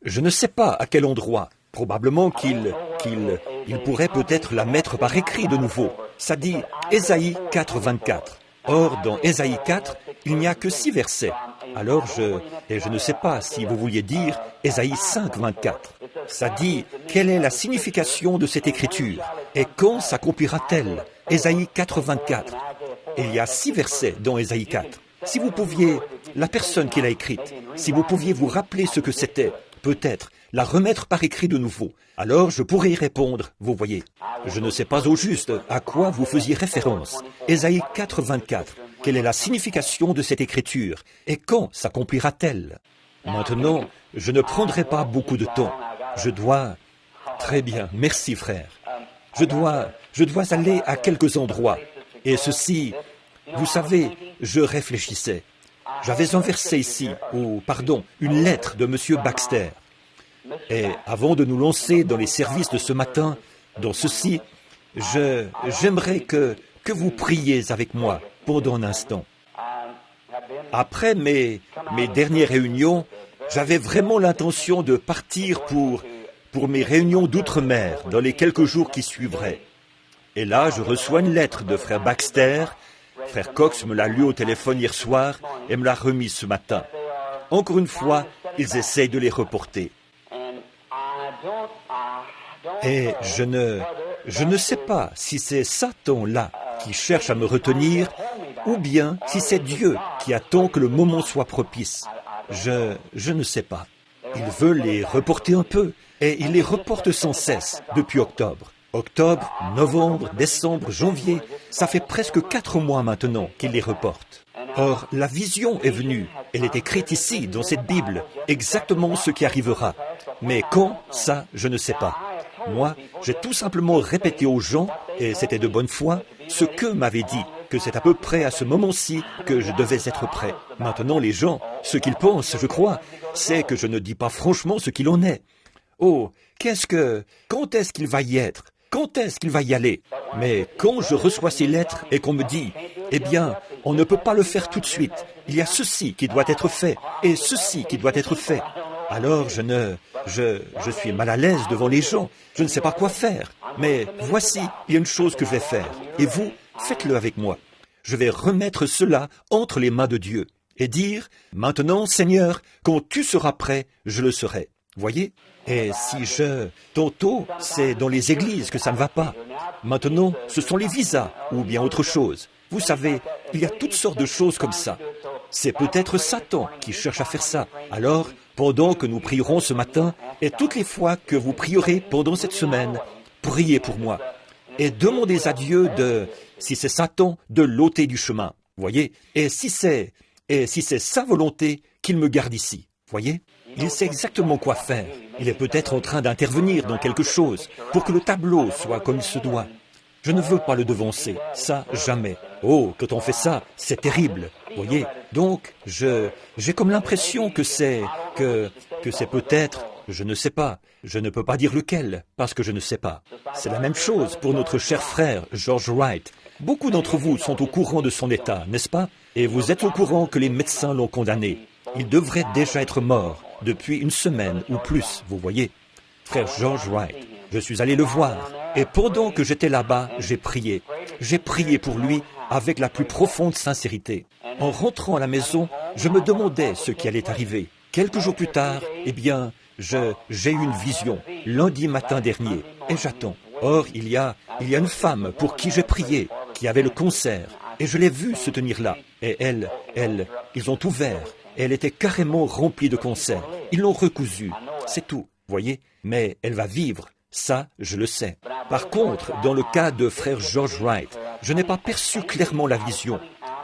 Je ne sais pas à quel endroit. Probablement qu'il pourrait peut-être la mettre par écrit de nouveau. Ça dit Ésaïe 4, 24. Or, dans Ésaïe 4, il n'y a que 6 versets. Alors, je ne sais pas si vous vouliez dire Ésaïe 5, 24. Ça dit, quelle est la signification de cette écriture et quand s'accomplira-t-elle? Ésaïe 4, 24. Il y a 6 versets dans Ésaïe 4. Si vous pouviez, la personne qui l'a écrite, si vous pouviez vous rappeler ce que c'était, peut-être la remettre par écrit de nouveau, alors je pourrais y répondre, vous voyez. Je ne sais pas au juste à quoi vous faisiez référence. Ésaïe 4, 24. Quelle est la signification de cette écriture et quand s'accomplira-t-elle? Maintenant, je ne prendrai pas beaucoup de temps. Je dois... Très bien, merci frère. Je dois aller à quelques endroits. Et ceci, vous savez, je réfléchissais. J'avais un verset ici, une lettre de M. Baxter. Et avant de nous lancer dans les services de ce matin, dans ceci, j'aimerais que vous priez avec moi pendant un instant. Après mes dernières réunions, j'avais vraiment l'intention de partir pour mes réunions d'outre-mer dans les quelques jours qui suivraient. Et là, je reçois une lettre de frère Baxter. Frère Cox me l'a lu au téléphone hier soir et me l'a remise ce matin. Encore une fois, ils essayent de les reporter. Et je ne sais pas si c'est Satan-là qui cherche à me retenir ou bien si c'est Dieu qui attend que le moment soit propice. Je ne sais pas. Il veut les reporter un peu et il les reporte sans cesse depuis octobre. Octobre, novembre, décembre, janvier, ça fait presque 4 mois maintenant qu'il les reporte. Or, la vision est venue. Elle est écrite ici, dans cette Bible, exactement ce qui arrivera. Mais quand, ça, je ne sais pas. Moi, j'ai tout simplement répété aux gens, et c'était de bonne foi, ce qu'eux m'avaient dit, que c'est à peu près à ce moment-ci que je devais être prêt. Maintenant, les gens, ce qu'ils pensent, je crois, c'est que je ne dis pas franchement ce qu'il en est. Oh, quand est-ce qu'il va y être? Quand est-ce qu'il va y aller? Mais quand je reçois ces lettres et qu'on me dit, eh bien, on ne peut pas le faire tout de suite. Il y a ceci qui doit être fait et ceci qui doit être fait. Alors je suis mal à l'aise devant les gens. Je ne sais pas quoi faire. Mais voici, il y a une chose que je vais faire. Et vous, faites-le avec moi. Je vais remettre cela entre les mains de Dieu et dire, maintenant, Seigneur, quand tu seras prêt, je le serai. Voyez? Et tantôt, c'est dans les églises que ça ne va pas. Maintenant, ce sont les visas ou bien autre chose. Vous savez, il y a toutes sortes de choses comme ça. C'est peut-être Satan qui cherche à faire ça. Alors, pendant que nous prierons ce matin, et toutes les fois que vous prierez pendant cette semaine, priez pour moi. Et demandez à Dieu si c'est Satan, de l'ôter du chemin. Voyez? Et si c'est sa volonté, qu'il me garde ici. Voyez? Il sait exactement quoi faire. Il est peut-être en train d'intervenir dans quelque chose pour que le tableau soit comme il se doit. Je ne veux pas le devancer. Ça, jamais. Oh, quand on fait ça, c'est terrible. Voyez? Donc, j'ai comme l'impression que c'est peut-être, je ne sais pas. Je ne peux pas dire lequel, parce que je ne sais pas. C'est la même chose pour notre cher frère, George Wright. Beaucoup d'entre vous sont au courant de son état, n'est-ce pas? Et vous êtes au courant que les médecins l'ont condamné. Il devrait déjà être mort depuis 1 semaine ou plus, vous voyez. Frère George Wright, je suis allé le voir. Et pendant que j'étais là-bas, j'ai prié. J'ai prié pour lui avec la plus profonde sincérité. En rentrant à la maison, je me demandais ce qui allait arriver. Quelques jours plus tard, eh bien, j'ai eu une vision, lundi matin dernier, et j'attends. Or, il y a une femme pour qui j'ai prié, qui avait le cancer, et je l'ai vue se tenir là. Et ils ont ouvert. Elle était carrément remplie de cancer. Ils l'ont recousue. C'est tout, voyez. Mais elle va vivre. Ça, je le sais. Par contre, dans le cas de frère George Wright, je n'ai pas perçu clairement la vision.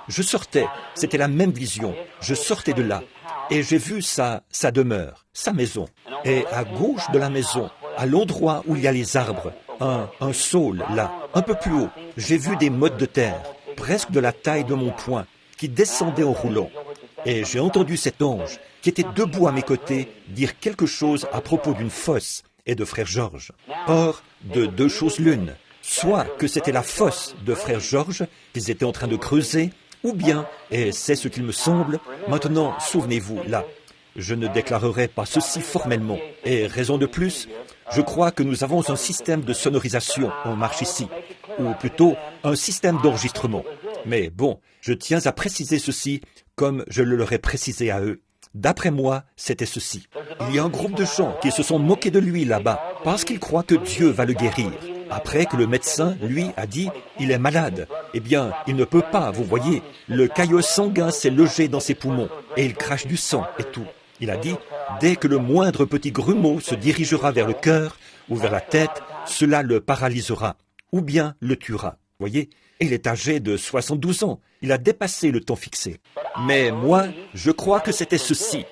Je sortais, c'était la même vision. Je sortais de là. Et j'ai vu sa demeure, sa maison. Et à gauche de la maison, à l'endroit où il y a les arbres, un saule là, un peu plus haut, j'ai vu des mottes de terre, presque de la taille de mon poing, qui descendaient en roulant. Et j'ai entendu cet ange, qui était debout à mes côtés, dire quelque chose à propos d'une fosse et de frère Georges. Or, de 2 choses l'une, soit que c'était la fosse de frère Georges qu'ils étaient en train de creuser, ou bien, et c'est ce qu'il me semble, maintenant, souvenez-vous, là, je ne déclarerai pas ceci formellement. Et raison de plus, je crois que nous avons un système de sonorisation en marche ici, ou plutôt un système d'enregistrement. Mais bon, je tiens à préciser ceci comme je le leur ai précisé à eux. D'après moi, c'était ceci. Il y a un groupe de gens qui se sont moqués de lui là-bas parce qu'ils croient que Dieu va le guérir. Après que le médecin, lui, a dit « il est malade », eh bien, il ne peut pas, vous voyez, le caillot sanguin s'est logé dans ses poumons et il crache du sang et tout. Il a dit « dès que le moindre petit grumeau se dirigera vers le cœur ou vers la tête, cela le paralysera ou bien le tuera. » Voyez, il est âgé de 72 ans. Il a dépassé le temps fixé. Mais moi, je crois que c'était ceci,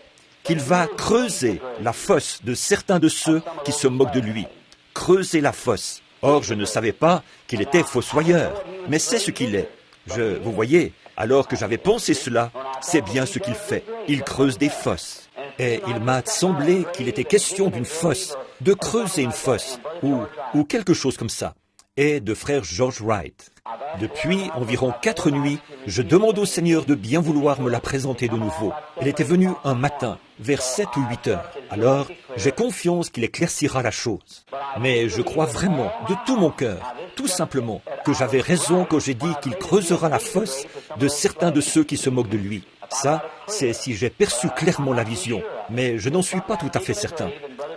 qu'il va creuser la fosse de certains de ceux qui se moquent de lui. Creuser la fosse. Or, je ne savais pas qu'il était fossoyeur, mais c'est ce qu'il est. Vous voyez, alors que j'avais pensé cela, c'est bien ce qu'il fait. Il creuse des fosses. Et il m'a semblé qu'il était question d'une fosse, de creuser une fosse, ou quelque chose comme ça. Et de frère George Wright. Depuis environ 4 nuits, je demande au Seigneur de bien vouloir me la présenter de nouveau. Elle était venue un matin, vers 7 ou 8 heures. Alors, j'ai confiance qu'il éclaircira la chose. Mais je crois vraiment, de tout mon cœur, tout simplement, que j'avais raison quand j'ai dit qu'il creusera la fosse de certains de ceux qui se moquent de lui. Ça, c'est si j'ai perçu clairement la vision, mais je n'en suis pas tout à fait certain.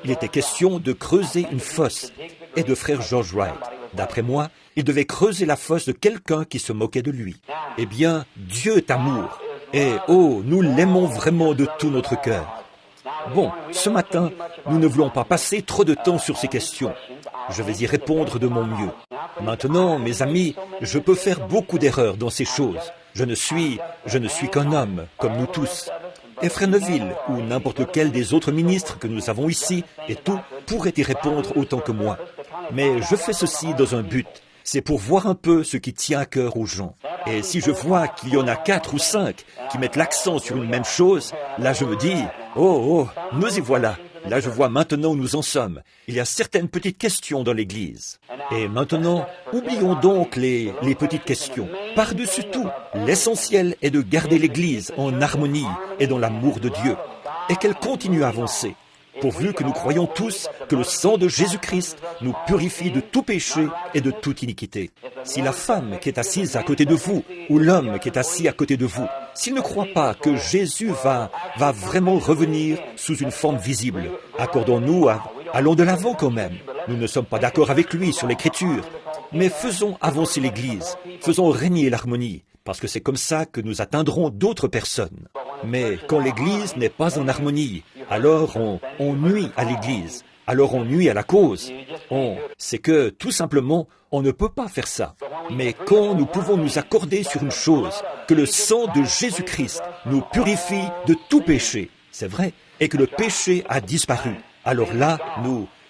Il était question de creuser une fosse, et de frère George Wright. D'après moi, il devait creuser la fosse de quelqu'un qui se moquait de lui. Eh bien, Dieu est amour. Et oh, nous l'aimons vraiment de tout notre cœur. Bon, ce matin, nous ne voulons pas passer trop de temps sur ces questions. Je vais y répondre de mon mieux. Maintenant, mes amis, je peux faire beaucoup d'erreurs dans ces choses. Je ne suis qu'un homme, comme nous tous. Et frère Neville, ou n'importe quel des autres ministres que nous avons ici, et tout, pourrait y répondre autant que moi. Mais je fais ceci dans un but. C'est pour voir un peu ce qui tient à cœur aux gens. Et si je vois qu'il y en a 4 ou 5 qui mettent l'accent sur une même chose, là je me dis, oh, nous y voilà. Là je vois maintenant où nous en sommes. Il y a certaines petites questions dans l'Église. Et maintenant, oublions donc les petites questions. Par-dessus tout, l'essentiel est de garder l'Église en harmonie et dans l'amour de Dieu. Et qu'elle continue à avancer. Pourvu que nous croyons tous que le sang de Jésus-Christ nous purifie de tout péché et de toute iniquité. Si la femme qui est assise à côté de vous, ou l'homme qui est assis à côté de vous, s'il ne croit pas que Jésus va vraiment revenir sous une forme visible, accordons-nous, allons de l'avant quand même. Nous ne sommes pas d'accord avec lui sur l'Écriture, mais faisons avancer l'Église, faisons régner l'harmonie, parce que c'est comme ça que nous atteindrons d'autres personnes. Mais quand l'Église n'est pas en harmonie, alors on nuit à l'Église, alors on nuit à la cause. C'est que, tout simplement, on ne peut pas faire ça. Mais quand nous pouvons nous accorder sur une chose, que le sang de Jésus-Christ nous purifie de tout péché, c'est vrai, et que le péché a disparu, alors là,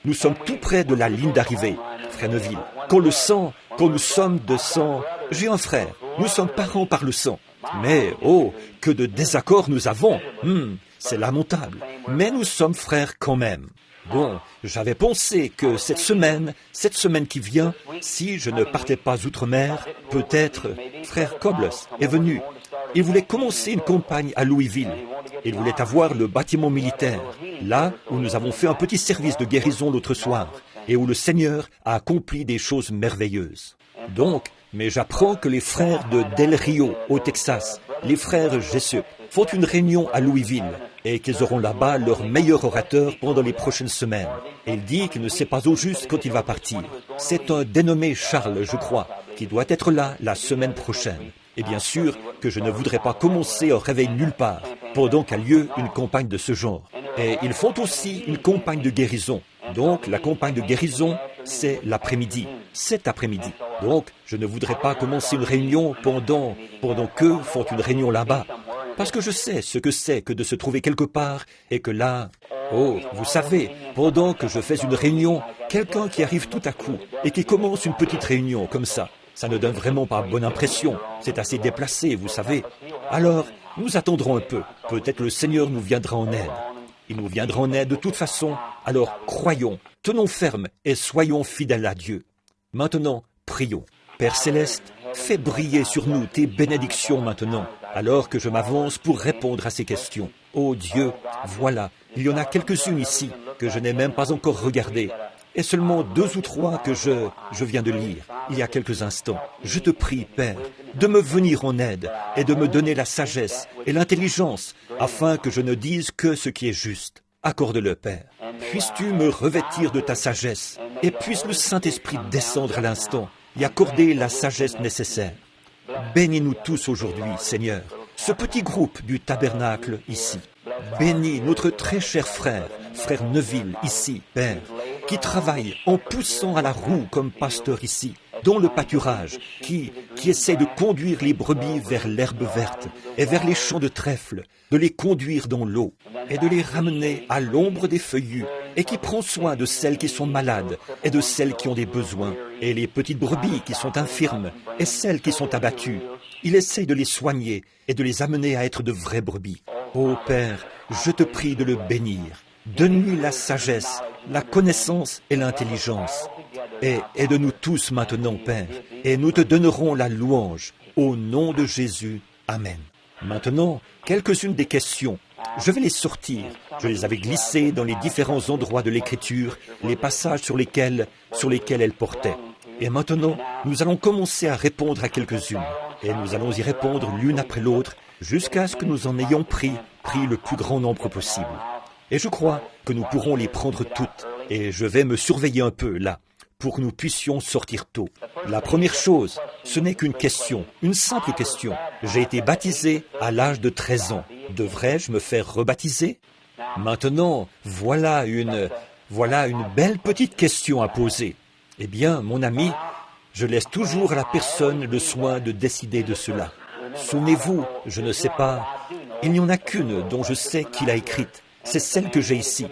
nous sommes tout près de la ligne d'arrivée, frère Neville. Quand nous sommes de sang, j'ai un frère, nous sommes parents par le sang. Mais, oh, que de désaccords nous avons. C'est lamentable. Mais nous sommes frères quand même. Bon, j'avais pensé que cette semaine qui vient, si je ne partais pas outre-mer, peut-être frère Cobles est venu. Il voulait commencer une campagne à Louisville. Il voulait avoir le bâtiment militaire, là où nous avons fait un petit service de guérison l'autre soir, et où le Seigneur a accompli des choses merveilleuses. Donc, mais j'apprends que les frères de Del Rio, au Texas, les frères Jessup, font une réunion à Louisville et qu'ils auront là-bas leur meilleur orateur pendant les prochaines semaines. Et il dit qu'il ne sait pas au juste quand il va partir. C'est un dénommé Charles, je crois, qui doit être là la semaine prochaine. Et bien sûr que je ne voudrais pas commencer un réveil nulle part pendant qu'a lieu une campagne de ce genre. Et ils font aussi une campagne de guérison. Donc, la campagne de guérison, c'est l'après-midi, cet après-midi. Donc, je ne voudrais pas commencer une réunion pendant qu'eux font une réunion là-bas. Parce que je sais ce que c'est que de se trouver quelque part et que là, oh, vous savez, pendant que je fais une réunion, quelqu'un qui arrive tout à coup et qui commence une petite réunion comme ça ne donne vraiment pas bonne impression. C'est assez déplacé, vous savez. Alors, nous attendrons un peu. Peut-être le Seigneur nous viendra en aide. Il nous viendra en aide de toute façon. Alors, croyons, tenons ferme et soyons fidèles à Dieu. Maintenant, prions. Père Céleste, fais briller sur nous tes bénédictions maintenant, alors que je m'avance pour répondre à ces questions. Oh Dieu, voilà, il y en a quelques-unes ici que je n'ai même pas encore regardées, et seulement 2 ou 3 que je viens de lire il y a quelques instants. Je te prie, Père, de me venir en aide et de me donner la sagesse et l'intelligence afin que je ne dise que ce qui est juste. Accorde-le, Père. Puisses-tu me revêtir de ta sagesse et puisse le Saint-Esprit descendre à l'instant et accorder la sagesse nécessaire. Bénis-nous tous aujourd'hui, Seigneur, ce petit groupe du tabernacle ici. Bénis notre très cher frère Neville ici, Père, qui travaille en poussant à la roue comme pasteur ici, dans le pâturage, qui essaie de conduire les brebis vers l'herbe verte et vers les champs de trèfle, de les conduire dans l'eau et de les ramener à l'ombre des feuillus, et qui prend soin de celles qui sont malades et de celles qui ont des besoins, et les petites brebis qui sont infirmes et celles qui sont abattues. Il essaye de les soigner et de les amener à être de vraies brebis. Ô Père, je te prie de le bénir. Donne-lui la sagesse, la connaissance et l'intelligence. Et aide-nous tous maintenant, Père, et nous te donnerons la louange. Au nom de Jésus. Amen. Maintenant, quelques-unes des questions. Je vais les sortir. Je les avais glissées dans les différents endroits de l'Écriture, les passages sur lesquels elles portaient. Et maintenant, nous allons commencer à répondre à quelques-unes. Et nous allons y répondre l'une après l'autre, jusqu'à ce que nous en ayons pris le plus grand nombre possible. Et je crois que nous pourrons les prendre toutes. Et je vais me surveiller un peu là, pour que nous puissions sortir tôt. La première chose, ce n'est qu'une question, une simple question. J'ai été baptisé à l'âge de 13 ans. Devrais-je me faire rebaptiser? Maintenant, voilà une belle petite question à poser. Eh bien, mon ami, je laisse toujours à la personne le soin de décider de cela. Souvenez-vous, je ne sais pas, il n'y en a qu'une dont je sais qui l'a écrite. C'est celle que j'ai ici.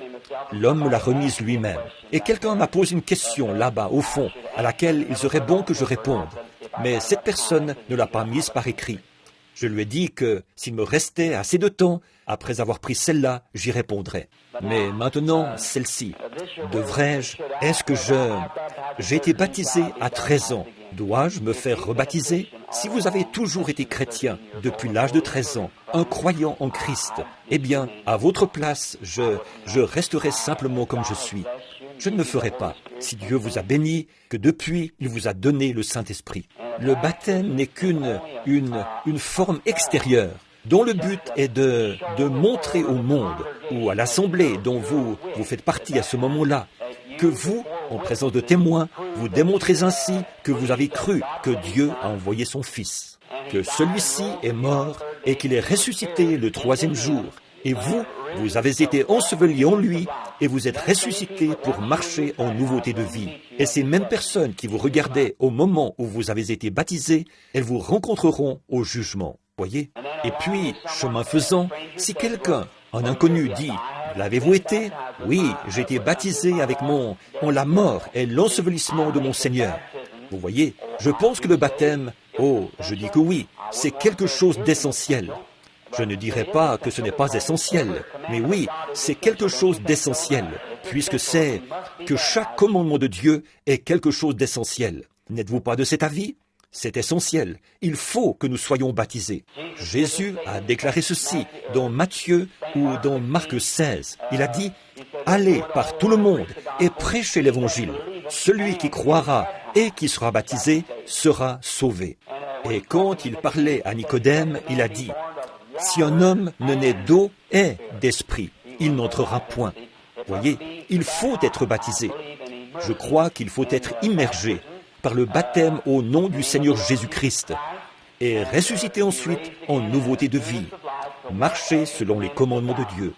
L'homme me l'a remise lui-même. Et quelqu'un m'a posé une question là-bas, au fond, à laquelle il serait bon que je réponde. Mais cette personne ne l'a pas mise par écrit. Je lui ai dit que s'il me restait assez de temps, après avoir pris celle-là, j'y répondrais. Mais maintenant, celle-ci. Est-ce que j'ai été baptisé à 13 ans. Dois-je me faire rebaptiser? Si vous avez toujours été chrétien depuis l'âge de 13 ans, un croyant en Christ, eh bien, à votre place, je resterai simplement comme je suis. Je ne le ferai pas, si Dieu vous a béni, que depuis, il vous a donné le Saint-Esprit. Le baptême n'est qu'une forme extérieure, dont le but est de montrer au monde, ou à l'assemblée dont vous faites partie à ce moment-là, que vous, en présence de témoins, vous démontrez ainsi que vous avez cru que Dieu a envoyé son Fils, que celui-ci est mort et qu'il est ressuscité le 3e jour. Et vous avez été ensevelis en lui et vous êtes ressuscités pour marcher en nouveauté de vie. Et ces mêmes personnes qui vous regardaient au moment où vous avez été baptisés, elles vous rencontreront au jugement. Voyez? Et puis, chemin faisant, si quelqu'un, un inconnu, dit « L'avez-vous été? Oui, j'ai été baptisé avec en la mort et l'ensevelissement de mon Seigneur. » Vous voyez, je pense que le baptême, je dis que oui, c'est quelque chose d'essentiel. Je ne dirais pas que ce n'est pas essentiel, mais oui, c'est quelque chose d'essentiel, puisque c'est que chaque commandement de Dieu est quelque chose d'essentiel. N'êtes-vous pas de cet avis? C'est essentiel. Il faut que nous soyons baptisés. Jésus a déclaré ceci dans Matthieu ou dans Marc 16. Il a dit « Allez par tout le monde et prêchez l'Évangile. Celui qui croira et qui sera baptisé sera sauvé. » Et quand il parlait à Nicodème, il a dit « Si un homme ne naît d'eau et d'esprit, il n'entrera point. » Voyez, il faut être baptisé. Je crois qu'il faut être immergé par le baptême au nom du Seigneur Jésus-Christ et ressusciter ensuite en nouveauté de vie, marcher selon les commandements de Dieu.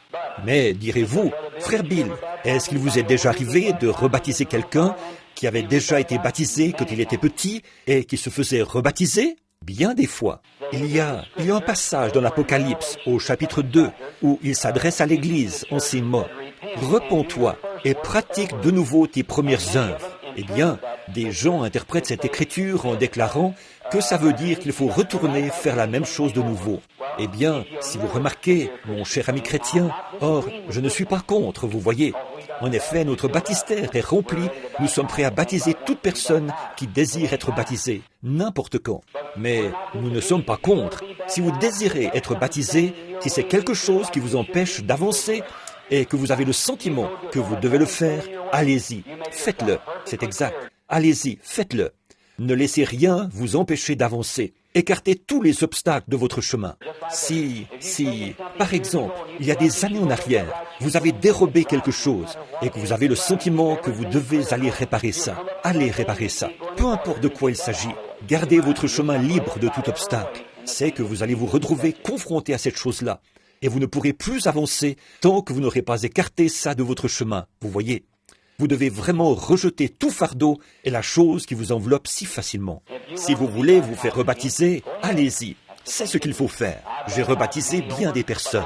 Mais direz-vous, frère Bill, est-ce qu'il vous est déjà arrivé de rebaptiser quelqu'un qui avait déjà été baptisé quand il était petit et qui se faisait rebaptiser? Bien des fois. Il y a un passage dans l'Apocalypse au chapitre 2 où il s'adresse à l'Église en ces mots. « Repens-toi et pratique de nouveau tes premières œuvres. » Eh bien, des gens interprètent cette écriture en déclarant que ça veut dire qu'il faut retourner faire la même chose de nouveau. Eh bien, si vous remarquez, mon cher ami chrétien, or, je ne suis pas contre, vous voyez. En effet, notre baptistère est rempli. Nous sommes prêts à baptiser toute personne qui désire être baptisée, n'importe quand. Mais nous ne sommes pas contre. Si vous désirez être baptisé, si c'est quelque chose qui vous empêche d'avancer et que vous avez le sentiment que vous devez le faire, allez-y, faites-le. C'est exact. Allez-y, faites-le. Ne laissez rien vous empêcher d'avancer. Écartez tous les obstacles de votre chemin. Si, par exemple, il y a des années en arrière, vous avez dérobé quelque chose et que vous avez le sentiment que vous devez aller réparer ça, allez réparer ça. Peu importe de quoi il s'agit, gardez votre chemin libre de tout obstacle. C'est que vous allez vous retrouver confronté à cette chose-là et vous ne pourrez plus avancer tant que vous n'aurez pas écarté ça de votre chemin. Vous voyez ? Vous devez vraiment rejeter tout fardeau et la chose qui vous enveloppe si facilement. Si vous voulez vous faire rebaptiser, allez-y. C'est ce qu'il faut faire. J'ai rebaptisé bien des personnes.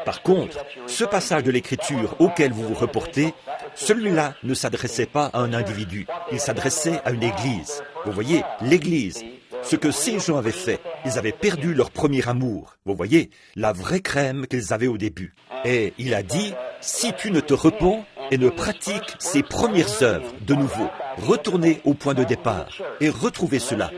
Par contre, ce passage de l'Écriture auquel vous vous reportez, celui-là ne s'adressait pas à un individu. Il s'adressait à une église. Vous voyez, l'église. Ce que ces gens avaient fait, ils avaient perdu leur premier amour. Vous voyez, la vraie crème qu'ils avaient au début. Et il a dit, si tu ne te repens et ne pratiques ces premières œuvres de nouveau, retournez au point de départ et retrouvez cela.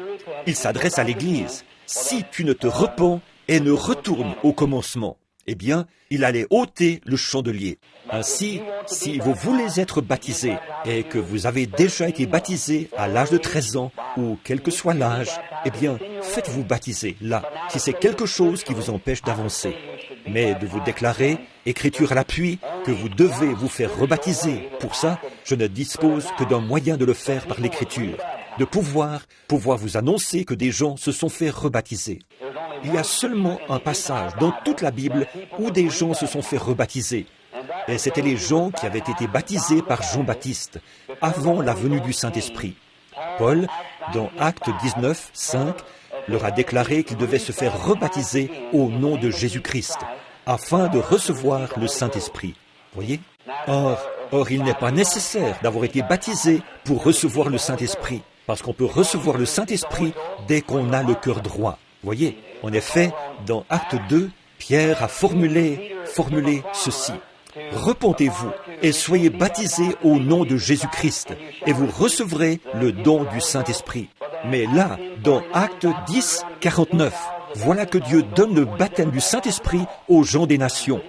Il s'adresse à l'Église. Si tu ne te repens et ne retournes au commencement, eh bien, il allait ôter le chandelier. Ainsi, si vous voulez être baptisé et que vous avez déjà été baptisé à l'âge de 13 ans ou quel que soit l'âge, eh bien, faites-vous baptiser là, si c'est quelque chose qui vous empêche d'avancer. Mais de vous déclarer, Écriture à l'appui, que vous devez vous faire rebaptiser. Pour ça, je ne dispose que d'un moyen de le faire par l'Écriture, de pouvoir vous annoncer que des gens se sont fait rebaptiser. Il y a seulement un passage dans toute la Bible où des gens se sont fait rebaptiser. Et c'étaient les gens qui avaient été baptisés par Jean-Baptiste, avant la venue du Saint-Esprit. Paul, dans Actes 19, 5, leur a déclaré qu'ils devaient se faire rebaptiser au nom de Jésus-Christ, afin de recevoir le Saint-Esprit. Voyez ? Or, il n'est pas nécessaire d'avoir été baptisé pour recevoir le Saint-Esprit, parce qu'on peut recevoir le Saint-Esprit dès qu'on a le cœur droit. Voyez ? En effet, dans Acte 2, Pierre a formulé ceci. Repentez-vous et soyez baptisés au nom de Jésus-Christ, et vous recevrez le don du Saint-Esprit. Mais là, dans Acte 10, 49, voilà que Dieu donne le baptême du Saint-Esprit aux gens des nations,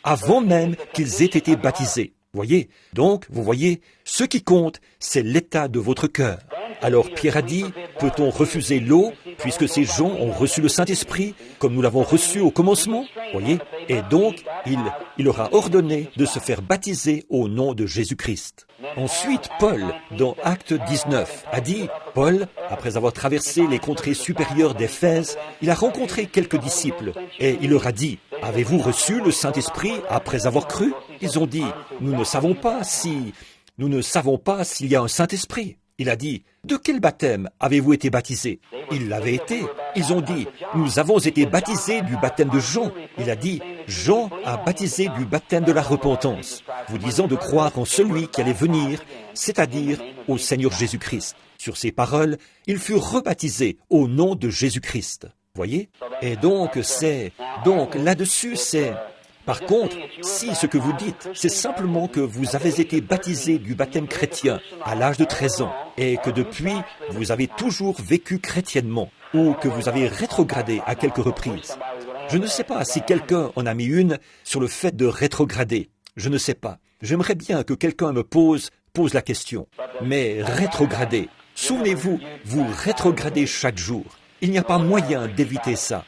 avant même qu'ils aient été baptisés. Voyez ? Donc, vous voyez, ce qui compte, c'est l'état de votre cœur. Alors Pierre a dit, peut-on refuser l'eau, puisque ces gens ont reçu le Saint-Esprit, comme nous l'avons reçu au commencement ? Voyez ? Et donc, il leur a ordonné de se faire baptiser au nom de Jésus-Christ. Ensuite, Paul, dans Acte 19, a dit, Paul, après avoir traversé les contrées supérieures d'Éphèse, il a rencontré quelques disciples, et il leur a dit, avez-vous reçu le Saint-Esprit après avoir cru ? Ils ont dit, nous ne savons pas s'il y a un Saint-Esprit. Il a dit, de quel baptême avez-vous été baptisés ? Ils l'avaient été. Ils ont dit, nous avons été baptisés du baptême de Jean. Il a dit, Jean a baptisé du baptême de la repentance, vous disant de croire en celui qui allait venir, c'est-à-dire au Seigneur Jésus-Christ. Sur ces paroles, il fut rebaptisé au nom de Jésus-Christ. Voyez ? Et donc là-dessus, c'est... Par contre, si ce que vous dites, c'est simplement que vous avez été baptisé du baptême chrétien à l'âge de 13 ans et que depuis, vous avez toujours vécu chrétiennement ou que vous avez rétrogradé à quelques reprises. Je ne sais pas si quelqu'un en a mis une sur le fait de rétrograder. Je ne sais pas. J'aimerais bien que quelqu'un me pose la question. Mais rétrograder, souvenez-vous, vous rétrogradez chaque jour. Il n'y a pas moyen d'éviter ça.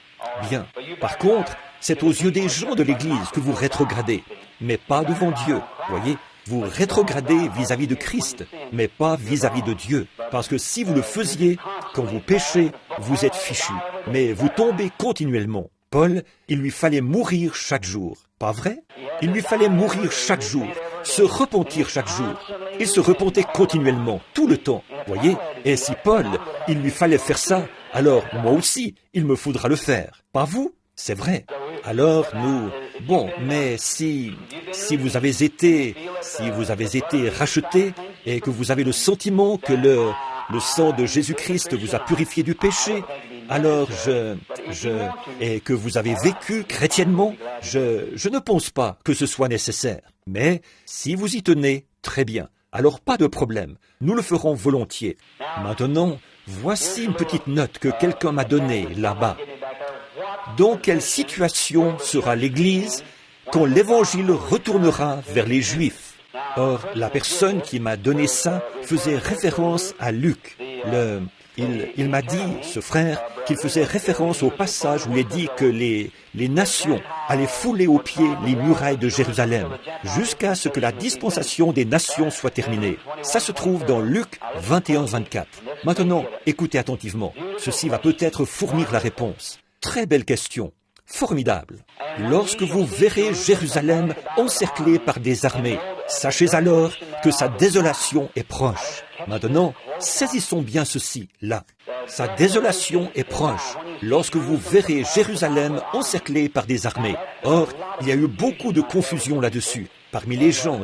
Bien. Par contre, c'est aux yeux des gens de l'Église que vous rétrogradez, mais pas devant Dieu. Voyez, vous rétrogradez vis-à-vis de Christ, mais pas vis-à-vis de Dieu. Parce que si vous le faisiez, quand vous péchez, vous êtes fichu. Mais vous tombez continuellement. Paul, il lui fallait mourir chaque jour. Pas vrai ? Il lui fallait mourir chaque jour, se repentir chaque jour. Il se repentait continuellement, tout le temps. Voyez ? Et si Paul, il lui fallait faire ça, alors moi aussi, il me faudra le faire. Pas vous ? C'est vrai. Alors mais si vous avez été racheté et que vous avez le sentiment que le sang de Jésus-Christ vous a purifié du péché, alors et que vous avez vécu chrétiennement, je ne pense pas que ce soit nécessaire. Mais si vous y tenez, très bien. Alors pas de problème, nous le ferons volontiers. Maintenant, voici une petite note que quelqu'un m'a donnée là-bas. Dans quelle situation sera l'Église quand l'Évangile retournera vers les Juifs? Or, la personne qui m'a donné ça faisait référence à Luc. Il m'a dit, ce frère, qu'il faisait référence au passage où il est dit que les nations allaient fouler aux pieds les murailles de Jérusalem, jusqu'à ce que la dispensation des nations soit terminée. Ça se trouve dans Luc 21-24. Maintenant, écoutez attentivement. Ceci va peut-être fournir la réponse. Très belle question. Formidable. Lorsque vous verrez Jérusalem encerclée par des armées, sachez alors que sa désolation est proche. Maintenant, saisissons bien ceci, là. Sa désolation est proche lorsque vous verrez Jérusalem encerclée par des armées. Or, il y a eu beaucoup de confusion là-dessus, parmi les gens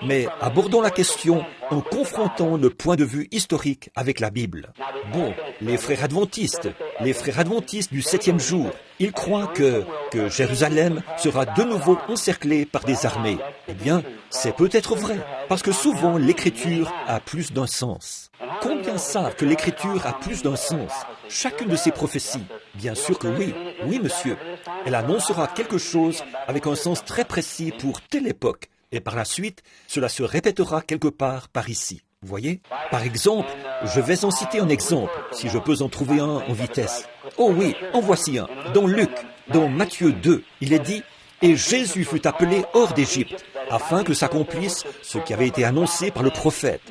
Mais abordons la question en confrontant le point de vue historique avec la Bible. Bon, les frères adventistes du 7e jour, ils croient que Jérusalem sera de nouveau encerclée par des armées. Eh bien, c'est peut-être vrai, parce que souvent l'écriture a plus d'un sens. Combien savent que l'écriture a plus d'un sens? Chacune de ces prophéties, bien sûr que oui, oui monsieur. Elle annoncera quelque chose avec un sens très précis pour telle époque. Et par la suite, cela se répétera quelque part par ici. Vous voyez? Par exemple, je vais en citer un exemple, si je peux en trouver un en vitesse. Oh oui, en voici un. Dans Luc, dans Matthieu 2, il est dit « Et Jésus fut appelé hors d'Égypte, afin que s'accomplisse ce qui avait été annoncé par le prophète.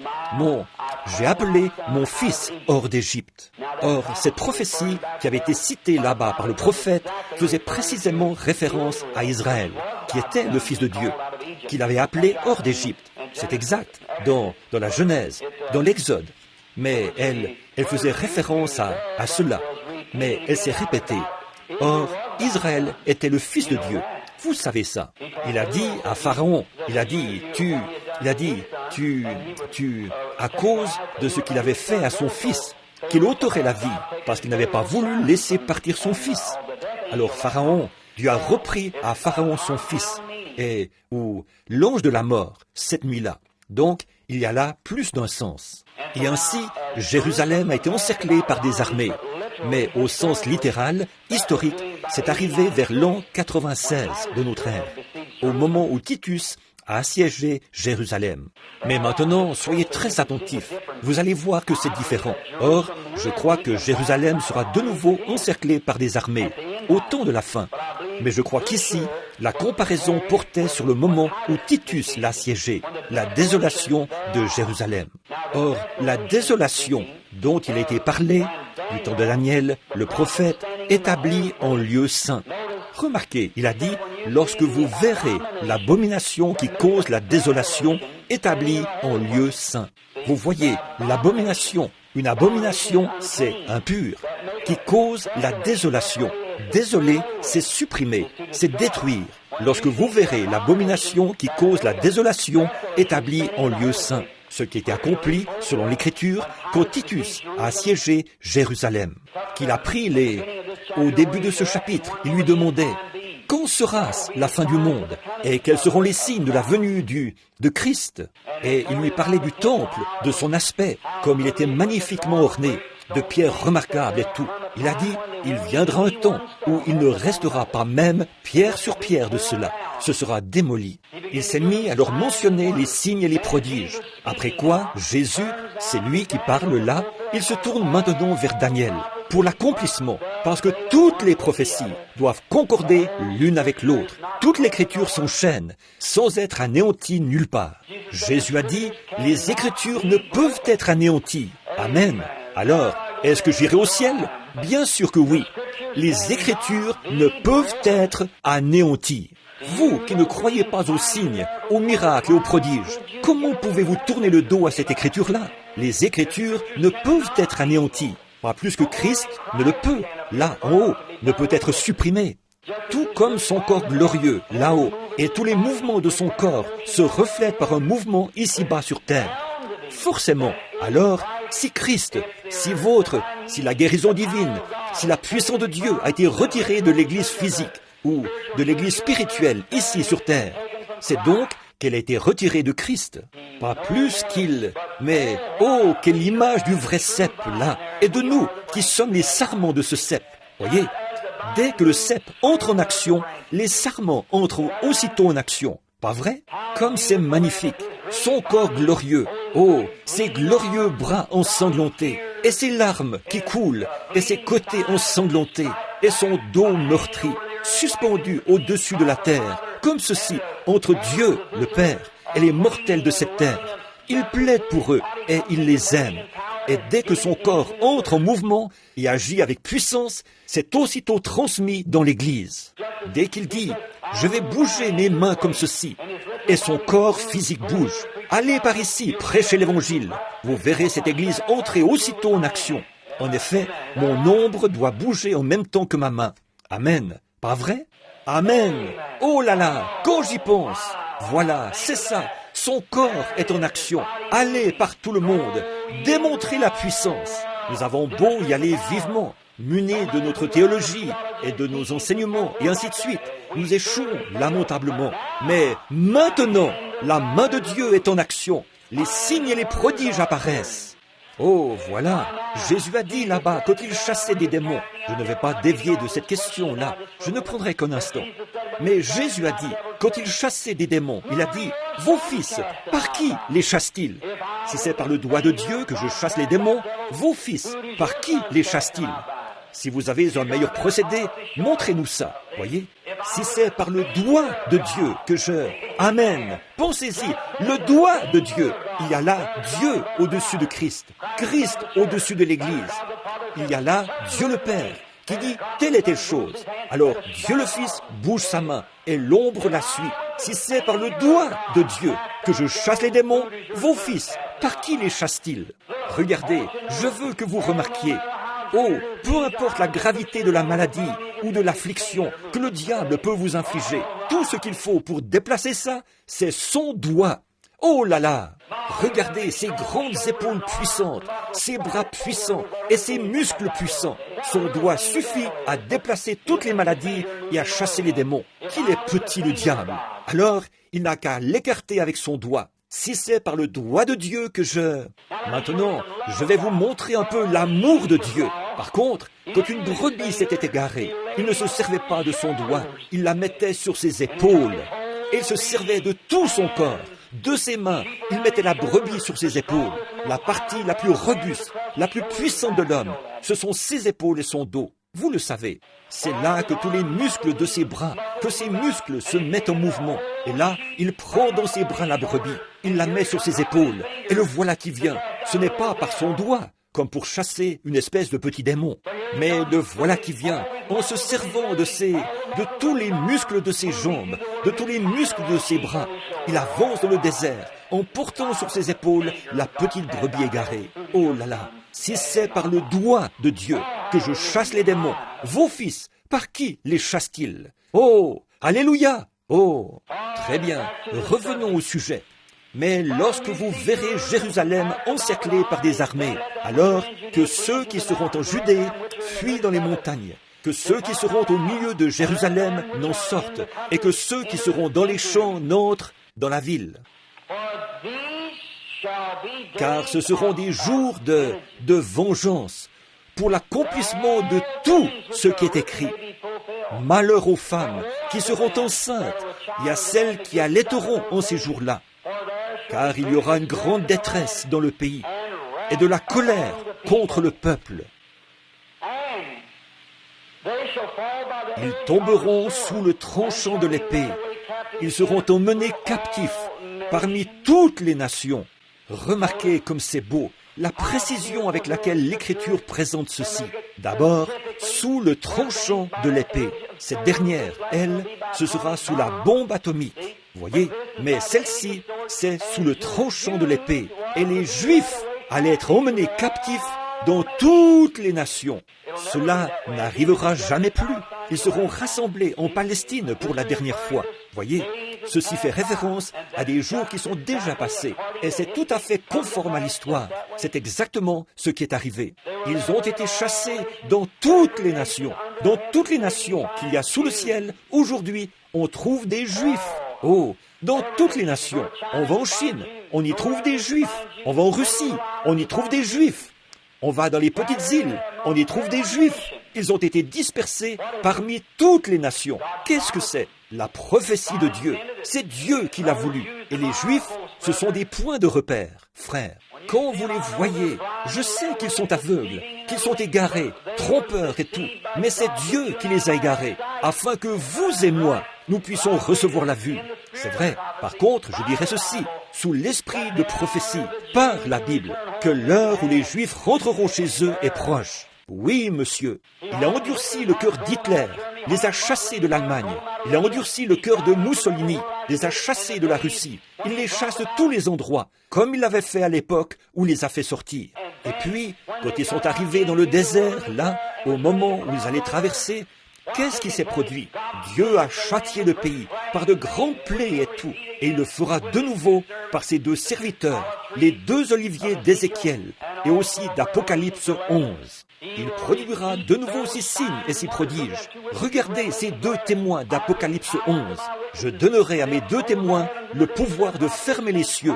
J'ai appelé mon fils hors d'Égypte. » Or, cette prophétie qui avait été citée là-bas par le prophète faisait précisément référence à Israël, qui était le fils de Dieu, qu'il avait appelé hors d'Égypte. C'est exact, dans la Genèse, dans l'Exode. Mais elle faisait référence à cela. Mais elle s'est répétée. Or, Israël était le fils de Dieu. Vous savez ça. Il a dit à Pharaon, à cause de ce qu'il avait fait à son fils, qu'il ôterait la vie, parce qu'il n'avait pas voulu laisser partir son fils. Alors Pharaon, Dieu a repris à Pharaon son fils, ou l'ange de la mort, cette nuit-là. Donc, il y a là plus d'un sens. Et ainsi, Jérusalem a été encerclée par des armées. Mais au sens littéral, historique, c'est arrivé vers l'an 96 de notre ère, au moment où Titus a assiégé Jérusalem. Mais maintenant, soyez très attentifs. Vous allez voir que c'est différent. Or, je crois que Jérusalem sera de nouveau encerclée par des armées, au temps de la fin. Mais je crois qu'ici, la comparaison portait sur le moment où Titus l'a assiégé, la désolation de Jérusalem. Or, la désolation dont il a été parlé, du temps de Daniel, le prophète, établi en lieu saint. Remarquez, il a dit, lorsque vous verrez l'abomination qui cause la désolation établie en lieu saint. Vous voyez, l'abomination, une abomination, c'est impur, qui cause la désolation. Désoler, c'est supprimer, c'est détruire. Lorsque vous verrez l'abomination qui cause la désolation établie en lieu saint, ce qui était accompli, selon l'Écriture, quand Titus a assiégé Jérusalem, qu'il a pris au début de ce chapitre, il lui demandait « Quand sera-ce la fin du monde? Et quels seront les signes de la venue de Christ ?» Et il lui parlait du temple, de son aspect, comme il était magnifiquement orné, de pierres remarquables et tout. Il a dit « Il viendra un temps où il ne restera pas même pierre sur pierre de cela. Ce sera démoli. » Il s'est mis à leur mentionner les signes et les prodiges. Après quoi, Jésus, c'est lui qui parle là, il se tourne maintenant vers Daniel pour l'accomplissement, parce que toutes les prophéties doivent concorder l'une avec l'autre. Toute l'Écriture s'enchaîne, sans être anéantie nulle part. Jésus a dit, les Écritures ne peuvent être anéanties. Amen. Alors, est-ce que j'irai au ciel? Bien sûr que oui. Les Écritures ne peuvent être anéanties. Vous qui ne croyez pas aux signes, aux miracles et aux prodiges, comment pouvez-vous tourner le dos à cette Écriture-là? Les Écritures ne peuvent être anéanties. Pas plus que Christ ne le peut, là, en haut, ne peut être supprimé. Tout comme son corps glorieux, là-haut, et tous les mouvements de son corps se reflètent par un mouvement ici-bas sur terre. forcément. Alors, si Christ, si si la guérison divine, si la puissance de Dieu a été retirée de l'Église physique ou de l'Église spirituelle ici sur terre, c'est donc qu'elle a été retirée de Christ. Pas plus qu'il... Mais, oh, quelle image du vrai cep, là, et de nous, qui sommes les sarments de ce cep. Voyez, dès que le cep entre en action, les sarments entrent aussitôt en action. Pas vrai? Comme c'est magnifique. Son corps glorieux. Oh, ses glorieux bras ensanglantés. Et ses larmes qui coulent. Et ses côtés ensanglantés. Et son dos meurtri, suspendu au-dessus de la terre. Comme ceci, entre Dieu, le Père, et les mortels de cette terre. Il plaide pour eux et il les aime. Et dès que son corps entre en mouvement et agit avec puissance, c'est aussitôt transmis dans l'Église. Dès qu'il dit « Je vais bouger mes mains comme ceci », et son corps physique bouge. Allez par ici, prêchez l'Évangile. Vous verrez cette Église entrer aussitôt en action. En effet, mon ombre doit bouger en même temps que ma main. Amen. Pas vrai? Amen. Oh là là, quand j'y pense. Voilà, c'est ça. Son corps est en action. Allez par tout le monde. Démontrez la puissance. Nous avons beau y aller vivement, munis de notre théologie et de nos enseignements, et ainsi de suite. Nous échouons lamentablement. Mais maintenant, la main de Dieu est en action. Les signes et les prodiges apparaissent. Oh, voilà, Jésus a dit là-bas quand il chassait des démons. Je ne vais pas dévier de cette question-là, je ne prendrai qu'un instant. Mais Jésus a dit, quand il chassait des démons, il a dit, « Vos fils, par qui les chassent-ils » Si c'est par le doigt de Dieu que je chasse les démons, vos fils, par qui les chassent-ils? Si vous avez un meilleur procédé, montrez-nous ça, voyez? Si c'est par le doigt de Dieu que je... Amen. Pensez-y, le doigt de Dieu. Il y a là Dieu au-dessus de Christ, Christ au-dessus de l'Église. Il y a là Dieu le Père qui dit telle et telle chose. Alors Dieu le Fils bouge sa main et l'ombre la suit. Si c'est par le doigt de Dieu que je chasse les démons, vos fils, par qui les chassent-ils? Regardez, je veux que vous remarquiez. Oh, peu importe la gravité de la maladie ou de l'affliction que le diable peut vous infliger, tout ce qu'il faut pour déplacer ça, c'est son doigt. Oh là là! Regardez ces grandes épaules puissantes, ces bras puissants et ces muscles puissants. Son doigt suffit à déplacer toutes les maladies et à chasser les démons. Qu'il est petit le diable! Alors, il n'a qu'à l'écarter avec son doigt. Si c'est par le doigt de Dieu que je... Maintenant, je vais vous montrer un peu l'amour de Dieu. Par contre, quand une brebis s'était égarée, il ne se servait pas de son doigt, il la mettait sur ses épaules. Et il se servait de tout son corps, de ses mains. Il mettait la brebis sur ses épaules. La partie la plus robuste, la plus puissante de l'homme, ce sont ses épaules et son dos. Vous le savez, c'est là que tous les muscles de ses bras, que ses muscles se mettent en mouvement. Et là, il prend dans ses bras la brebis, il la met sur ses épaules, et le voilà qui vient. Ce n'est pas par son doigt, comme pour chasser une espèce de petit démon, mais le voilà qui vient, en se servant de tous les muscles de ses jambes, de tous les muscles de ses bras. Il avance dans le désert, en portant sur ses épaules la petite brebis égarée. Oh là là, si c'est par le doigt de Dieu que je chasse les démons, vos fils, par qui les chassent-ils? Oh, alléluia! Oh, très bien, revenons au sujet. Mais lorsque vous verrez Jérusalem encerclée par des armées, alors que ceux qui seront en Judée fuient dans les montagnes, que ceux qui seront au milieu de Jérusalem n'en sortent, et que ceux qui seront dans les champs n'entrent dans la ville. Car ce seront des jours de vengeance, pour l'accomplissement de tout ce qui est écrit. Malheur aux femmes qui seront enceintes et à celles qui allaiteront en ces jours-là. Car il y aura une grande détresse dans le pays et de la colère contre le peuple. Ils tomberont sous le tranchant de l'épée. Ils seront emmenés captifs parmi toutes les nations. Remarquez comme c'est beau, la précision avec laquelle l'Écriture présente ceci. D'abord, sous le tranchant de l'épée. Cette dernière, elle, ce sera sous la bombe atomique. Voyez, mais celle-ci, c'est sous le tranchant de l'épée. Et les Juifs allaient être emmenés captifs dans toutes les nations. Cela n'arrivera jamais plus. Ils seront rassemblés en Palestine pour la dernière fois. Voyez, ceci fait référence à des jours qui sont déjà passés. Et c'est tout à fait conforme à l'histoire. C'est exactement ce qui est arrivé. Ils ont été chassés dans toutes les nations. Dans toutes les nations qu'il y a sous le ciel, aujourd'hui, on trouve des Juifs. Oh, dans toutes les nations. On va en Chine, on y trouve des Juifs. On va en Russie, on y trouve des Juifs. On va dans les petites îles, on y trouve des Juifs. Ils ont été dispersés parmi toutes les nations. Qu'est-ce que c'est? La prophétie de Dieu. C'est Dieu qui l'a voulu. Et les Juifs, ce sont des points de repère, frères. Quand vous les voyez, je sais qu'ils sont aveugles, qu'ils sont égarés, trompeurs et tout, mais c'est Dieu qui les a égarés, afin que vous et moi, nous puissions recevoir la vue. C'est vrai. Par contre, je dirais ceci, sous l'esprit de prophétie, par la Bible, que l'heure où les Juifs rentreront chez eux est proche. Oui, monsieur, il a endurci le cœur d'Hitler, les a chassés de l'Allemagne. Il a endurci le cœur de Mussolini, les a chassés de la Russie. Il les chasse de tous les endroits, comme il l'avait fait à l'époque où il les a fait sortir. Et puis, quand ils sont arrivés dans le désert, là, au moment où ils allaient traverser, qu'est-ce qui s'est produit? Dieu a châtié le pays par de grandes plaies et tout, et il le fera de nouveau par ses deux serviteurs, les deux oliviers d'Ézéchiel, et aussi d'Apocalypse 11. Il produira de nouveau ces signes et ces prodiges. Regardez ces deux témoins d'Apocalypse 11. Je donnerai à mes deux témoins le pouvoir de fermer les cieux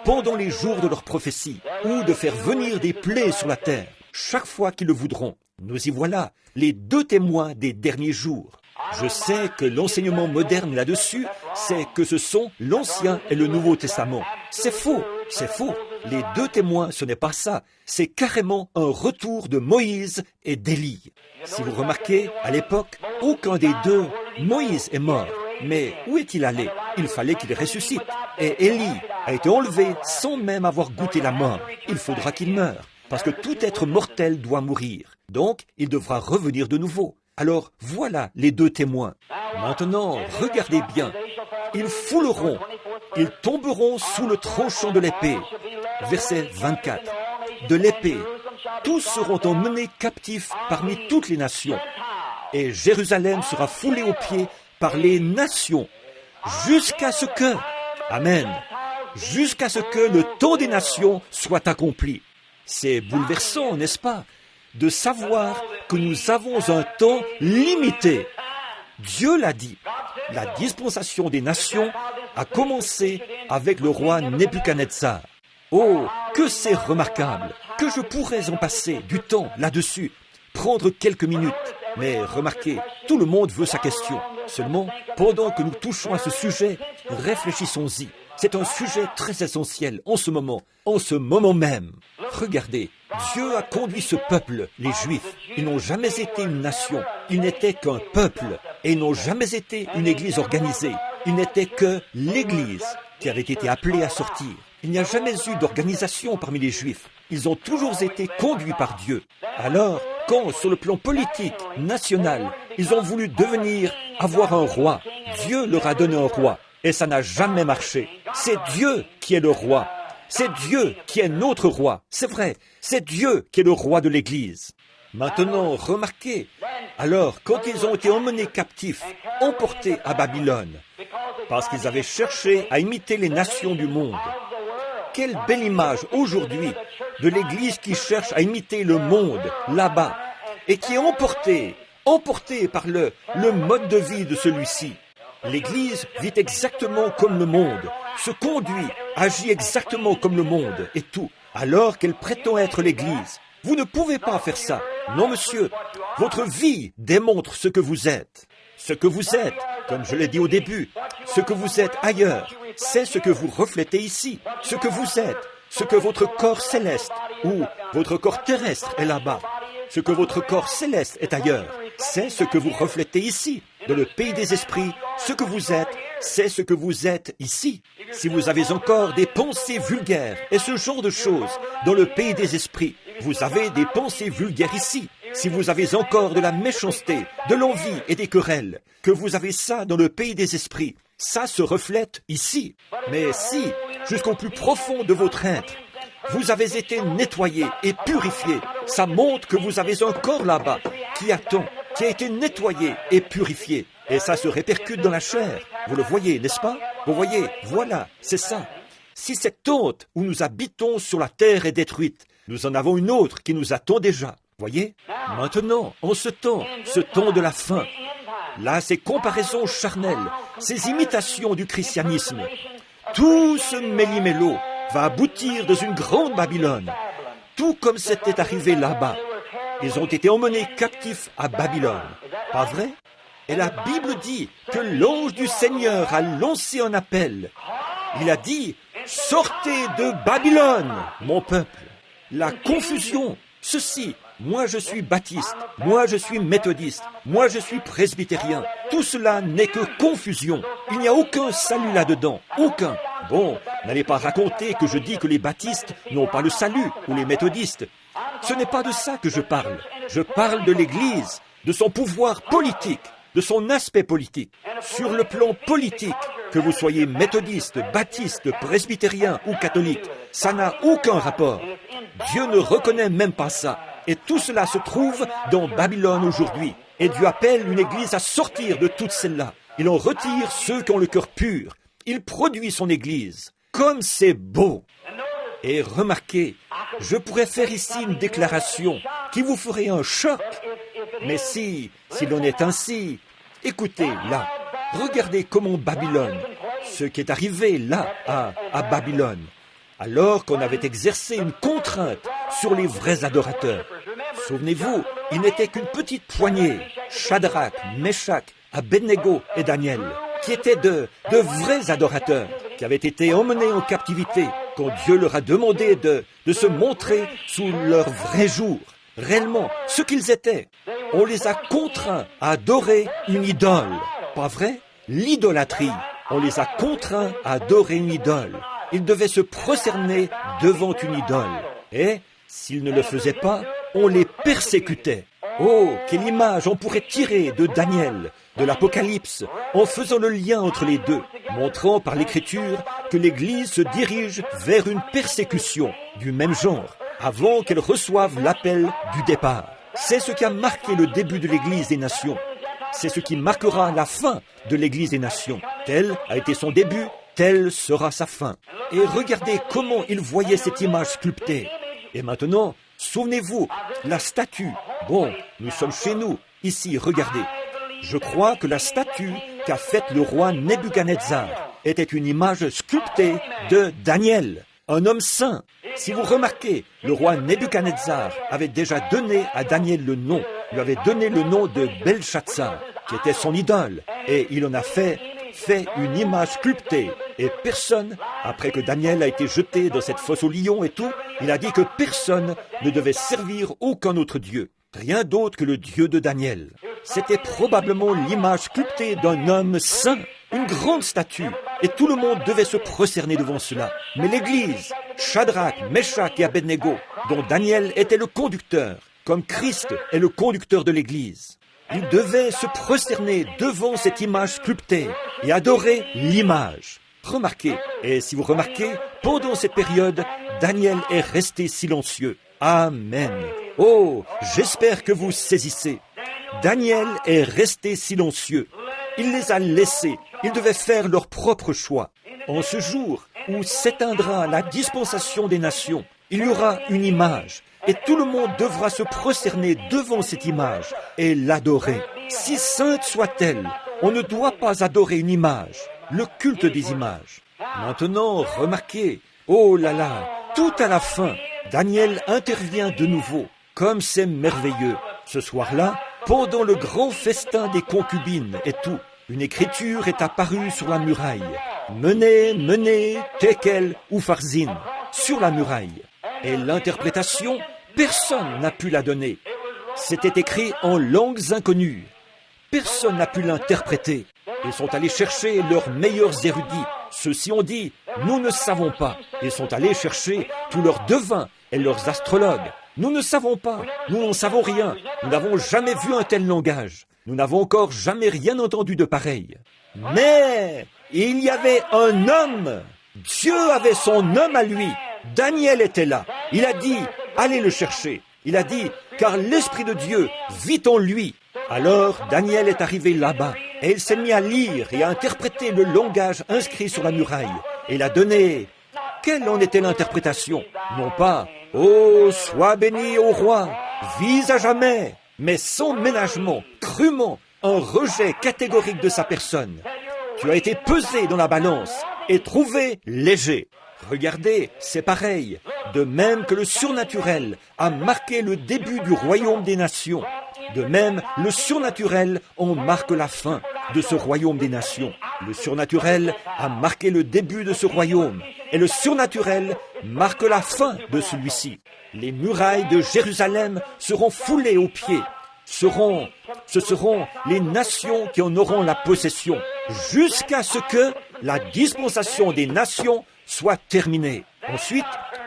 pendant les jours de leur prophétie, ou de faire venir des plaies sur la terre, chaque fois qu'ils le voudront. Nous y voilà, les deux témoins des derniers jours. Je sais que l'enseignement moderne là-dessus, c'est que ce sont l'Ancien et le Nouveau Testament. C'est faux, c'est faux. Les deux témoins, ce n'est pas ça. C'est carrément un retour de Moïse et d'Élie. Si vous remarquez, à l'époque, aucun des deux, Moïse est mort. Mais où est-il allé? Il fallait qu'il ressuscite. Et Élie a été enlevé sans même avoir goûté la mort. Il faudra qu'il meure, parce que tout être mortel doit mourir. Donc, il devra revenir de nouveau. Alors, voilà les deux témoins. Maintenant, regardez bien. Ils fouleront, ils tomberont sous le tranchant de l'épée. Verset 24. De l'épée, tous seront emmenés captifs parmi toutes les nations. Et Jérusalem sera foulée aux pieds par les nations, jusqu'à ce que, amen, jusqu'à ce que le temps des nations soit accompli. C'est bouleversant, n'est-ce pas, de savoir que nous avons un temps limité. Dieu l'a dit. La dispensation des nations a commencé avec le roi Nebuchadnezzar. Oh, que c'est remarquable, que je pourrais en passer du temps là-dessus, prendre quelques minutes. Mais remarquez, tout le monde veut sa question. Seulement, pendant que nous touchons à ce sujet, réfléchissons-y. C'est un sujet très essentiel en ce moment même. Regardez, Dieu a conduit ce peuple, les Juifs. Ils n'ont jamais été une nation, ils n'étaient qu'un peuple, et ils n'ont jamais été une église organisée. Ils n'étaient que l'Église qui avait été appelée à sortir. Il n'y a jamais eu d'organisation parmi les Juifs. Ils ont toujours été conduits par Dieu. Alors, quand, sur le plan politique, national, ils ont voulu avoir un roi, Dieu leur a donné un roi. Et ça n'a jamais marché. C'est Dieu qui est le roi. C'est Dieu qui est notre roi. C'est vrai, c'est Dieu qui est le roi de l'Église. Maintenant, remarquez, alors, quand ils ont été emmenés captifs, emportés à Babylone, parce qu'ils avaient cherché à imiter les nations du monde, quelle belle image aujourd'hui de l'Église qui cherche à imiter le monde là-bas et qui est emportée par le mode de vie de celui-ci. L'Église vit exactement comme le monde, se conduit, agit exactement comme le monde et tout, alors qu'elle prétend être l'Église. Vous ne pouvez pas faire ça. Non, monsieur. Votre vie démontre ce que vous êtes. Ce que vous êtes, comme je l'ai dit au début, ce que vous êtes ailleurs, c'est ce que vous reflétez ici. Ce que vous êtes, ce que votre corps céleste ou votre corps terrestre est là-bas. Ce que votre corps céleste est ailleurs, c'est ce que vous reflétez ici. Dans le pays des esprits, ce que vous êtes, c'est ce que vous êtes ici. Si vous avez encore des pensées vulgaires et ce genre de choses dans le pays des esprits, vous avez des pensées vulgaires ici. Si vous avez encore de la méchanceté, de l'envie et des querelles, que vous avez ça dans le pays des esprits, ça se reflète ici. Mais si, jusqu'au plus profond de votre être, vous avez été nettoyé et purifié, ça montre que vous avez un corps là-bas qui attend, qui a été nettoyé et purifié. Et ça se répercute dans la chair. Vous le voyez, n'est-ce pas? Vous voyez, voilà, c'est ça. Si cette honte où nous habitons sur la terre est détruite, nous en avons une autre qui nous attend déjà. Voyez? Maintenant, en ce temps de la fin, là, ces comparaisons charnelles, ces imitations du christianisme, tout ce méli-mélo va aboutir dans une grande Babylone, tout comme c'était arrivé là-bas. Ils ont été emmenés captifs à Babylone. Pas vrai? Et la Bible dit que l'ange du Seigneur a lancé un appel. Il a dit, sortez de Babylone, mon peuple. La confusion, ceci, moi je suis baptiste, moi je suis méthodiste, moi je suis presbytérien. Tout cela n'est que confusion. Il n'y a aucun salut là-dedans, aucun. Bon, n'allez pas raconter que je dis que les baptistes n'ont pas le salut, ou les méthodistes. Ce n'est pas de ça que je parle. Je parle de l'Église, de son pouvoir politique, de son aspect politique. Sur le plan politique, que vous soyez méthodiste, baptiste, presbytérien ou catholique, ça n'a aucun rapport. Dieu ne reconnaît même pas ça. Et tout cela se trouve dans Babylone aujourd'hui. Et Dieu appelle une Église à sortir de toutes celles-là. Il en retire ceux qui ont le cœur pur. Il produit son Église. Comme c'est beau! Et remarquez, je pourrais faire ici une déclaration qui vous ferait un choc. Mais si l'on est ainsi, écoutez, là, regardez comment Babylone, ce qui est arrivé là, à Babylone, alors qu'on avait exercé une contrainte sur les vrais adorateurs. Souvenez-vous, il n'était qu'une petite poignée, Shadrach, Meshach, Abednego et Daniel, qui étaient de vrais adorateurs, qui avaient été emmenés en captivité, quand Dieu leur a demandé de se montrer sous leur vrai jour, réellement, ce qu'ils étaient. On les a contraints à adorer une idole, pas vrai? L'idolâtrie, on les a contraints à adorer une idole. Ils devaient se prosterner devant une idole. Et, s'ils ne le faisaient pas, on les persécutait. Oh, quelle image on pourrait tirer de Daniel, de l'Apocalypse, en faisant le lien entre les deux, montrant par l'Écriture que l'Église se dirige vers une persécution du même genre, avant qu'elle reçoive l'appel du départ. C'est ce qui a marqué le début de l'Église des nations. C'est ce qui marquera la fin de l'Église des nations. Tel a été son début, telle sera sa fin. Et regardez comment il voyait cette image sculptée. Et maintenant, souvenez-vous, la statue. Bon, nous sommes chez nous. Ici, regardez. Je crois que la statue qu'a faite le roi Nebuchadnezzar était une image sculptée de Daniel, un homme saint. Si vous remarquez, le roi Nebuchadnezzar avait déjà donné à Daniel le nom. Il lui avait donné le nom de Belshazzar, qui était son idole. Et il en a fait une image sculptée. Et personne, après que Daniel a été jeté dans cette fosse aux lions et tout, il a dit que personne ne devait servir aucun autre Dieu. Rien d'autre que le Dieu de Daniel. C'était probablement l'image sculptée d'un homme saint, une grande statue, et tout le monde devait se prosterner devant cela. Mais l'Église, Shadrach, Meshach et Abednego, dont Daniel était le conducteur, comme Christ est le conducteur de l'Église, ils devaient se prosterner devant cette image sculptée et adorer l'image. Remarquez, et si vous remarquez, pendant cette période, Daniel est resté silencieux. Amen. Oh, j'espère que vous saisissez. Daniel est resté silencieux. Il les a laissés. Ils devaient faire leur propre choix. En ce jour où s'éteindra la dispensation des nations, il y aura une image. Et tout le monde devra se prosterner devant cette image et l'adorer. Si sainte soit-elle, on ne doit pas adorer une image, le culte des images. Maintenant, remarquez, oh là là, tout à la fin, Daniel intervient de nouveau. Comme c'est merveilleux. Ce soir-là, pendant le grand festin des concubines et tout, une écriture est apparue sur la muraille. Menez, menez, Tekel ou Pharzin, sur la muraille. Et l'interprétation, personne n'a pu la donner. C'était écrit en langues inconnues. Personne n'a pu l'interpréter. Ils sont allés chercher leurs meilleurs érudits. Ceux-ci ont dit, nous ne savons pas. Ils sont allés chercher tous leurs devins et leurs astrologues. Nous ne savons pas, nous n'en savons rien. Nous n'avons jamais vu un tel langage. Nous n'avons encore jamais rien entendu de pareil. Mais il y avait un homme. Dieu avait son homme à lui. Daniel était là. Il a dit, allez le chercher. Il a dit, car l'Esprit de Dieu vit en lui. Alors Daniel est arrivé là-bas. et il s'est mis à lire et à interpréter le langage inscrit sur la muraille. Et il a donné... Quelle en était l'interprétation? Non pas « Oh, sois béni au roi, vis à jamais », mais sans ménagement, crûment, un rejet catégorique de sa personne. Tu as été pesé dans la balance et trouvé léger. Regardez, c'est pareil, de même que le surnaturel a marqué le début du royaume des nations. De même, le surnaturel en marque la fin de ce royaume des nations. Le surnaturel a marqué le début de ce royaume, et le surnaturel marque la fin de celui-ci. Les murailles de Jérusalem seront foulées aux pieds. Ce seront les nations qui en auront la possession, jusqu'à ce que la dispensation des nations soit terminée. Ensuite,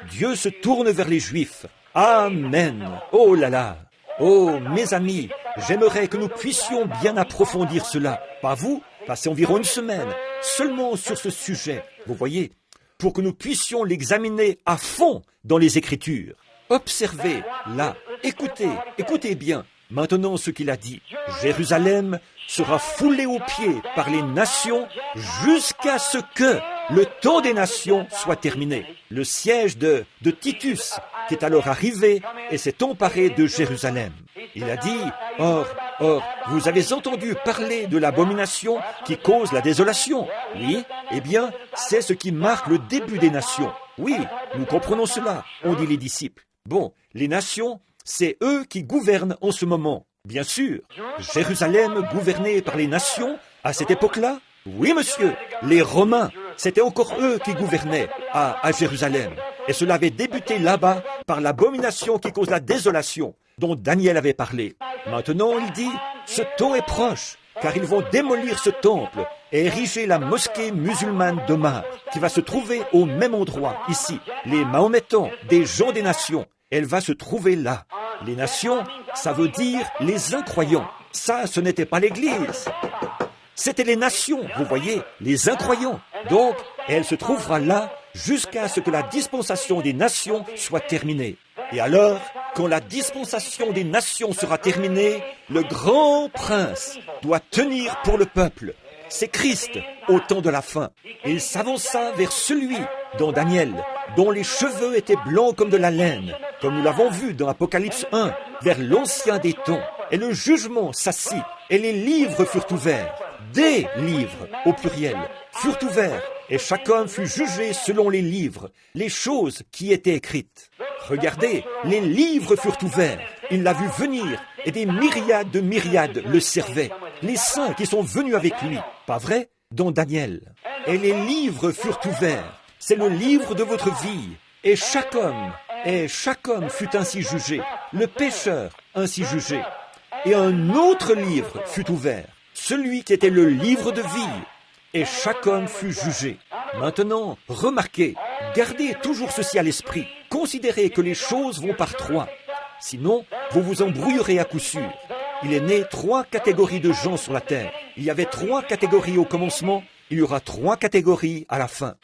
Dieu se tourne vers les Juifs. Amen. Oh là là. Oh, mes amis, j'aimerais que nous puissions bien approfondir cela. Pas vous, passer environ une semaine seulement sur ce sujet, vous voyez, pour que nous puissions l'examiner à fond dans les Écritures. Observez, là, écoutez bien, maintenant ce qu'il a dit. Jérusalem sera foulée aux pieds par les nations jusqu'à ce que le temps des nations soit terminé. Le siège de Titus, qui est alors arrivé et s'est emparé de Jérusalem. Il a dit, or, vous avez entendu parler de l'abomination qui cause la désolation. Oui, eh bien, c'est ce qui marque le début des nations. Oui, nous comprenons cela, ont dit les disciples. Bon, les nations, c'est eux qui gouvernent en ce moment. Bien sûr, Jérusalem gouvernée par les nations à cette époque-là. Oui, monsieur, les Romains, c'était encore eux qui gouvernaient à Jérusalem. Et cela avait débuté là-bas par l'abomination qui cause la désolation, dont Daniel avait parlé. Maintenant, il dit, ce temps est proche, car ils vont démolir ce temple et ériger la mosquée musulmane d'Omar, qui va se trouver au même endroit, ici. Les Mahométans, des gens des nations, elle va se trouver là. Les nations, ça veut dire les incroyants. Ça, ce n'était pas l'Église. C'était les nations, vous voyez, les incroyants. Donc, elle se trouvera là jusqu'à ce que la dispensation des nations soit terminée. Et alors, quand la dispensation des nations sera terminée, le grand prince doit tenir pour le peuple. C'est Christ au temps de la fin. Et il s'avança vers celui, dans Daniel, dont les cheveux étaient blancs comme de la laine, comme nous l'avons vu dans Apocalypse 1, vers l'ancien des temps. Et le jugement s'assit, et les livres furent ouverts. Des livres, au pluriel, furent ouverts, et chaque homme fut jugé selon les livres, les choses qui étaient écrites. Regardez, les livres furent ouverts, il l'a vu venir, et des myriades de myriades le servaient. Les saints qui sont venus avec lui, pas vrai, dans Daniel. Et les livres furent ouverts, c'est le livre de votre vie, et chaque homme fut ainsi jugé, le pécheur ainsi jugé. Et un autre livre fut ouvert, celui qui était le livre de vie, et chaque homme fut jugé. Maintenant, remarquez, gardez toujours ceci à l'esprit, considérez que les choses vont par trois, sinon vous vous embrouillerez à coup sûr. Il est né 3 catégories de gens sur la terre. Il y avait 3 catégories au commencement, il y aura 3 catégories à la fin.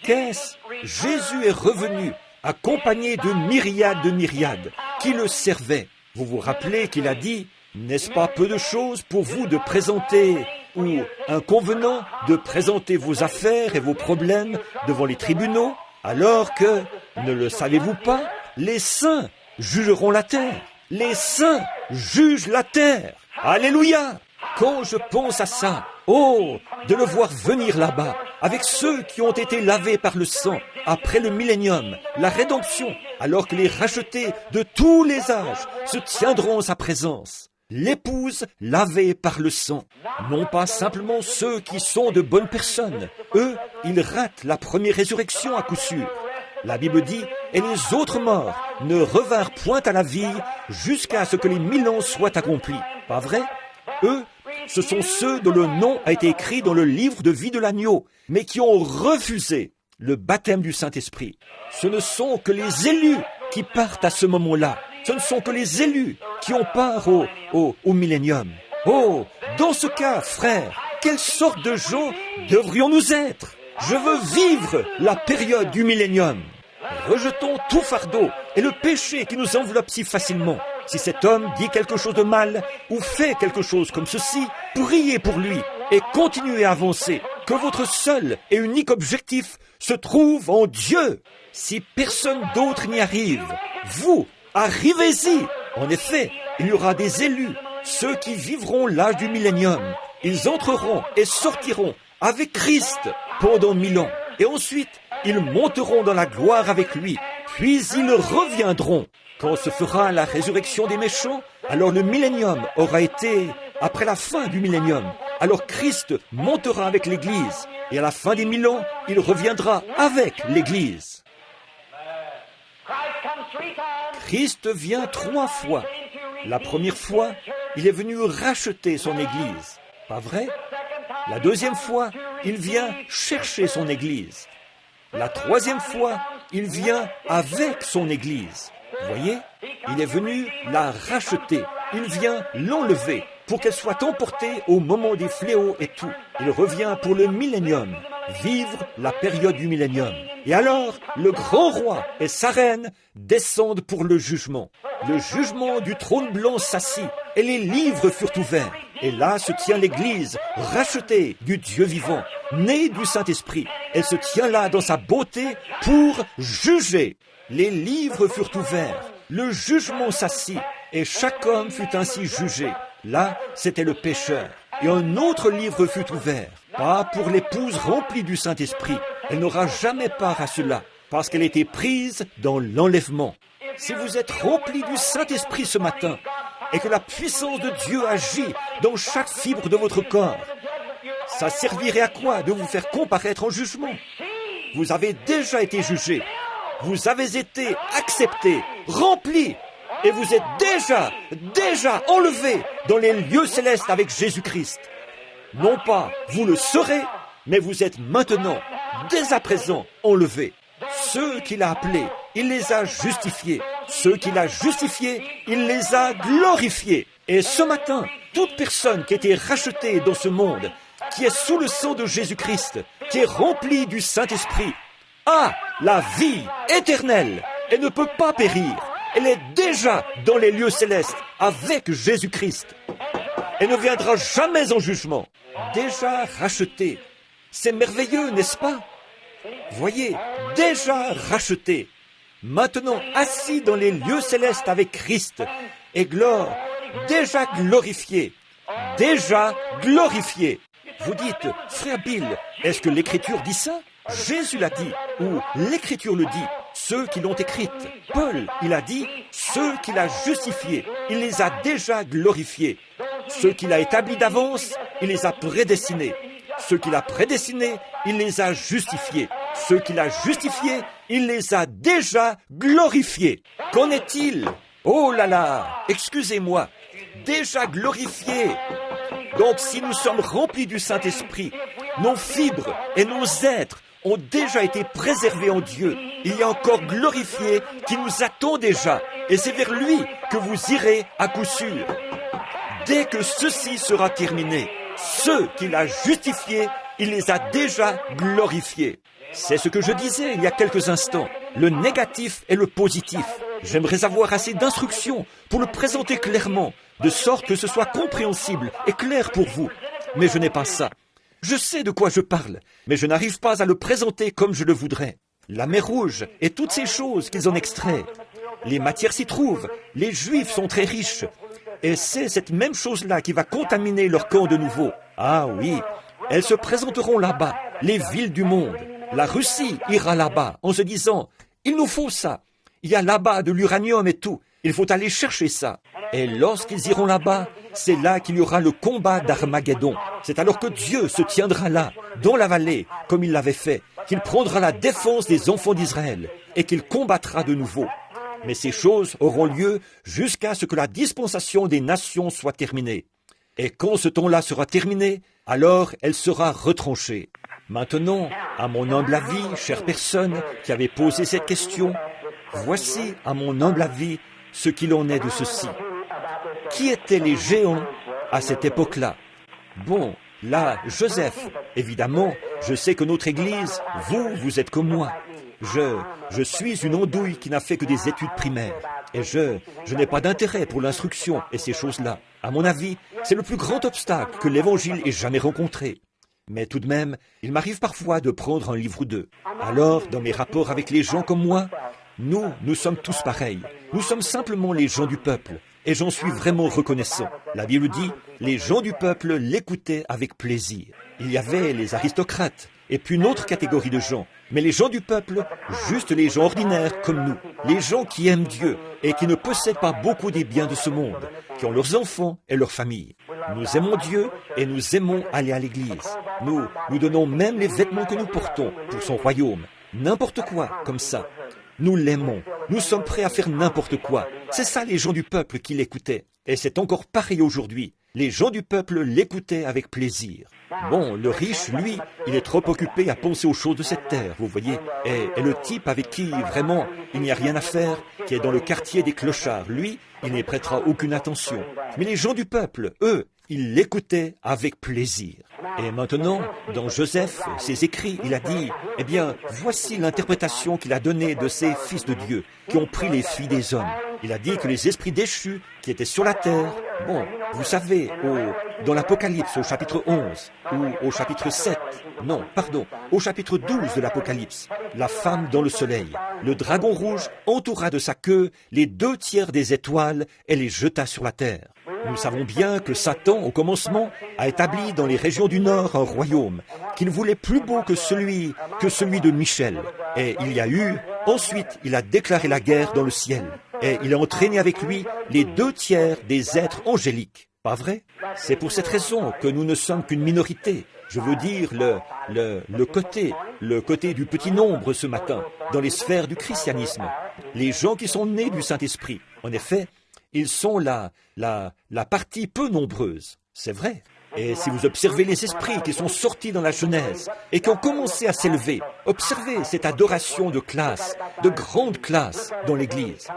Qu'est-ce? Jésus est revenu, accompagné de myriades qui le servaient. Vous vous rappelez qu'il a dit, n'est-ce pas peu de choses pour vous de présenter, ou inconvenant de présenter vos affaires et vos problèmes devant les tribunaux, alors que, ne le savez-vous pas, les saints jugeront la terre. Les saints jugent la terre. Alléluia! Quand je pense à ça, oh, de le voir venir là-bas, avec ceux qui ont été lavés par le sang, après le millénium, la rédemption, alors que les rachetés de tous les âges se tiendront en sa présence. L'épouse lavée par le sang, non pas simplement ceux qui sont de bonnes personnes. Eux, ils ratent la première résurrection à coup sûr. La Bible dit, et les autres morts ne revinrent point à la vie jusqu'à ce que les 1000 ans soient accomplis. Pas vrai? Eux, ce sont ceux dont le nom a été écrit dans le livre de vie de l'agneau, mais qui ont refusé le baptême du Saint-Esprit. Ce ne sont que les élus qui partent à ce moment-là. Ce ne sont que les élus qui ont part au millénium. Oh, dans ce cas, frères, quelle sorte de gens devrions-nous être? Je veux vivre la période du millénium. Rejetons tout fardeau et le péché qui nous enveloppe si facilement. Si cet homme dit quelque chose de mal ou fait quelque chose comme ceci, priez pour lui et continuez à avancer. Que votre seul et unique objectif se trouve en Dieu. Si personne d'autre n'y arrive, vous, arrivez-y. En effet, il y aura des élus, ceux qui vivront l'âge du millénium. Ils entreront et sortiront avec Christ pendant 1000 ans. Et ensuite, ils monteront dans la gloire avec lui. Puis ils reviendront. Quand se fera la résurrection des méchants, alors le millénium aura été après la fin du millénium. Alors Christ montera avec l'Église. Et à la fin des 1000 ans, il reviendra avec l'Église. Christ vient 3 fois. La première fois, il est venu racheter son Église. Pas vrai? La deuxième fois, il vient chercher son Église. La troisième fois, il vient avec son Église. Vous voyez? Il est venu la racheter. Il vient l'enlever pour qu'elle soit emportée au moment des fléaux et tout. Il revient pour le millénium, vivre la période du millénium. Et alors, le grand roi et sa reine descendent pour le jugement. Le jugement du trône blanc s'assit et les livres furent ouverts. Et là se tient l'Église, rachetée du Dieu vivant, née du Saint-Esprit. Elle se tient là dans sa beauté pour juger. Les livres furent ouverts, le jugement s'assit et chaque homme fut ainsi jugé. Là, c'était le pécheur. Et un autre livre fut ouvert, pas pour l'épouse remplie du Saint-Esprit. Elle n'aura jamais part à cela, parce qu'elle était prise dans l'enlèvement. Si vous êtes rempli du Saint-Esprit ce matin, et que la puissance de Dieu agit dans chaque fibre de votre corps, ça servirait à quoi de vous faire comparaître en jugement? Vous avez déjà été jugé, vous avez été accepté, rempli, et vous êtes déjà enlevé dans les lieux célestes avec Jésus-Christ. Non pas vous le serez, mais vous êtes maintenant, dès à présent, enlevés. Ceux qu'il a appelés, il les a justifiés. Ceux qu'il a justifiés, il les a glorifiés. Et ce matin, toute personne qui a été rachetée dans ce monde, qui est sous le sang de Jésus-Christ, qui est remplie du Saint-Esprit, a la vie éternelle et ne peut pas périr. Elle est déjà dans les lieux célestes avec Jésus-Christ. Elle ne viendra jamais en jugement. Déjà rachetée. C'est merveilleux, n'est-ce pas? Voyez, déjà racheté. Maintenant assis dans les lieux célestes avec Christ. Et gloire, déjà glorifié. Déjà glorifié. Vous dites, frère Bill, est-ce que l'Écriture dit ça? Jésus l'a dit, ou l'Écriture le dit, ceux qui l'ont écrite. Paul, il a dit, ceux qu'il a justifiés, il les a déjà glorifiés. Ceux qu'il a établis d'avance, il les a prédestinés. Ceux qu'il a prédestinés, il les a justifiés. Ceux qu'il a justifiés, il les a déjà glorifiés. Qu'en est-il? Oh là là, excusez-moi, déjà glorifiés. Donc si nous sommes remplis du Saint-Esprit, nos fibres et nos êtres ont déjà été préservés en Dieu. Il y a encore glorifié qui nous attend déjà. Et c'est vers lui que vous irez à coup sûr. Dès que ceci sera terminé, ceux qu'il a justifiés, il les a déjà glorifiés. C'est ce que je disais il y a quelques instants. Le négatif et le positif. J'aimerais avoir assez d'instructions pour le présenter clairement, de sorte que ce soit compréhensible et clair pour vous. Mais je n'ai pas ça. Je sais de quoi je parle, mais je n'arrive pas à le présenter comme je le voudrais. La mer Rouge et toutes ces choses qu'ils en extraient. Les matières s'y trouvent. Les Juifs sont très riches. Et c'est cette même chose-là qui va contaminer leur camp de nouveau. Ah oui, elles se présenteront là-bas, les villes du monde. La Russie ira là-bas en se disant, il nous faut ça. Il y a là-bas de l'uranium et tout. Il faut aller chercher ça. Et lorsqu'ils iront là-bas, c'est là qu'il y aura le combat d'Armageddon. C'est alors que Dieu se tiendra là, dans la vallée, comme il l'avait fait, qu'il prendra la défense des enfants d'Israël et qu'il combattra de nouveau. Mais ces choses auront lieu jusqu'à ce que la dispensation des nations soit terminée. Et quand ce temps-là sera terminé, alors elle sera retranchée. Maintenant, à mon humble avis, chère personne qui avait posé cette question, voici, à mon humble avis, ce qu'il en est de ceci. Qui étaient les géants à cette époque-là? Bon, là, Joseph, évidemment, je sais que notre Église, vous êtes comme moi. Je suis une andouille qui n'a fait que des études primaires. Et je n'ai pas d'intérêt pour l'instruction et ces choses-là. À mon avis, c'est le plus grand obstacle que l'Évangile ait jamais rencontré. Mais tout de même, il m'arrive parfois de prendre un livre ou deux. Alors, dans mes rapports avec les gens comme moi, nous sommes tous pareils. Nous sommes simplement les gens du peuple. Et j'en suis vraiment reconnaissant. La Bible dit, les gens du peuple l'écoutaient avec plaisir. Il y avait les aristocrates, et puis une autre catégorie de gens. Mais les gens du peuple, juste les gens ordinaires comme nous, les gens qui aiment Dieu et qui ne possèdent pas beaucoup des biens de ce monde, qui ont leurs enfants et leurs familles. Nous aimons Dieu et nous aimons aller à l'église. Nous donnons même les vêtements que nous portons pour son royaume. N'importe quoi, comme ça. Nous l'aimons. Nous sommes prêts à faire n'importe quoi. C'est ça les gens du peuple qui l'écoutaient. Et c'est encore pareil aujourd'hui. Les gens du peuple l'écoutaient avec plaisir. Bon, le riche, lui, il est trop occupé à penser aux choses de cette terre, vous voyez. Et le type avec qui, vraiment, il n'y a rien à faire, qui est dans le quartier des clochards, lui, il n'y prêtera aucune attention. Mais les gens du peuple, eux, ils l'écoutaient avec plaisir. Et maintenant, dans Joseph, ses écrits, il a dit, eh bien, voici l'interprétation qu'il a donnée de ces fils de Dieu, qui ont pris les filles des hommes. Il a dit que les esprits déchus qui étaient sur la terre, bon, vous savez, dans l'Apocalypse, au chapitre 11, ou au chapitre 7, non, pardon, au chapitre 12 de l'Apocalypse, la femme dans le soleil, le dragon rouge entoura de sa queue les 2/3 des étoiles et les jeta sur la terre. Nous savons bien que Satan, au commencement, a établi dans les régions du Nord un royaume qu'il voulait plus beau que celui de Michel. Et il y a eu, ensuite, il a déclaré la guerre dans le ciel. Et il a entraîné avec lui les 2/3 des êtres angéliques. Pas vrai? C'est pour cette raison que nous ne sommes qu'une minorité. Je veux dire le côté du petit nombre ce matin, dans les sphères du christianisme. Les gens qui sont nés du Saint-Esprit. En effet, ils sont la partie peu nombreuse. C'est vrai. Et si vous observez les esprits qui sont sortis dans la Genèse et qui ont commencé à s'élever, observez cette adoration de classe, de grande classe dans l'Église.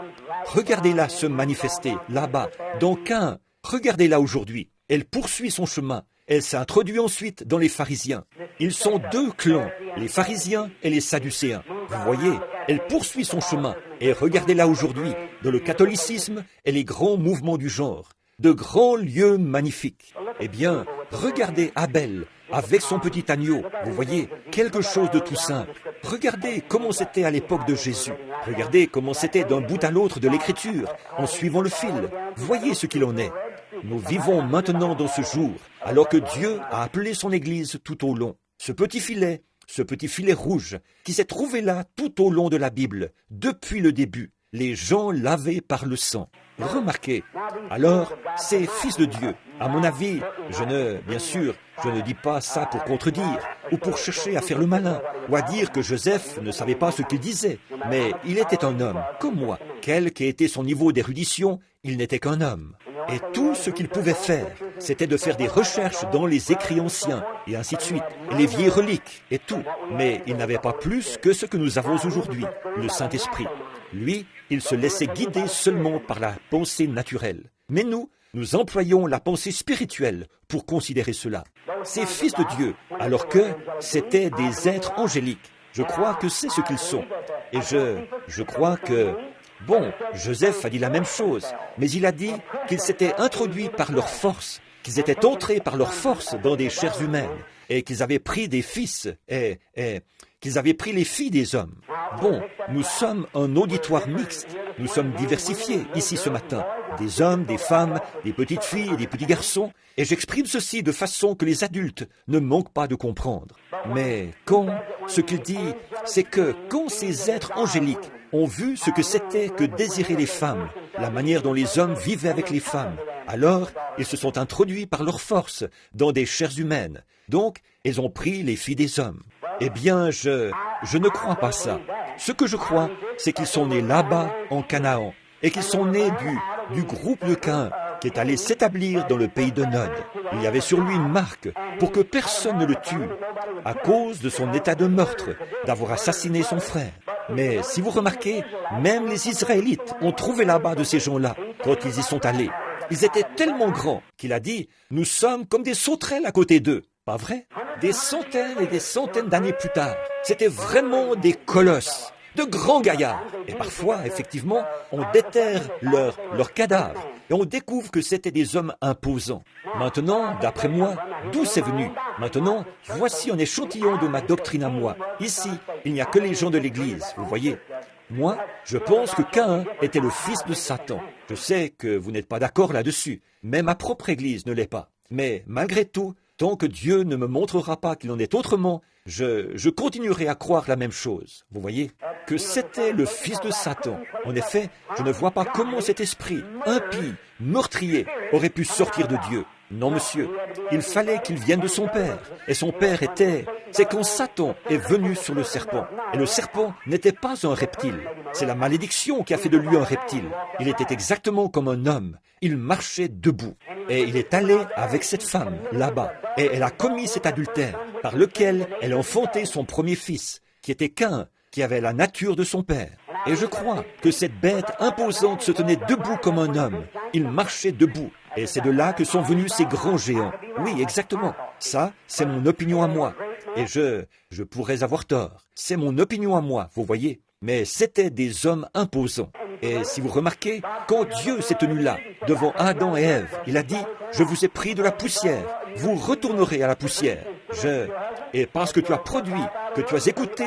Regardez-la se manifester là-bas, dans Caïn. Regardez-la aujourd'hui. Elle poursuit son chemin. Elle s'introduit ensuite dans les pharisiens. Ils sont 2 clans, les pharisiens et les sadducéens. Vous voyez, elle poursuit son chemin. Et regardez-la aujourd'hui, dans le catholicisme et les grands mouvements du genre. De grands lieux magnifiques. Eh bien, regardez Abel avec son petit agneau. Vous voyez, quelque chose de tout simple. Regardez comment c'était à l'époque de Jésus. Regardez comment c'était d'un bout à l'autre de l'Écriture, en suivant le fil. Voyez ce qu'il en est. Nous vivons maintenant dans ce jour, alors que Dieu a appelé son Église tout au long. Ce petit filet rouge, qui s'est trouvé là tout au long de la Bible, depuis le début. Les gens lavés par le sang. Remarquez, alors, ces fils de Dieu, à mon avis, bien sûr, je ne dis pas ça pour contredire, ou pour chercher à faire le malin, ou à dire que Joseph ne savait pas ce qu'il disait, mais il était un homme, comme moi. Quel qu'ait été son niveau d'érudition, il n'était qu'un homme. Et tout ce qu'il pouvait faire, c'était de faire des recherches dans les écrits anciens, et ainsi de suite, et les vieilles reliques, et tout. Mais il n'avait pas plus que ce que nous avons aujourd'hui, le Saint-Esprit. Lui, il se laissait guider seulement par la pensée naturelle. Mais nous employons la pensée spirituelle pour considérer cela. Ces fils de Dieu, alors que c'étaient des êtres angéliques. Je crois que c'est ce qu'ils sont. Et je crois que... Bon, Joseph a dit la même chose, mais il a dit qu'ils s'étaient introduits par leur force, qu'ils étaient entrés par leur force dans des chairs humaines, et qu'ils avaient pris des fils, et qu'ils avaient pris les filles des hommes. Bon, nous sommes un auditoire mixte, nous sommes diversifiés ici ce matin, des hommes, des femmes, des petites filles et des petits garçons, et j'exprime ceci de façon que les adultes ne manquent pas de comprendre. Mais ce qu'il dit, c'est que quand ces êtres angéliques ont vu ce que c'était que désirer les femmes, la manière dont les hommes vivaient avec les femmes, alors ils se sont introduits par leur force dans des chairs humaines. Donc, ils ont pris les filles des hommes. Eh bien, je ne crois pas ça. Ce que je crois, c'est qu'ils sont nés là-bas, en Canaan, et qu'ils sont nés du groupe de Caïn, qui est allé s'établir dans le pays de Nod. Il y avait sur lui une marque pour que personne ne le tue, à cause de son état de meurtre, d'avoir assassiné son frère. Mais si vous remarquez, même les Israélites ont trouvé là-bas de ces gens-là, quand ils y sont allés. Ils étaient tellement grands qu'il a dit « Nous sommes comme des sauterelles à côté d'eux ». Pas vrai? Des centaines et des centaines d'années plus tard, c'était vraiment des colosses. de grands gaillards. Et parfois, effectivement, on déterre leurs cadavres et on découvre que c'étaient des hommes imposants. Maintenant, d'après moi, d'où c'est venu? Maintenant, voici un échantillon de ma doctrine à moi. Ici, il n'y a que les gens de l'Église, vous voyez. Moi, je pense que Caïn était le fils de Satan. Je sais que vous n'êtes pas d'accord là-dessus, mais ma propre Église ne l'est pas. Mais malgré tout, tant que Dieu ne me montrera pas qu'il en est autrement, je continuerai à croire la même chose. Vous voyez, que c'était le fils de Satan. En effet, je ne vois pas comment cet esprit impie, meurtrier, aurait pu sortir de Dieu. Non, monsieur, il fallait qu'il vienne de son père. Et son père était... C'est quand Satan est venu sur le serpent. Et le serpent n'était pas un reptile. C'est la malédiction qui a fait de lui un reptile. Il était exactement comme un homme. Il marchait debout. Et il est allé avec cette femme, là-bas. Et elle a commis cet adultère, par lequel elle a enfanté son premier fils, qui était Caïn, qui avait la nature de son père. Et je crois que cette bête imposante se tenait debout comme un homme. Il marchait debout. Et c'est de là que sont venus ces grands géants. Oui, exactement. Ça, c'est mon opinion à moi. Et je pourrais avoir tort. C'est mon opinion à moi, vous voyez. Mais c'étaient des hommes imposants. Et si vous remarquez, quand Dieu s'est tenu là, devant Adam et Ève, il a dit, « Je vous ai pris de la poussière, vous retournerez à la poussière. » Et parce que tu as produit, que tu as écouté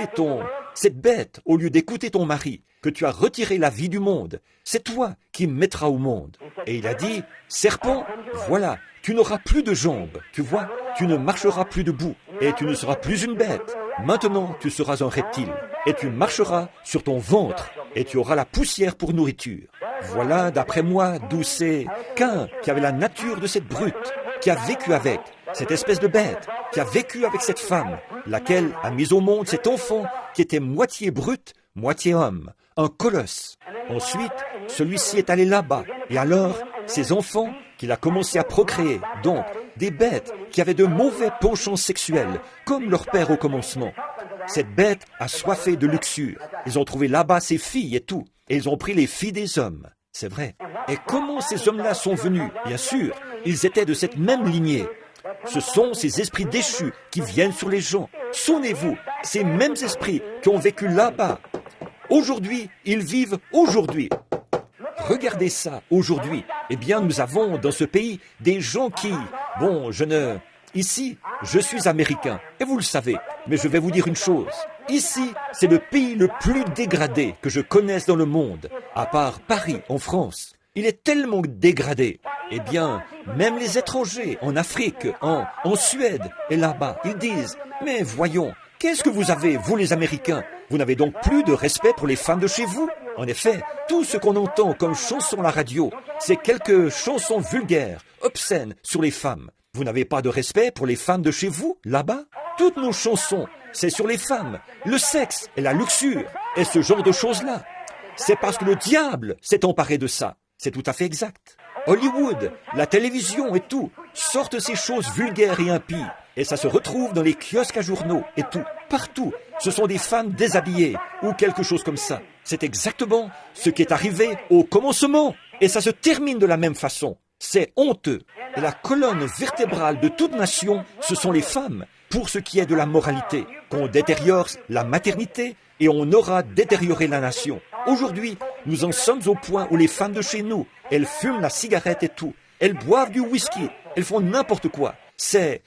cette bête au lieu d'écouter ton mari, que tu as retiré la vie du monde, c'est toi qui me mettras au monde. Et il a dit, « Serpent, voilà, tu n'auras plus de jambes, tu vois, tu ne marcheras plus debout, et tu ne seras plus une bête. Maintenant, tu seras un reptile, et tu marcheras sur ton ventre, et tu auras la poussière pour nourriture. » Voilà, d'après moi, d'où c'est Caïn qui avait la nature de cette brute, qui a vécu avec, cette espèce de bête, qui a vécu avec cette femme, laquelle a mis au monde cet enfant qui était moitié brute, moitié homme, un colosse. Ensuite, celui-ci est allé là-bas, et alors, ces enfants qu'il a commencé à procréer, donc des bêtes qui avaient de mauvais penchants sexuels, comme leur père au commencement. Cette bête a soifé de luxure. Ils ont trouvé là-bas ses filles et tout, et ils ont pris les filles des hommes. C'est vrai. Et comment ces hommes-là sont venus? Bien sûr, ils étaient de cette même lignée. Ce sont ces esprits déchus qui viennent sur les gens. Souvenez-vous, ces mêmes esprits qui ont vécu là-bas. Aujourd'hui, ils vivent aujourd'hui. Regardez ça, aujourd'hui. Eh bien, nous avons dans ce pays des gens qui... Ici, je suis américain, et vous le savez, mais je vais vous dire une chose. Ici, c'est le pays le plus dégradé que je connaisse dans le monde, à part Paris, en France. Il est tellement dégradé. Eh bien, même les étrangers en Afrique, en Suède et là-bas, ils disent « Mais voyons, qu'est-ce que vous avez, vous les Américains? Vous n'avez donc plus de respect pour les femmes de chez vous ?» En effet, tout ce qu'on entend comme chansons à la radio, c'est quelques chansons vulgaires, obscènes sur les femmes. Vous n'avez pas de respect pour les femmes de chez vous, là-bas? Toutes nos chansons, c'est sur les femmes, le sexe et la luxure, et ce genre de choses-là. C'est parce que le diable s'est emparé de ça. C'est tout à fait exact. Hollywood, la télévision et tout, sortent ces choses vulgaires et impies. Et ça se retrouve dans les kiosques à journaux et tout, partout. Ce sont des femmes déshabillées ou quelque chose comme ça. C'est exactement ce qui est arrivé au commencement. Et ça se termine de la même façon. C'est honteux. Et la colonne vertébrale de toute nation, ce sont les femmes. Pour ce qui est de la moralité, qu'on détériore la maternité et on aura détérioré la nation. Aujourd'hui, nous en sommes au point où les femmes de chez nous, elles fument la cigarette et tout. Elles boivent du whisky. Elles font n'importe quoi. C'est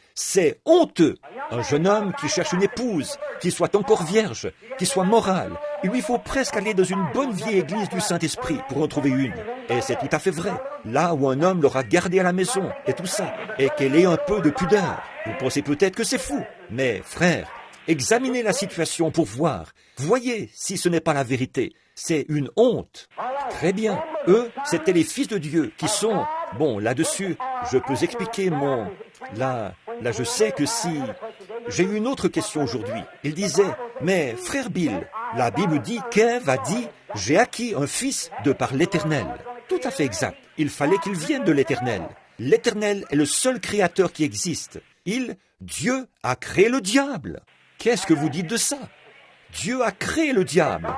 honteux. Un jeune homme qui cherche une épouse, qui soit encore vierge, qui soit morale. Il lui faut presque aller dans une bonne vieille église du Saint-Esprit pour en trouver une. Et c'est tout à fait vrai. Là où un homme l'aura gardée à la maison et tout ça, et qu'elle ait un peu de pudeur. Vous pensez peut-être que c'est fou. Mais, frère, examinez la situation pour voir. Voyez si ce n'est pas la vérité. C'est une honte. Très bien. Eux, c'étaient les fils de Dieu qui sont... Bon, là-dessus, je peux expliquer mon... Là, je sais que si... J'ai eu une autre question aujourd'hui. Il disait, mais frère Bill, la Bible dit qu'Ève a dit, j'ai acquis un fils de par l'Éternel. Tout à fait exact. Il fallait qu'il vienne de l'Éternel. L'Éternel est le seul créateur qui existe. Dieu a créé le diable. Qu'est-ce que vous dites de ça? Dieu a créé le diable.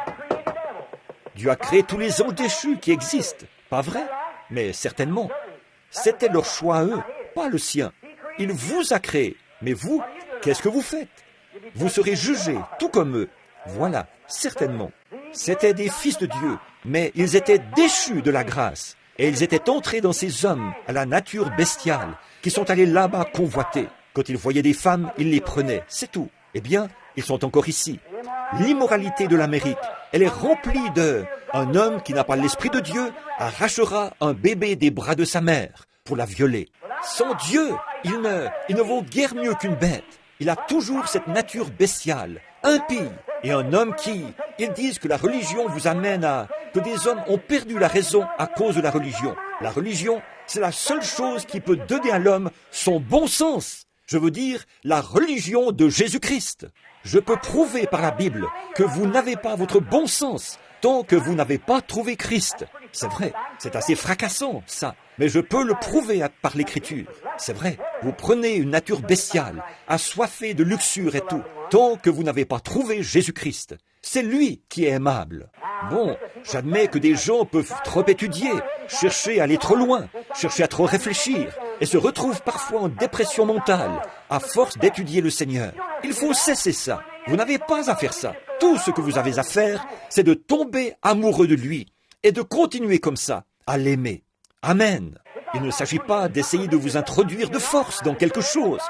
Dieu a créé tous les anges déchus qui existent. Pas vrai? Mais certainement. C'était leur choix à eux, pas le sien. Il vous a créé. Mais vous, qu'est-ce que vous faites? Vous serez jugés, tout comme eux. Voilà, certainement. C'étaient des fils de Dieu, mais ils étaient déchus de la grâce. Et ils étaient entrés dans ces hommes à la nature bestiale, qui sont allés là-bas convoiter. Quand ils voyaient des femmes, ils les prenaient, c'est tout. Eh bien, ils sont encore ici. L'immoralité de l'Amérique, elle est remplie de... Un homme qui n'a pas l'esprit de Dieu arrachera un bébé des bras de sa mère pour la violer. Sans Dieu, il ne vaut guère mieux qu'une bête. Il a toujours cette nature bestiale, impie. Et un homme qui... Ils disent que la religion vous amène à... que des hommes ont perdu la raison à cause de la religion. La religion, c'est la seule chose qui peut donner à l'homme son bon sens. Je veux dire, la religion de Jésus-Christ. Je peux prouver par la Bible que vous n'avez pas votre bon sens tant que vous n'avez pas trouvé Christ. C'est vrai, c'est assez fracassant, ça. Mais je peux le prouver par l'Écriture. C'est vrai, vous prenez une nature bestiale, assoiffée de luxure et tout, tant que vous n'avez pas trouvé Jésus-Christ. C'est lui qui est aimable. Bon, j'admets que des gens peuvent trop étudier, chercher à aller trop loin, chercher à trop réfléchir, et se retrouvent parfois en dépression mentale, à force d'étudier le Seigneur. Il faut cesser ça. Vous n'avez pas à faire ça. Tout ce que vous avez à faire, c'est de tomber amoureux de lui, et de continuer comme ça, à l'aimer. Amen. Il ne s'agit pas d'essayer de vous introduire de force dans quelque chose,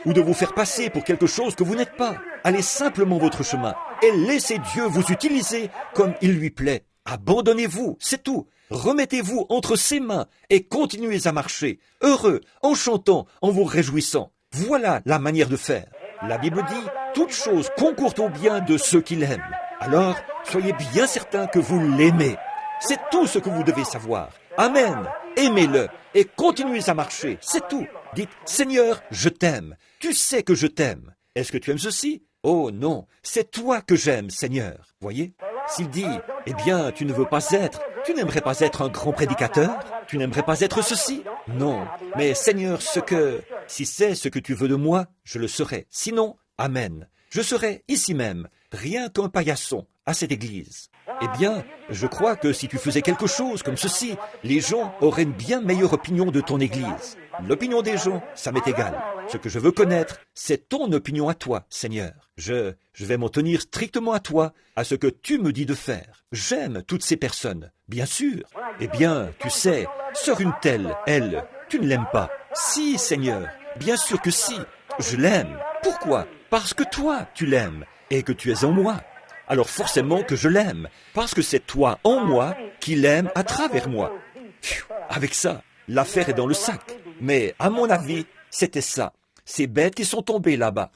ou de vous faire passer pour quelque chose que vous n'êtes pas. Allez simplement votre chemin, et laissez Dieu vous utiliser comme il lui plaît. Abandonnez-vous, c'est tout. Remettez-vous entre ses mains et continuez à marcher, heureux, en chantant, en vous réjouissant. Voilà la manière de faire. La Bible dit, toute chose concourt au bien de ceux qui l'aiment. Alors, soyez bien certains que vous l'aimez. C'est tout ce que vous devez savoir. Amen. Aimez-le et continuez à marcher. C'est tout. Dites, Seigneur, je t'aime. Tu sais que je t'aime. Est-ce que tu aimes ceci? Oh non, c'est toi que j'aime, Seigneur. Voyez? S'il dit, eh bien, tu n'aimerais pas être un grand prédicateur? Tu n'aimerais pas être ceci? Non. Mais Seigneur, si c'est ce que tu veux de moi, je le serai. Sinon, amen. Je serai ici même, rien qu'un paillasson à cette église. Eh bien, je crois que si tu faisais quelque chose comme ceci, les gens auraient une bien meilleure opinion de ton église. L'opinion des gens, ça m'est égal. Ce que je veux connaître, c'est ton opinion à toi, Seigneur. Je vais m'en tenir strictement à toi, à ce que tu me dis de faire. J'aime toutes ces personnes, bien sûr. Eh bien, tu sais, sœur une telle, elle, tu ne l'aimes pas. Si, Seigneur, bien sûr que si, je l'aime. Pourquoi? Parce que toi, tu l'aimes, et que tu es en moi. Alors forcément que je l'aime, parce que c'est toi en moi qui l'aime à travers moi. Pfiou, avec ça, l'affaire est dans le sac. Mais à mon avis, c'était ça. Ces bêtes qui sont tombées là-bas.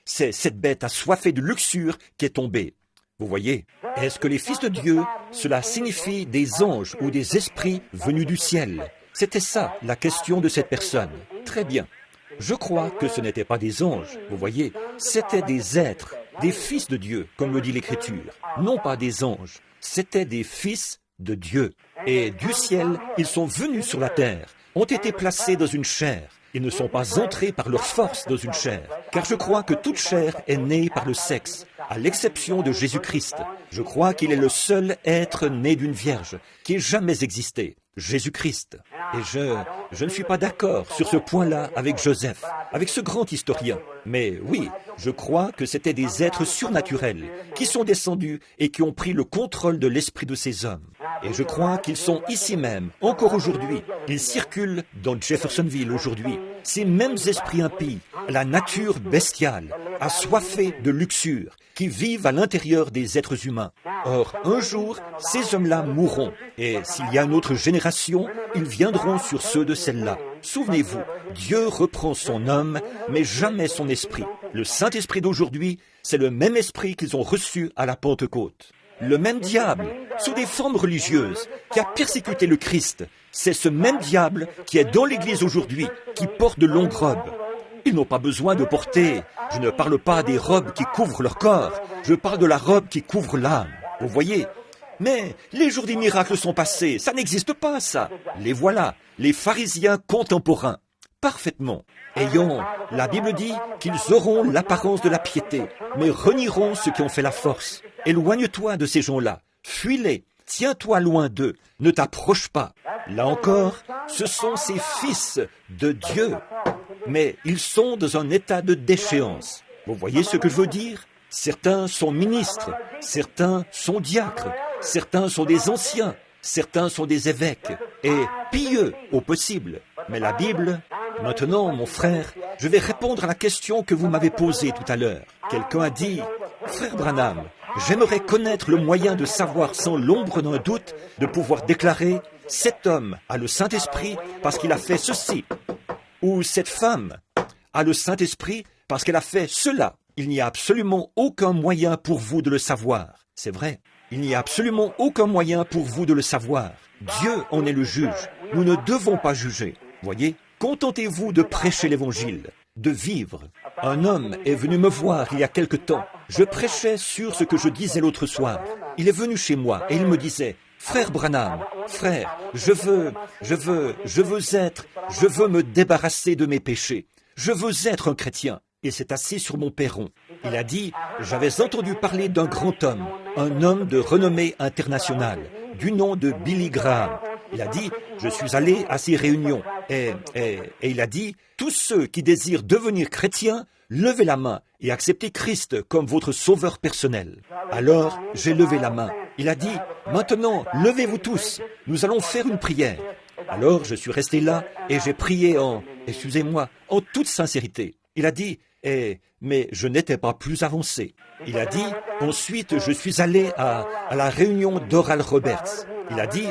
C'est cette bête assoiffée de luxure qui est tombée. Vous voyez, est-ce que les fils de Dieu, cela signifie des anges ou des esprits venus du ciel? C'était ça, la question de cette personne. Très bien. Je crois que ce n'étaient pas des anges, vous voyez, c'étaient des êtres, des fils de Dieu, comme le dit l'Écriture. Non pas des anges, c'étaient des fils de Dieu. Et du ciel, ils sont venus sur la terre, ont été placés dans une chair. Ils ne sont pas entrés par leur force dans une chair, car je crois que toute chair est née par le sexe, à l'exception de Jésus-Christ. Je crois qu'il est le seul être né d'une vierge qui ait jamais existé, Jésus-Christ. Et je ne suis pas d'accord sur ce point-là avec Joseph, avec ce grand historien. Mais oui, je crois que c'étaient des êtres surnaturels qui sont descendus et qui ont pris le contrôle de l'esprit de ces hommes. Et je crois qu'ils sont ici même, encore aujourd'hui. Ils circulent dans Jeffersonville aujourd'hui. Ces mêmes esprits impies, la nature bestiale, assoiffés de luxure, qui vivent à l'intérieur des êtres humains. Or, un jour, ces hommes-là mourront. Et s'il y a une autre génération, ils viendront sur ceux de celle-là. Souvenez-vous, Dieu reprend son homme, mais jamais son esprit. Le Saint-Esprit d'aujourd'hui, c'est le même esprit qu'ils ont reçu à la Pentecôte. Le même diable, sous des formes religieuses, qui a persécuté le Christ, c'est ce même diable qui est dans l'Église aujourd'hui, qui porte de longues robes. Ils n'ont pas besoin de porter, je ne parle pas des robes qui couvrent leur corps, je parle de la robe qui couvre l'âme. Vous voyez? Mais les jours des miracles sont passés, ça n'existe pas ça. Les voilà, les pharisiens contemporains. Parfaitement. La Bible dit qu'ils auront l'apparence de la piété, mais renieront ceux qui ont fait la force. Éloigne-toi de ces gens-là, fuis-les, tiens-toi loin d'eux, ne t'approche pas. Là encore, ce sont ces fils de Dieu, mais ils sont dans un état de déchéance. Vous voyez ce que je veux dire? Certains sont ministres, certains sont diacres, certains sont des anciens, certains sont des évêques, et pieux au possible. Mais la Bible... Maintenant, mon frère, je vais répondre à la question que vous m'avez posée tout à l'heure. Quelqu'un a dit, « Frère Branham, j'aimerais connaître le moyen de savoir sans l'ombre d'un doute, de pouvoir déclarer, cet homme a le Saint-Esprit parce qu'il a fait ceci, ou cette femme a le Saint-Esprit parce qu'elle a fait cela. » Il n'y a absolument aucun moyen pour vous de le savoir. C'est vrai. Il n'y a absolument aucun moyen pour vous de le savoir. Dieu en est le juge. Nous ne devons pas juger. Voyez ? Contentez-vous de prêcher l'Évangile, de vivre. Un homme est venu me voir il y a quelque temps. Je prêchais sur ce que je disais l'autre soir. Il est venu chez moi et il me disait, « Frère Branham, frère, je veux me débarrasser de mes péchés. Je veux être un chrétien. » Il s'est assis sur mon perron. Il a dit, « J'avais entendu parler d'un grand homme, un homme de renommée internationale, du nom de Billy Graham. » Il a dit, je suis allé à ces réunions et il a dit, tous ceux qui désirent devenir chrétiens, levez la main et acceptez Christ comme votre sauveur personnel. Alors, j'ai levé la main. Il a dit, maintenant, levez-vous tous, nous allons faire une prière. Alors, je suis resté là et j'ai prié en toute sincérité. Il a dit, mais je n'étais pas plus avancé. Il a dit, ensuite, je suis allé à la réunion d'Oral Roberts. Il a dit,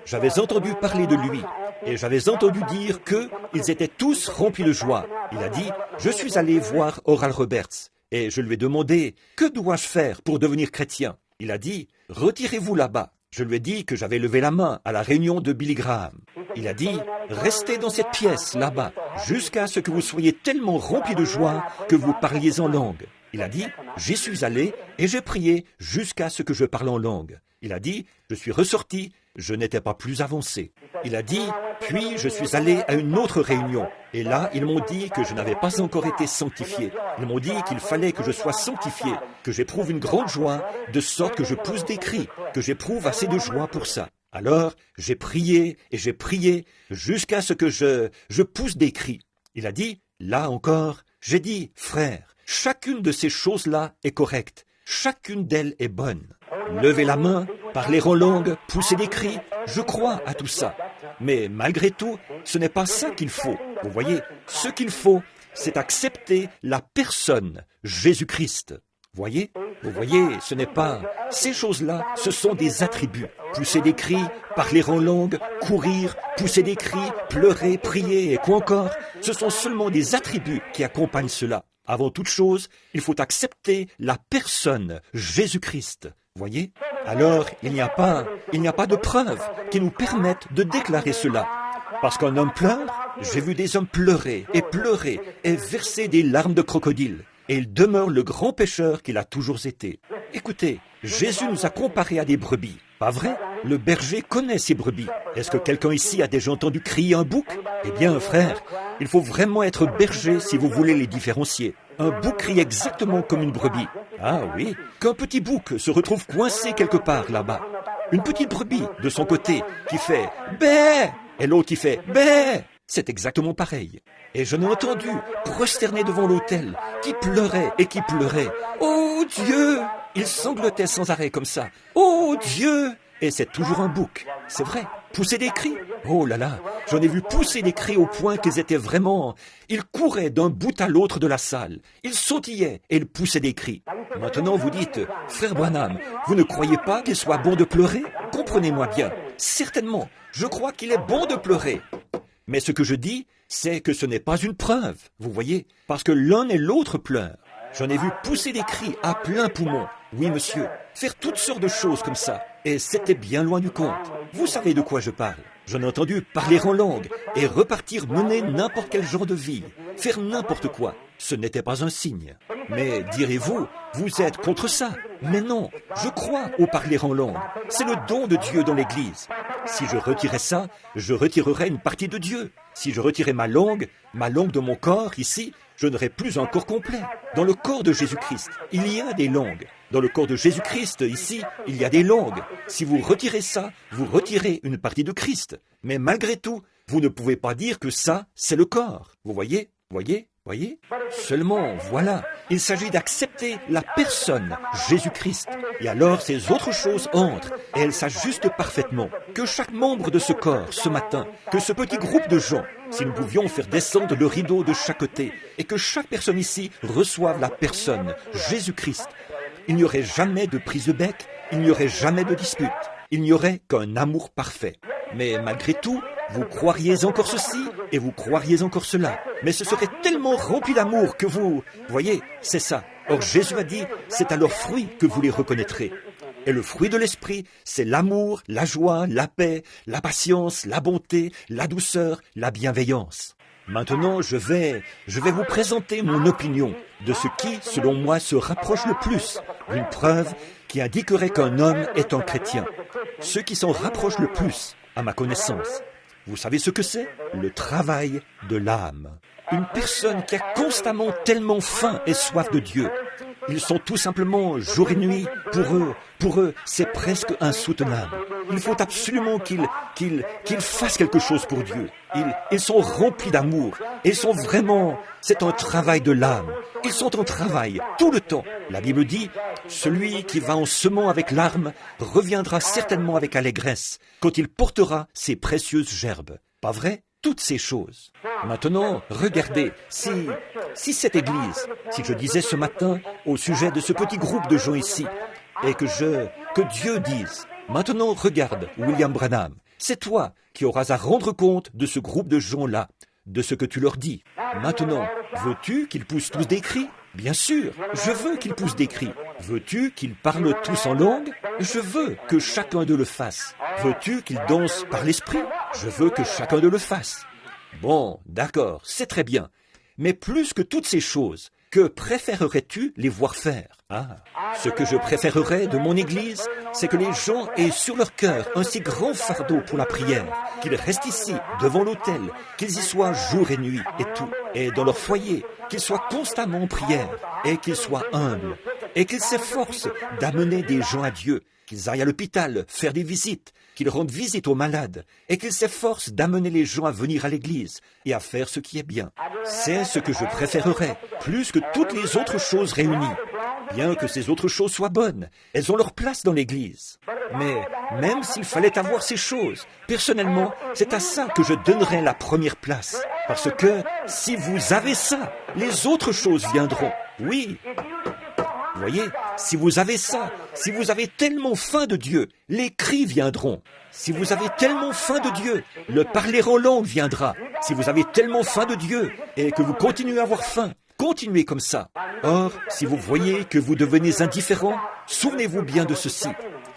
j'avais entendu parler de lui et j'avais entendu dire qu'ils étaient tous remplis de joie. Il a dit, je suis allé voir Oral Roberts et je lui ai demandé, que dois-je faire pour devenir chrétien? Il a dit, retirez-vous là-bas. Je lui ai dit que j'avais levé la main à la réunion de Billy Graham. Il a dit, restez dans cette pièce là-bas jusqu'à ce que vous soyez tellement remplis de joie que vous parliez en langue. Il a dit, j'y suis allé et j'ai prié jusqu'à ce que je parle en langue. Il a dit, je suis ressorti, je n'étais pas plus avancé. Il a dit, puis je suis allé à une autre réunion. Et là, ils m'ont dit que je n'avais pas encore été sanctifié. Ils m'ont dit qu'il fallait que je sois sanctifié, que j'éprouve une grande joie, de sorte que je pousse des cris, que j'éprouve assez de joie pour ça. Alors, j'ai prié et j'ai prié jusqu'à ce que je pousse des cris. Il a dit, là encore, j'ai dit, frère, chacune de ces choses-là est correcte. Chacune d'elles est bonne. Lever la main, parler en langue, pousser des cris, je crois à tout ça. Mais malgré tout, ce n'est pas ça qu'il faut. Vous voyez, ce qu'il faut, c'est accepter la personne, Jésus-Christ. Vous voyez, ce n'est pas... Ces choses-là, ce sont des attributs. Pousser des cris, parler en langue, courir, pousser des cris, pleurer, prier et quoi encore, ce sont seulement des attributs qui accompagnent cela. Avant toute chose, il faut accepter la personne, Jésus-Christ. Voyez? Alors, il n'y a pas de preuves qui nous permettent de déclarer cela. Parce qu'un homme pleure, j'ai vu des hommes pleurer et verser des larmes de crocodile. Et il demeure le grand pécheur qu'il a toujours été. Écoutez, Jésus nous a comparés à des brebis. Pas vrai? Le berger connaît ses brebis. Est-ce que quelqu'un ici a déjà entendu crier un bouc? Eh bien, frère, il faut vraiment être berger si vous voulez les différencier. Un bouc crie exactement comme une brebis. Ah oui, qu'un petit bouc se retrouve coincé quelque part là-bas. Une petite brebis, de son côté, qui fait « bé » et l'autre qui fait « bé ». C'est exactement pareil. Et je l'ai entendu prosterné devant l'autel, qui pleurait et qui pleurait. « Oh Dieu !» Il sanglotait sans arrêt comme ça. « Oh Dieu !» Et c'est toujours un bouc, c'est vrai. Pousser des cris. Oh là là, j'en ai vu pousser des cris au point qu'ils étaient vraiment... Ils couraient d'un bout à l'autre de la salle. Ils sautillaient et ils poussaient des cris. Maintenant vous dites, frère Branham, vous ne croyez pas qu'il soit bon de pleurer? Comprenez-moi bien. Certainement, je crois qu'il est bon de pleurer. Mais ce que je dis, c'est que ce n'est pas une preuve, vous voyez, parce que l'un et l'autre pleurent. J'en ai vu pousser des cris à plein poumon. Oui, monsieur, faire toutes sortes de choses comme ça. Et c'était bien loin du compte. Vous savez de quoi je parle. J'en ai entendu parler en langue et repartir mener n'importe quel genre de vie, faire n'importe quoi. Ce n'était pas un signe. Mais direz-vous, vous êtes contre ça? Mais non, je crois au parler en langue. C'est le don de Dieu dans l'Église. Si je retirais ça, je retirerais une partie de Dieu. Si je retirais ma langue de mon corps ici, je n'aurais plus un corps complet. Dans le corps de Jésus-Christ, il y a des langues. Dans le corps de Jésus-Christ, ici, il y a des langues. Si vous retirez ça, vous retirez une partie de Christ. Mais malgré tout, vous ne pouvez pas dire que ça, c'est le corps. Vous voyez? Voyez? Seulement, voilà, il s'agit d'accepter la personne, Jésus-Christ. Et alors ces autres choses entrent et elles s'ajustent parfaitement. Que chaque membre de ce corps, ce matin, que ce petit groupe de gens, si nous pouvions faire descendre le rideau de chaque côté et que chaque personne ici reçoive la personne, Jésus-Christ, il n'y aurait jamais de prise de bec, il n'y aurait jamais de dispute, il n'y aurait qu'un amour parfait. Mais malgré tout, vous croiriez encore ceci et vous croiriez encore cela. Mais ce serait tellement rempli d'amour que vous... Voyez, c'est ça. Or Jésus a dit, c'est à leurs fruits que vous les reconnaîtrez. Et le fruit de l'esprit, c'est l'amour, la joie, la paix, la patience, la bonté, la douceur, la bienveillance. Maintenant, je vais vous présenter mon opinion de ce qui, selon moi, se rapproche le plus d'une preuve qui indiquerait qu'un homme est un chrétien. Ce qui s'en rapproche le plus, à ma connaissance. Vous savez ce que c'est? Le travail de l'âme. Une personne qui a constamment tellement faim et soif de Dieu. Ils sont tout simplement jour et nuit. Pour eux, c'est presque insoutenable. Il faut absolument qu'ils fassent quelque chose pour Dieu. Ils sont remplis d'amour. Ils sont vraiment... C'est un travail de l'âme. Ils sont en travail tout le temps. La Bible dit, celui qui va en semant avec larmes reviendra certainement avec allégresse quand il portera ses précieuses gerbes. Pas vrai? Toutes ces choses. Maintenant, regardez, si cette Église, si je disais ce matin au sujet de ce petit groupe de gens ici, et que Dieu dise, maintenant regarde, William Branham, c'est toi qui auras à rendre compte de ce groupe de gens-là, de ce que tu leur dis. Maintenant, veux-tu qu'ils poussent tous des cris? Bien sûr, je veux qu'ils poussent des cris. Veux-tu qu'ils parlent tous en langue? Je veux que chacun d'eux le fasse. Veux-tu qu'ils dansent par l'esprit? Je veux que chacun d'eux le fasse. Bon, d'accord, c'est très bien. Mais plus que toutes ces choses, que préférerais-tu les voir faire? Ce que je préférerais de mon Église, c'est que les gens aient sur leur cœur un si grand fardeau pour la prière, qu'ils restent ici, devant l'autel, qu'ils y soient jour et nuit et tout, et dans leur foyer, qu'ils soient constamment en prière, et qu'ils soient humbles, et qu'ils s'efforcent d'amener des gens à Dieu, qu'ils aillent à l'hôpital faire des visites, qu'ils rendent visite aux malades, et qu'ils s'efforcent d'amener les gens à venir à l'église et à faire ce qui est bien. C'est ce que je préférerais, plus que toutes les autres choses réunies. Bien que ces autres choses soient bonnes, elles ont leur place dans l'église. Mais même s'il fallait avoir ces choses, personnellement, c'est à ça que je donnerais la première place. Parce que si vous avez ça, les autres choses viendront. Oui. Vous voyez, si vous avez ça, si vous avez tellement faim de Dieu, les cris viendront. Si vous avez tellement faim de Dieu, le parler en langue viendra. Si vous avez tellement faim de Dieu et que vous continuez à avoir faim, continuez comme ça. Or, si vous voyez que vous devenez indifférent, souvenez-vous bien de ceci.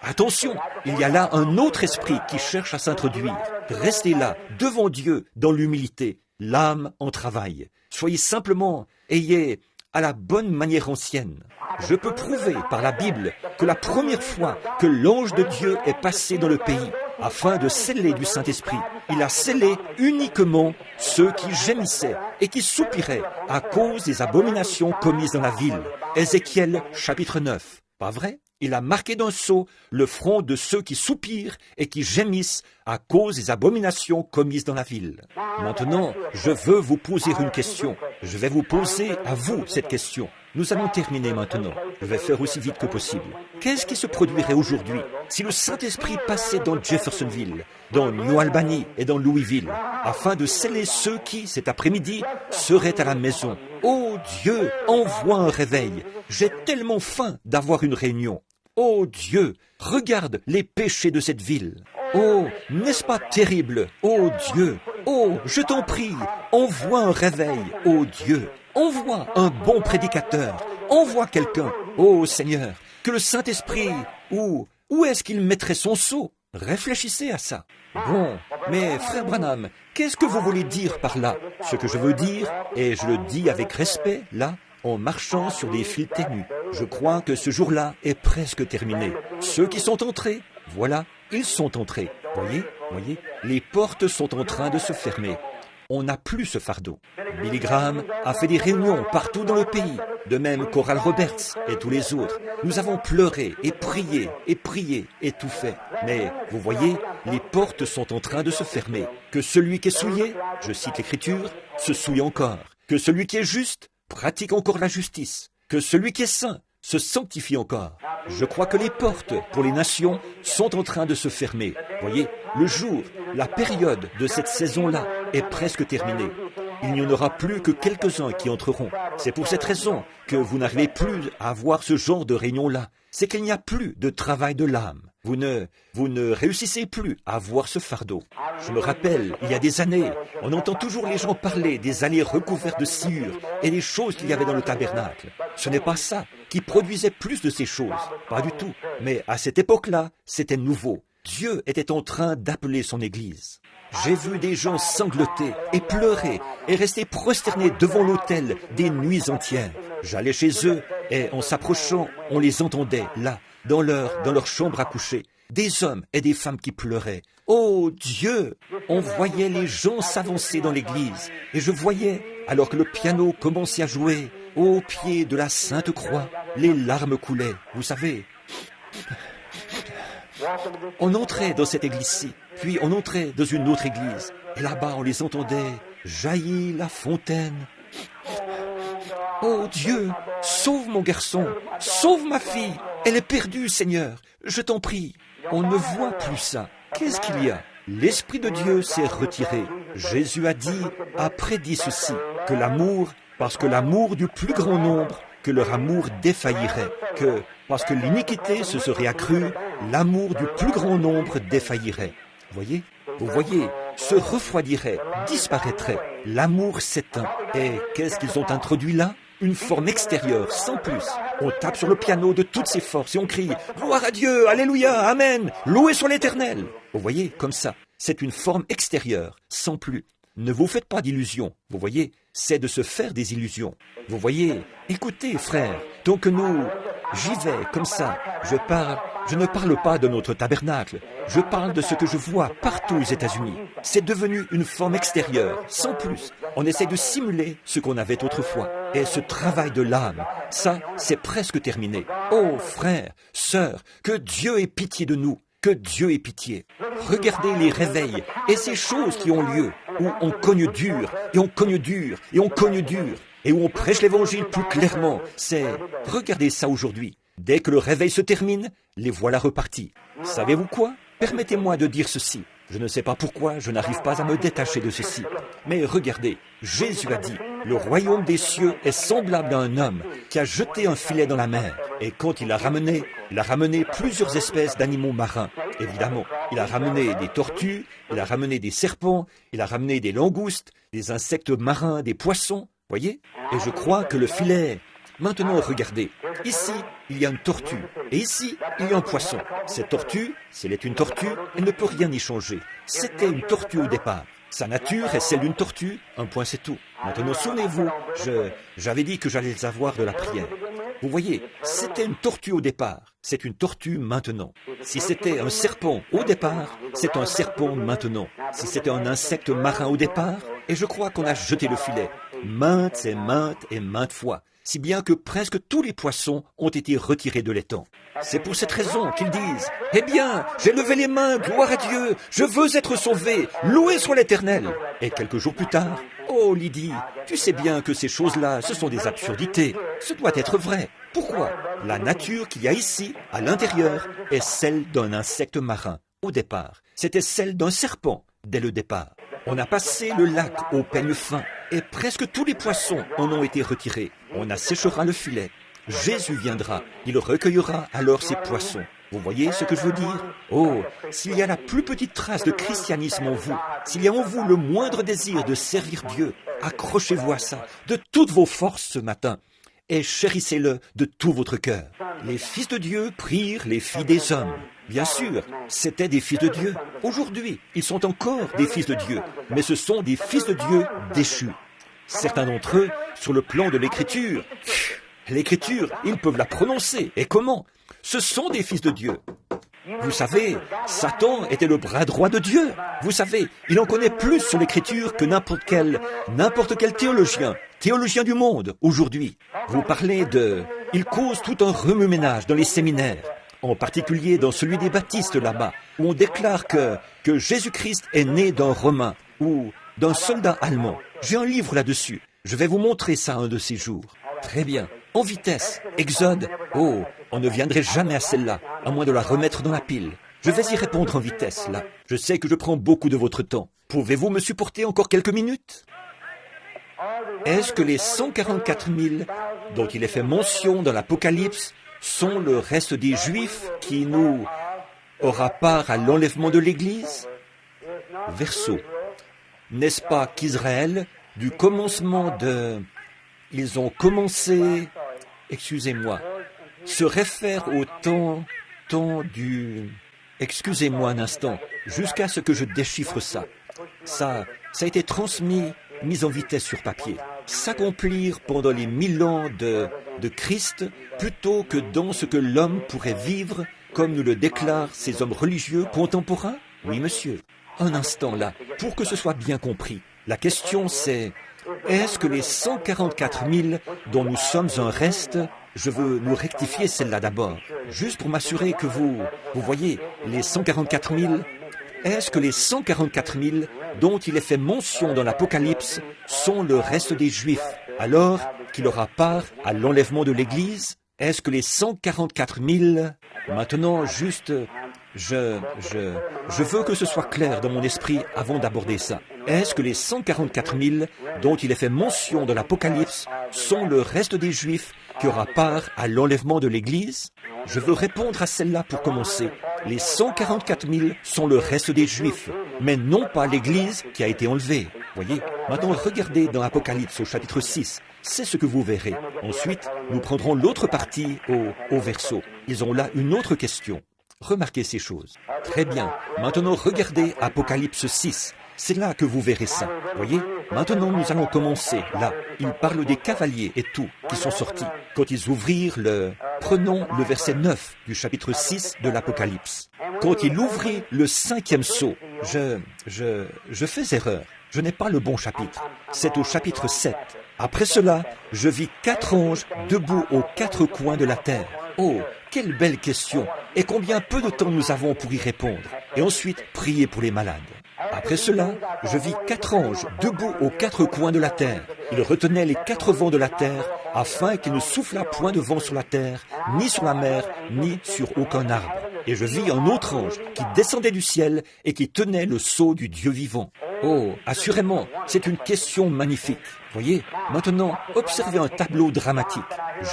Attention, il y a là un autre esprit qui cherche à s'introduire. Restez là, devant Dieu, dans l'humilité, l'âme en travail. Soyez simplement, ayez à la bonne manière ancienne. Je peux prouver par la Bible que la première fois que l'ange de Dieu est passé dans le pays, afin de sceller du Saint-Esprit, il a scellé uniquement ceux qui gémissaient et qui soupiraient à cause des abominations commises dans la ville. Ézéchiel chapitre 9. Pas vrai? Il a marqué d'un sceau le front de ceux qui soupirent et qui gémissent à cause des abominations commises dans la ville. Maintenant, je veux vous poser une question. Je vais vous poser à vous cette question. Nous allons terminer maintenant. Je vais faire aussi vite que possible. Qu'est-ce qui se produirait aujourd'hui si le Saint-Esprit passait dans Jeffersonville, dans New Albany et dans Louisville, afin de sceller ceux qui, cet après-midi, seraient à la maison? Oh Dieu, envoie un réveil. J'ai tellement faim d'avoir une réunion. Oh Dieu, regarde les péchés de cette ville. Oh, n'est-ce pas terrible? Oh Dieu, oh, je t'en prie, envoie un réveil. Oh Dieu, envoie un bon prédicateur. Envoie quelqu'un. Oh Seigneur, que le Saint-Esprit, où est-ce qu'il mettrait son sceau? Réfléchissez à ça. Bon, mais frère Branham, qu'est-ce que vous voulez dire par là? Ce que je veux dire, et je le dis avec respect, là, en marchant sur des fils ténus. Je crois que ce jour-là est presque terminé. Ceux qui sont entrés, voilà, ils sont entrés. Voyez, les portes sont en train de se fermer. On n'a plus ce fardeau. Billy Graham a fait des réunions partout dans le pays, de même qu'Oral Roberts et tous les autres. Nous avons pleuré et prié et tout fait. Mais, vous voyez, les portes sont en train de se fermer. Que celui qui est souillé, je cite l'Écriture, se souille encore. que celui qui est juste pratique encore la justice, que celui qui est saint se sanctifie encore. Je crois que les portes pour les nations sont en train de se fermer. Voyez, le jour, la période de cette saison-là est presque terminée. Il n'y en aura plus que quelques-uns qui entreront. C'est pour cette raison que vous n'arrivez plus à avoir ce genre de réunion-là. C'est qu'il n'y a plus de travail de l'âme. Vous ne réussissez plus à voir ce fardeau. Je me rappelle, il y a des années, on entend toujours les gens parler des allées recouvertes de sciure et des choses qu'il y avait dans le tabernacle. Ce n'est pas ça qui produisait plus de ces choses, pas du tout. Mais à cette époque-là, c'était nouveau. Dieu était en train d'appeler son Église. J'ai vu des gens sangloter et pleurer et rester prosternés devant l'autel des nuits entières. J'allais chez eux et en s'approchant, on les entendait là, dans leur chambre à coucher. Des hommes et des femmes qui pleuraient. Oh Dieu! On voyait les gens s'avancer dans l'église. Et je voyais, alors que le piano commençait à jouer, au pied de la Sainte Croix, les larmes coulaient. Vous savez, on entrait dans cette église-ci, puis on entrait dans une autre église. Et là-bas, on les entendait. Jaillit la fontaine. Oh Dieu, sauve mon garçon, sauve ma fille. Elle est perdue, Seigneur. Je t'en prie. On ne voit plus ça. Qu'est-ce qu'il y a? L'Esprit de Dieu s'est retiré. Jésus a prédit ceci, que l'amour, parce que l'amour du plus grand nombre, que leur amour défaillirait, que, parce que l'iniquité se serait accrue, l'amour du plus grand nombre défaillirait. Vous voyez, se refroidirait, disparaîtrait, l'amour s'éteint. Et qu'est-ce qu'ils ont introduit là? Une forme extérieure, sans plus. On tape sur le piano de toutes ses forces et on crie « Gloire à Dieu, Alléluia, Amen, loué soit l'Éternel !» Vous voyez, comme ça, c'est une forme extérieure, sans plus. Ne vous faites pas d'illusions, vous voyez, c'est de se faire des illusions. Vous voyez, écoutez, frères, tant que j'y vais, comme ça, je ne parle pas de notre tabernacle, je parle de ce que je vois partout aux États-Unis. C'est devenu une forme extérieure, sans plus. On essaie de simuler ce qu'on avait autrefois. Et ce travail de l'âme, ça, c'est presque terminé. Oh, frères, sœurs, que Dieu ait pitié de nous, que Dieu ait pitié. Regardez les réveils et ces choses qui ont lieu, où on cogne dur, et on cogne dur, et on cogne dur, et où on prêche l'évangile plus clairement. Regardez ça aujourd'hui. Dès que le réveil se termine, les voilà repartis. Savez-vous quoi? Permettez-moi de dire ceci. Je ne sais pas pourquoi je n'arrive pas à me détacher de ceci. Mais regardez, Jésus a dit, le royaume des cieux est semblable à un homme qui a jeté un filet dans la mer. Et quand il a ramené plusieurs espèces d'animaux marins. Évidemment, il a ramené des tortues, il a ramené des serpents, il a ramené des langoustes, des insectes marins, des poissons. Voyez? Et je crois que le filet... Maintenant, regardez. Ici, il y a une tortue. Et ici, il y a un poisson. Cette tortue, si elle est une tortue, elle ne peut rien y changer. C'était une tortue au départ. Sa nature est celle d'une tortue. Un point, c'est tout. Maintenant, souvenez-vous, j'avais dit que j'allais avoir de la prière. Vous voyez, c'était une tortue au départ. C'est une tortue maintenant. Si c'était un serpent au départ, c'est un serpent maintenant. Si c'était un insecte marin au départ, et je crois qu'on a jeté le filet. Maintes et maintes et maintes fois. Si bien que presque tous les poissons ont été retirés de l'étang. C'est pour cette raison qu'ils disent « Eh bien, j'ai levé les mains, gloire à Dieu, je veux être sauvé, loué soit l'Éternel !» Et quelques jours plus tard, « Oh Lydie, tu sais bien que ces choses-là, ce sont des absurdités. Ce doit être vrai. Pourquoi? La nature qu'il y a ici, à l'intérieur, est celle d'un insecte marin. Au départ, c'était celle d'un serpent, dès le départ. On a passé le lac au peigne fin, et presque tous les poissons en ont été retirés. On asséchera le filet. Jésus viendra, il recueillera alors ces poissons. Vous voyez ce que je veux dire? Oh, s'il y a la plus petite trace de christianisme en vous, s'il y a en vous le moindre désir de servir Dieu, accrochez-vous à ça de toutes vos forces ce matin et chérissez-le de tout votre cœur. Les fils de Dieu prirent les filles des hommes. Bien sûr, c'étaient des fils de Dieu. Aujourd'hui, ils sont encore des fils de Dieu, mais ce sont des fils de Dieu déchus. Certains d'entre eux, sur le plan de l'écriture, ils peuvent la prononcer. Et comment? Ce sont des fils de Dieu. Vous savez, Satan était le bras droit de Dieu. Vous savez, il en connaît plus sur l'écriture que n'importe quel théologien du monde aujourd'hui. Vous parlez il cause tout un remue-ménage dans les séminaires, en particulier dans celui des baptistes là-bas, où on déclare que Jésus-Christ est né d'un Romain ou d'un soldat allemand. J'ai un livre là-dessus. Je vais vous montrer ça un de ces jours. Très bien. En vitesse. Exode. Oh, on ne viendrait jamais à celle-là, à moins de la remettre dans la pile. Je vais y répondre en vitesse, là. Je sais que je prends beaucoup de votre temps. Pouvez-vous me supporter encore quelques minutes? Est-ce que les 144 000 dont il est fait mention dans l'Apocalypse sont le reste des Juifs qui nous aura part à l'enlèvement de l'Église? Verso. N'est-ce pas qu'Israël, du commencement de... Ils ont commencé... Excusez-moi. Se réfère au temps du... Excusez-moi un instant, jusqu'à ce que je déchiffre ça. Ça a été transmis, mis en vitesse sur papier. S'accomplir pendant les 1000 ans de Christ, plutôt que dans ce que l'homme pourrait vivre, comme nous le déclarent ces hommes religieux contemporains? Oui, monsieur. Un instant là, pour que ce soit bien compris. La question c'est, est-ce que les 144 000 dont nous sommes un reste, je veux nous rectifier celle-là d'abord, juste pour m'assurer que vous voyez, les 144 000, est-ce que les 144 000 dont il est fait mention dans l'Apocalypse sont le reste des Juifs, alors qu'il aura part à l'enlèvement de l'Église? Est-ce que les 144 000, maintenant juste, je veux que ce soit clair dans mon esprit avant d'aborder ça. Est-ce que les 144 000 dont il est fait mention dans l'Apocalypse sont le reste des Juifs qui aura part à l'enlèvement de l'Église? Je veux répondre à celle-là pour commencer. Les 144 000 sont le reste des Juifs, mais non pas l'Église qui a été enlevée. Voyez, maintenant regardez dans l'Apocalypse au chapitre 6, c'est ce que vous verrez. Ensuite, nous prendrons l'autre partie au verso. Ils ont là une autre question. Remarquez ces choses. Très bien. Maintenant, regardez Apocalypse 6. C'est là que vous verrez ça. Voyez? Maintenant, nous allons commencer. Là, il parle des cavaliers et tout qui sont sortis. Quand ils ouvrirent Prenons le verset 9 du chapitre 6 de l'Apocalypse. Quand il ouvrit le 5e sceau, je fais erreur. Je n'ai pas le bon chapitre. C'est au chapitre 7. Après cela, je vis 4 anges debout aux 4 coins de la terre. Oh, quelle belle question! Et combien peu de temps nous avons pour y répondre? Et ensuite, prier pour les malades. Après cela, je vis 4 anges debout aux 4 coins de la terre. Ils retenaient les 4 vents de la terre, afin qu'il ne soufflât point de vent sur la terre, ni sur la mer, ni sur aucun arbre. Et je vis un autre ange qui descendait du ciel et qui tenait le sceau du Dieu vivant. Oh, assurément, c'est une question magnifique. Voyez, maintenant, observez un tableau dramatique.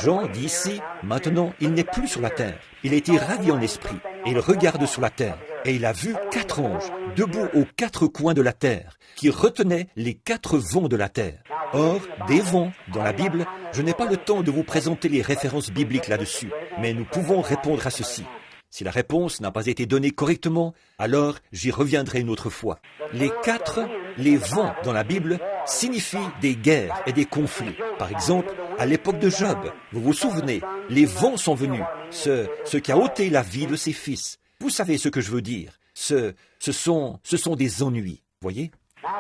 Jean dit ici, maintenant, il n'est plus sur la terre. Il a été ravi en esprit, et il regarde sur la terre. Et il a vu 4 anges, debout aux 4 coins de la terre, qui retenaient les 4 vents de la terre. Or, des vents, dans la Bible, je n'ai pas le temps de vous présenter les références bibliques là-dessus, mais nous pouvons répondre à ceci. Si la réponse n'a pas été donnée correctement, alors j'y reviendrai une autre fois. Les vents dans la Bible signifient des guerres et des conflits. Par exemple, à l'époque de Job, vous vous souvenez, les vents sont venus, ce qui a ôté la vie de ses fils. Vous savez ce que je veux dire. Ce sont des ennuis, voyez?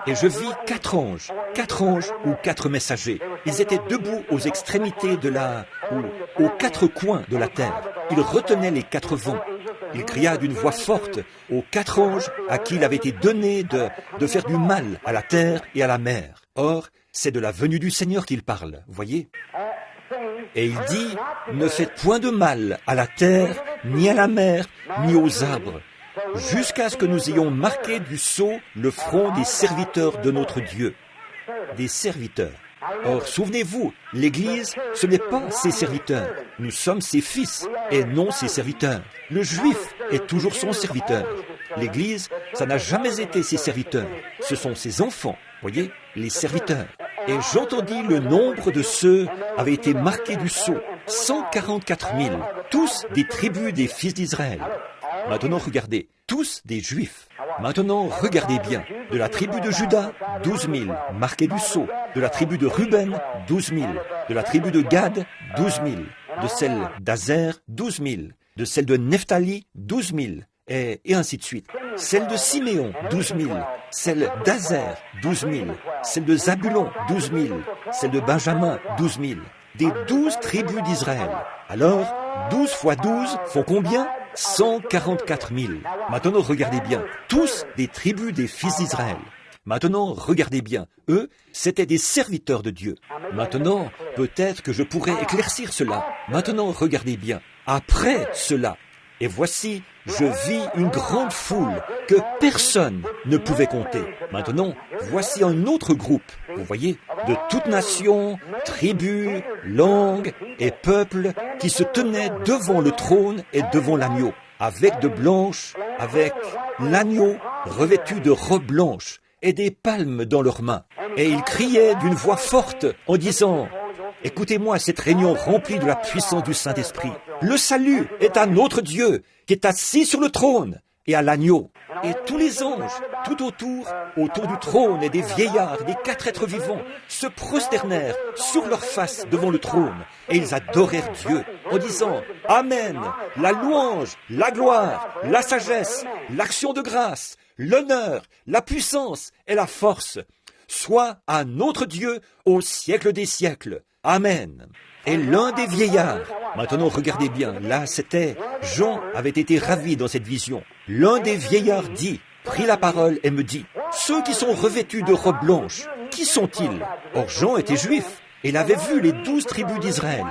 Et je vis 4 anges ou 4 messagers. Ils étaient debout aux extrémités aux 4 coins de la terre. Ils retenaient les 4 vents. Il cria d'une voix forte aux 4 anges à qui il avait été donné de faire du mal à la terre et à la mer. Or, c'est de la venue du Seigneur qu'il parle, voyez? Et il dit, ne faites point de mal à la terre, ni à la mer, ni aux arbres, jusqu'à ce que nous ayons marqué du sceau le front des serviteurs de notre Dieu. Des serviteurs. Or, souvenez-vous, l'Église, ce n'est pas ses serviteurs. Nous sommes ses fils et non ses serviteurs. Le juif est toujours son serviteur. L'Église, ça n'a jamais été ses serviteurs. Ce sont ses enfants, voyez, les serviteurs. Et j'entendis le nombre de ceux avaient été marqués du sceau. 144 000, tous des tribus des fils d'Israël. Maintenant, regardez, tous des Juifs. Maintenant, regardez bien. De la tribu de Juda, 12 000, marqués du sceau. De la tribu de Ruben, 12 000. De la tribu de Gad, 12 000. De celle d'Azer, 12 000. De celle de Nephtali, 12 000. Et ainsi de suite. Celle de Siméon, 12 000. Celle d'Azer, 12 000. Celle de Zabulon, 12 000. Celle de Benjamin, 12 000. Des 12 tribus d'Israël. Alors, 12 fois 12 font combien? 144 000. Maintenant, regardez bien. Tous des tribus des fils d'Israël. Maintenant, regardez bien. Eux, c'étaient des serviteurs de Dieu. Maintenant, peut-être que je pourrais éclaircir cela. Maintenant, regardez bien. Après cela, et voici, je vis une grande foule que personne ne pouvait compter. Maintenant, voici un autre groupe, vous voyez, de toutes nations, tribus, langues et peuples qui se tenaient devant le trône et devant l'agneau, avec de blanches, avec l'agneau revêtu de robes blanches et des palmes dans leurs mains. Et ils criaient d'une voix forte en disant: écoutez-moi cette réunion remplie de la puissance du Saint-Esprit. Le salut est à notre Dieu qui est assis sur le trône et à l'agneau. Et tous les anges, tout autour du trône et des vieillards et des 4 êtres vivants, se prosternèrent sur leurs faces devant le trône et ils adorèrent Dieu en disant: Amen, la louange, la gloire, la sagesse, l'action de grâce, l'honneur, la puissance et la force, soit à notre Dieu au siècle des siècles. Amen. Et l'un des vieillards, maintenant regardez bien, là c'était, Jean avait été ravi dans cette vision. L'un des vieillards prit la parole et me dit: ceux qui sont revêtus de robes blanches, qui sont-ils? Or Jean était juif, et il avait vu les 12 tribus d'Israël.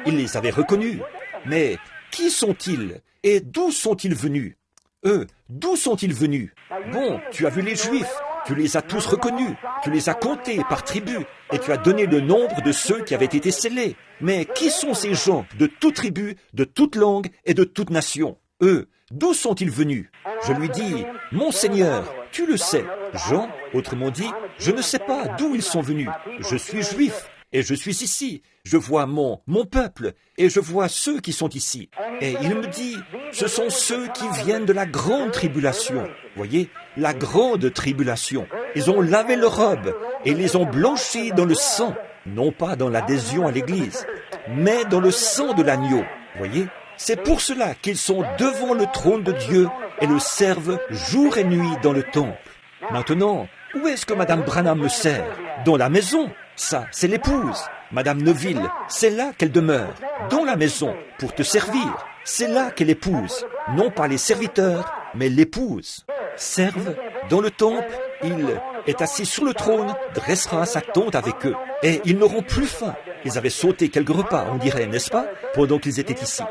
Il les avait reconnus. Mais qui sont-ils? Et d'où sont-ils venus? Eux, d'où sont-ils venus? Bon, tu as vu les Juifs, tu les as tous reconnus, tu les as comptés par tribu, et tu as donné le nombre de ceux qui avaient été scellés. Mais qui sont ces gens de toute tribu, de toute langue et de toute nation? Eux, d'où sont-ils venus? Je lui dis: mon Seigneur, tu le sais. Jean, autrement dit, je ne sais pas d'où ils sont venus. Je suis juif. Et je suis ici, je vois mon peuple, et je vois ceux qui sont ici. Et il me dit, ce sont ceux qui viennent de la grande tribulation. Voyez, la grande tribulation. Ils ont lavé leurs robes, et les ont blanchis dans le sang, non pas dans l'adhésion à l'Église, mais dans le sang de l'agneau. Voyez, c'est pour cela qu'ils sont devant le trône de Dieu et le servent jour et nuit dans le temple. Maintenant, où est-ce que Madame Branham me sert? Dans la maison. Ça, c'est l'épouse. Madame Neville, c'est là qu'elle demeure, dans la maison, pour te servir. C'est là qu'elle épouse, non pas les serviteurs, mais l'épouse. Serve dans le temple, il est assis sur le trône, dressera sa tente avec eux. Et ils n'auront plus faim. Ils avaient sauté quelques repas, on dirait, n'est-ce pas, pendant qu'ils étaient ici.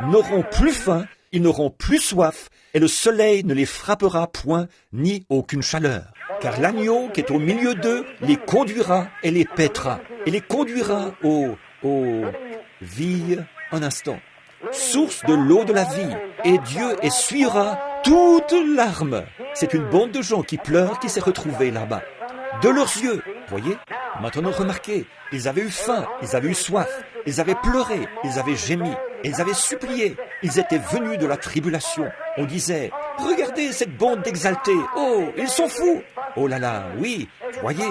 N'auront plus faim, ils n'auront plus soif, et le soleil ne les frappera point, ni aucune chaleur. Car l'agneau qui est au milieu d'eux les conduira et les paîtra, et les conduira aux vies, un instant, source de l'eau de la vie, et Dieu essuiera toute larme. C'est une bande de gens qui pleurent qui s'est retrouvée là-bas. De leurs yeux, voyez? Maintenant remarquez, ils avaient eu faim, ils avaient eu soif, ils avaient pleuré, ils avaient gémi, ils avaient supplié, ils étaient venus de la tribulation. On disait: regardez cette bande d'exaltés, oh, ils sont fous. Oh là là, oui, voyez,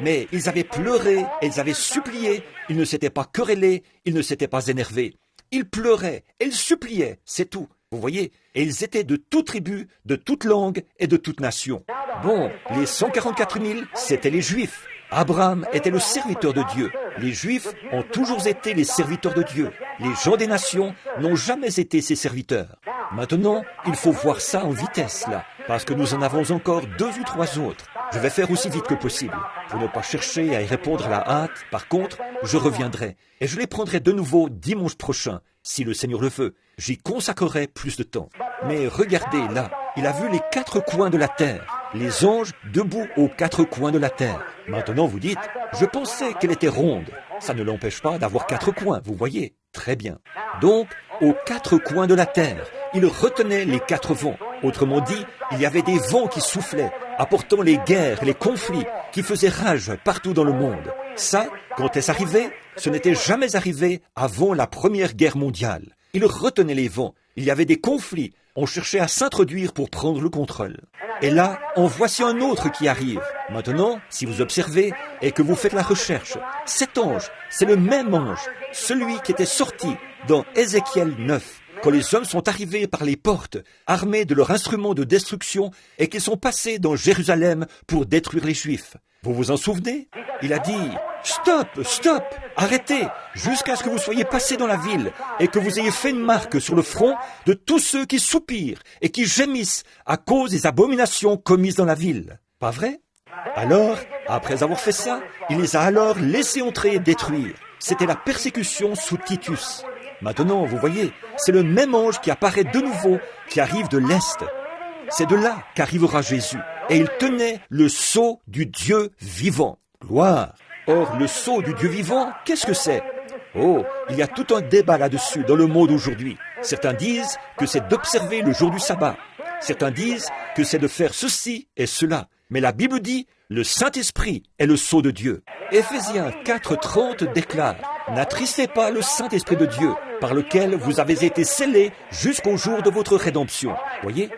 mais ils avaient pleuré, et ils avaient supplié, ils ne s'étaient pas querellés, ils ne s'étaient pas énervés. Ils pleuraient, et ils suppliaient, c'est tout, vous voyez, et ils étaient de toute tribu, de toute langue et de toute nation. Bon, les 144 000, c'étaient les Juifs. Abraham était le serviteur de Dieu. Les Juifs ont toujours été les serviteurs de Dieu. Les gens des nations n'ont jamais été ses serviteurs. Maintenant, il faut voir ça en vitesse, là, parce que nous en avons encore 2 ou 3 autres. Je vais faire aussi vite que possible, pour ne pas chercher à y répondre à la hâte. Par contre, je reviendrai, et je les prendrai de nouveau dimanche prochain, si le Seigneur le veut. J'y consacrerai plus de temps. Mais regardez, là, il a vu les 4 coins de la terre, les anges debout aux 4 coins de la terre. Maintenant, vous dites, je pensais qu'elle était ronde. Ça ne l'empêche pas d'avoir 4 coins, vous voyez. Très bien. Donc, aux 4 coins de la terre, il retenait les 4 vents. Autrement dit, il y avait des vents qui soufflaient, apportant les guerres, les conflits, qui faisaient rage partout dans le monde. Ça, quand est-ce arrivé? Ce n'était jamais arrivé avant la Première Guerre mondiale. Il retenait les vents. Il y avait des conflits. On cherchait à s'introduire pour prendre le contrôle. Et là, en voici un autre qui arrive. Maintenant, si vous observez et que vous faites la recherche, cet ange, c'est le même ange, celui qui était sorti dans Ézéchiel 9, quand les hommes sont arrivés par les portes, armés de leurs instruments de destruction, et qu'ils sont passés dans Jérusalem pour détruire les Juifs. Vous vous en souvenez? Il a dit: stop, stop, arrêtez, jusqu'à ce que vous soyez passés dans la ville et que vous ayez fait une marque sur le front de tous ceux qui soupirent et qui gémissent à cause des abominations commises dans la ville. Pas vrai? Alors, après avoir fait ça, il les a alors laissés entrer et détruire. C'était la persécution sous Titus. Maintenant, vous voyez, c'est le même ange qui apparaît de nouveau, qui arrive de l'Est. C'est de là qu'arrivera Jésus. Et il tenait le sceau du Dieu vivant. Gloire! Or, le sceau du Dieu vivant, qu'est-ce que c'est? Oh, il y a tout un débat là-dessus dans le monde aujourd'hui. Certains disent que c'est d'observer le jour du sabbat. Certains disent que c'est de faire ceci et cela. Mais la Bible dit, le Saint-Esprit est le sceau de Dieu. Éphésiens 4:30 déclare, n'attristez pas le Saint-Esprit de Dieu, par lequel vous avez été scellés jusqu'au jour de votre rédemption. Voyez?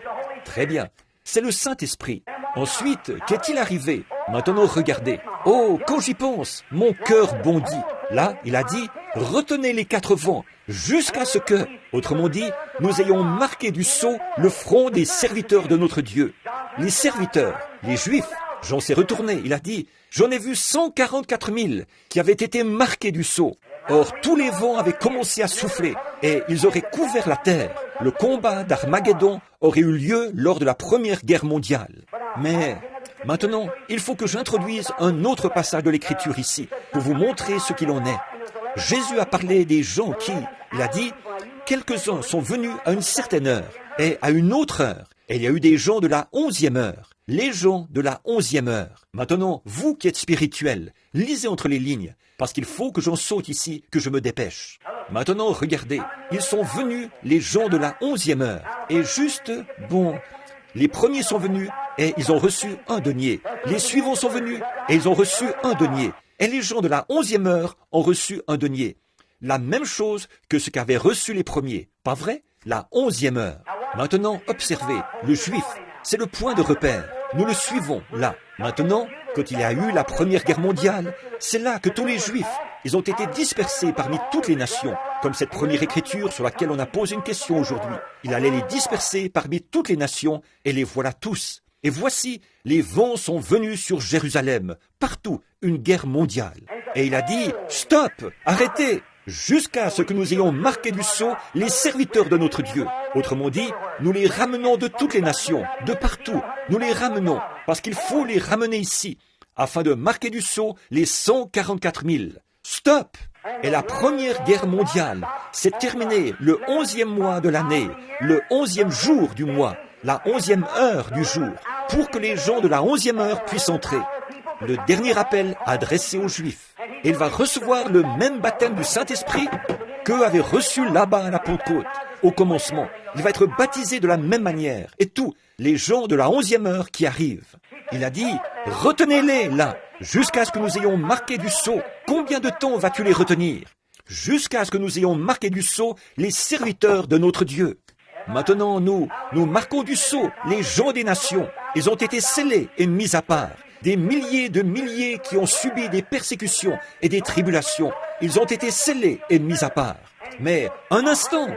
Très bien. C'est le Saint-Esprit. Ensuite, qu'est-il arrivé? Maintenant, regardez. Oh, quand j'y pense, mon cœur bondit. Là, il a dit, retenez les 4 vents, jusqu'à ce que, autrement dit, nous ayons marqué du sceau le front des serviteurs de notre Dieu. Les serviteurs, les Juifs, j'en sais retourné, il a dit, j'en ai vu 144 000 qui avaient été marqués du sceau. Or, tous les vents avaient commencé à souffler et ils auraient couvert la terre. Le combat d'Armageddon aurait eu lieu lors de la Première Guerre mondiale. Mais maintenant, il faut que j'introduise un autre passage de l'Écriture ici pour vous montrer ce qu'il en est. Jésus a parlé des gens qui, il a dit, quelques-uns sont venus à une certaine heure et à une autre heure. Et il y a eu des gens de la 11e heure. Les gens de la 11e heure. Maintenant, vous qui êtes spirituels, lisez entre les lignes, parce qu'il faut que j'en saute ici, que je me dépêche. Maintenant, regardez, ils sont venus, les gens de la 11e heure. Et juste, les premiers sont venus et ils ont reçu 1 denier. Les suivants sont venus et ils ont reçu 1 denier. Et les gens de la 11e heure ont reçu 1 denier. La même chose que ce qu'avaient reçu les premiers. Pas vrai? La 11e heure. Maintenant, observez, le juif, c'est le point de repère. Nous le suivons là. Maintenant, quand il y a eu la Première Guerre mondiale, c'est là que tous les Juifs, ils ont été dispersés parmi toutes les nations, comme cette première écriture sur laquelle on a posé une question aujourd'hui. Il allait les disperser parmi toutes les nations, et les voilà tous. Et voici, les vents sont venus sur Jérusalem, partout, une guerre mondiale. Et il a dit, stop, arrêtez, jusqu'à ce que nous ayons marqué du sceau les serviteurs de notre Dieu. Autrement dit, nous les ramenons de toutes les nations, de partout. Nous les ramenons, parce qu'il faut les ramener ici, afin de marquer du sceau les 144 000. Stop! Et la Première Guerre mondiale s'est terminée le 11e mois de l'année, le 11e jour du mois, la 11e heure du jour, pour que les gens de la 11e heure puissent entrer. Le dernier appel adressé aux Juifs. Et il va recevoir le même baptême du Saint-Esprit qu'eux avaient reçu là-bas à la Pentecôte, au commencement. Il va être baptisé de la même manière. Et tous les gens de la 11e heure qui arrivent. Il a dit, retenez-les là, jusqu'à ce que nous ayons marqué du sceau. Combien de temps vas-tu les retenir? Jusqu'à ce que nous ayons marqué du sceau les serviteurs de notre Dieu. Maintenant, nous marquons du sceau les gens des nations. Ils ont été scellés et mis à part. Des milliers de milliers qui ont subi des persécutions et des tribulations. Ils ont été scellés et mis à part. Mais un instant,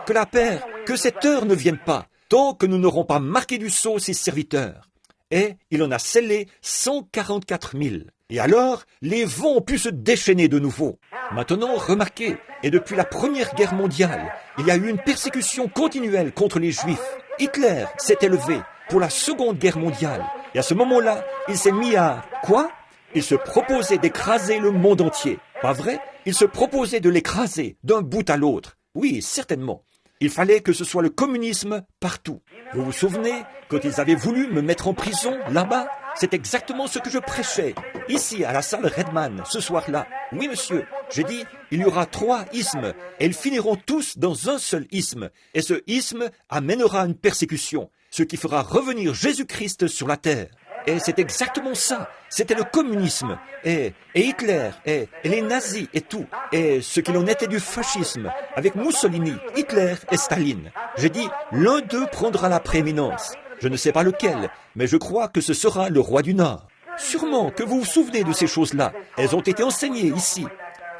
que la paix, que cette heure ne vienne pas, tant que nous n'aurons pas marqué du sceau ses serviteurs. Et il en a scellé 144 000. Et alors, les vents ont pu se déchaîner de nouveau. Maintenant, remarquez, et depuis la Première Guerre mondiale, il y a eu une persécution continuelle contre les Juifs. Hitler s'est élevé pour la Seconde Guerre mondiale. Et à ce moment-là, il s'est mis à... Quoi? Il se proposait d'écraser le monde entier. Pas vrai? Il se proposait de l'écraser d'un bout à l'autre. Oui, certainement. Il fallait que ce soit le communisme partout. Vous vous souvenez, quand ils avaient voulu me mettre en prison, là-bas, c'est exactement ce que je prêchais, ici, à la salle Redman, ce soir-là. Oui, monsieur, j'ai dit, il y aura 3 isthmes, et ils finiront tous dans un seul isthme. Et ce isthme amènera une persécution, ce qui fera revenir Jésus-Christ sur la terre. Et c'est exactement ça. C'était le communisme, et Hitler, et les nazis, et tout. Et ce qu'il en était du fascisme, avec Mussolini, Hitler et Staline. J'ai dit, l'un d'eux prendra la prééminence. Je ne sais pas lequel, mais je crois que ce sera le roi du Nord. Sûrement que vous vous souvenez de ces choses-là. Elles ont été enseignées ici.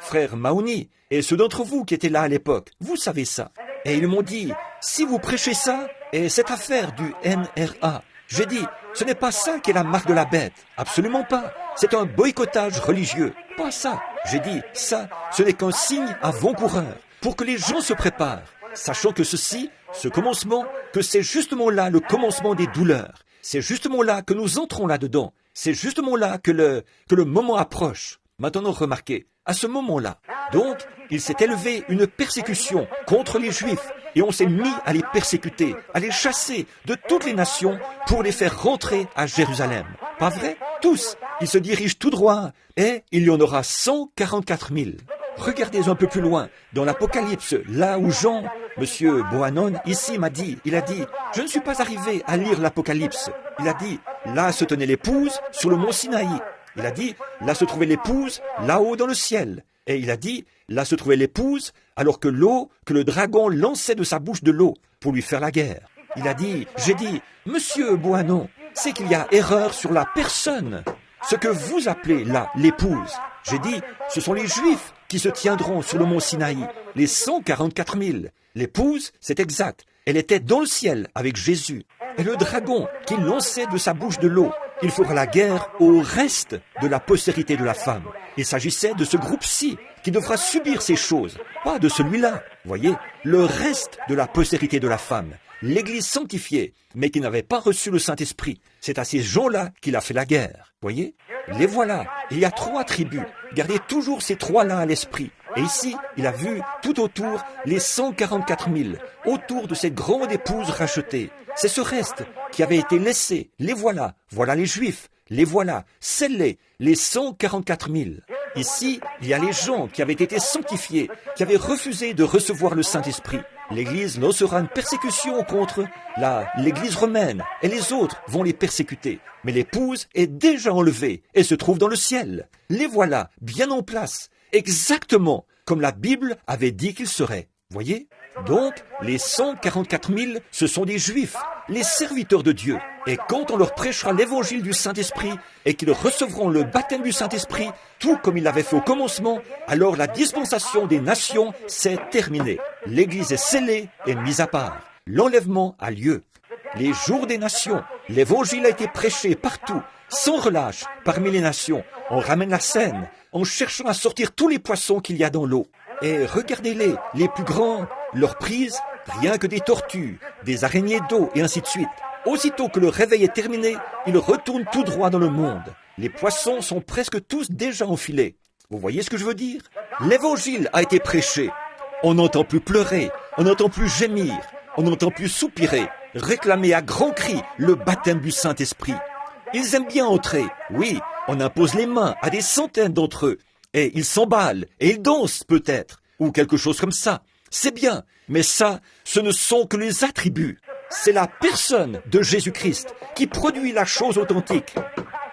Frère Mahony, et ceux d'entre vous qui étaient là à l'époque, vous savez ça. Et ils m'ont dit, si vous prêchez ça, et cette affaire du NRA, j'ai dit, ce n'est pas ça qui est la marque de la bête. Absolument pas. C'est un boycottage religieux. Pas ça. J'ai dit, ça, ce n'est qu'un signe avant-coureur pour que les gens se préparent, sachant que ceci, ce commencement, que c'est justement là le commencement des douleurs. C'est justement là que nous entrons là-dedans. C'est justement là que le moment approche. Maintenant, remarquez, à ce moment-là, donc, il s'est élevé une persécution contre les Juifs et on s'est mis à les persécuter, à les chasser de toutes les nations pour les faire rentrer à Jérusalem. Pas vrai? Tous. Ils se dirigent tout droit et il y en aura 144 000. Regardez un peu plus loin, dans l'Apocalypse, là où Jean, Monsieur Bohannon, ici il a dit, je ne suis pas arrivé à lire l'Apocalypse. Il a dit, là se tenait l'épouse sur le mont Sinaï. Il a dit, là se trouvait l'épouse, là-haut dans le ciel. Et il a dit, là se trouvait l'épouse, alors que le dragon lançait de sa bouche de l'eau pour lui faire la guerre. Il a dit, j'ai dit, Monsieur Bohannon, c'est qu'il y a erreur sur la personne. Ce que vous appelez là l'épouse, j'ai dit, ce sont les Juifs qui se tiendront sur le mont Sinaï, les 144 000. L'épouse, c'est exact, elle était dans le ciel avec Jésus. Et le dragon qui lançait de sa bouche de l'eau, il fera la guerre au reste de la postérité de la femme. Il s'agissait de ce groupe-ci qui devra subir ces choses, pas de celui-là. Voyez, le reste de la postérité de la femme, l'Église sanctifiée, mais qui n'avait pas reçu le Saint-Esprit. C'est à ces gens-là qu'il a fait la guerre. Voyez, les voilà. Il y a 3 tribus. Gardez toujours ces 3-là à l'esprit. Et ici, il a vu tout autour les 144 000, autour de cette grande épouse rachetée. C'est ce reste qui avait été laissé. Les voilà. Voilà les Juifs. Les voilà. Scellés. Les 144 000. Ici, il y a les gens qui avaient été sanctifiés, qui avaient refusé de recevoir le Saint-Esprit. L'Église lancera une persécution contre l'Église romaine, et les autres vont les persécuter. Mais l'épouse est déjà enlevée et se trouve dans le ciel. Les voilà, bien en place, exactement comme la Bible avait dit qu'ils seraient. Voyez? Donc, les 144 000, ce sont des Juifs, les serviteurs de Dieu. Et quand on leur prêchera l'évangile du Saint-Esprit et qu'ils recevront le baptême du Saint-Esprit, tout comme ils l'avaient fait au commencement, alors la dispensation des nations s'est terminée. L'Église est scellée et mise à part. L'enlèvement a lieu. Les jours des nations, l'évangile a été prêché partout, sans relâche, parmi les nations. On ramène la scène, en cherchant à sortir tous les poissons qu'il y a dans l'eau. Et regardez-les, les plus grands, leur prise, rien que des tortues, des araignées d'eau et ainsi de suite. Aussitôt que le réveil est terminé, ils retournent tout droit dans le monde. Les poissons sont presque tous déjà enfilés. Vous voyez ce que je veux dire? L'évangile a été prêché. On n'entend plus pleurer, on n'entend plus gémir, on n'entend plus soupirer, réclamer à grands cris le baptême du Saint-Esprit. Ils aiment bien entrer, oui, on impose les mains à des centaines d'entre eux, et ils s'emballent, et ils dansent peut-être, ou quelque chose comme ça. C'est bien, mais ça, ce ne sont que les attributs. C'est la personne de Jésus-Christ qui produit la chose authentique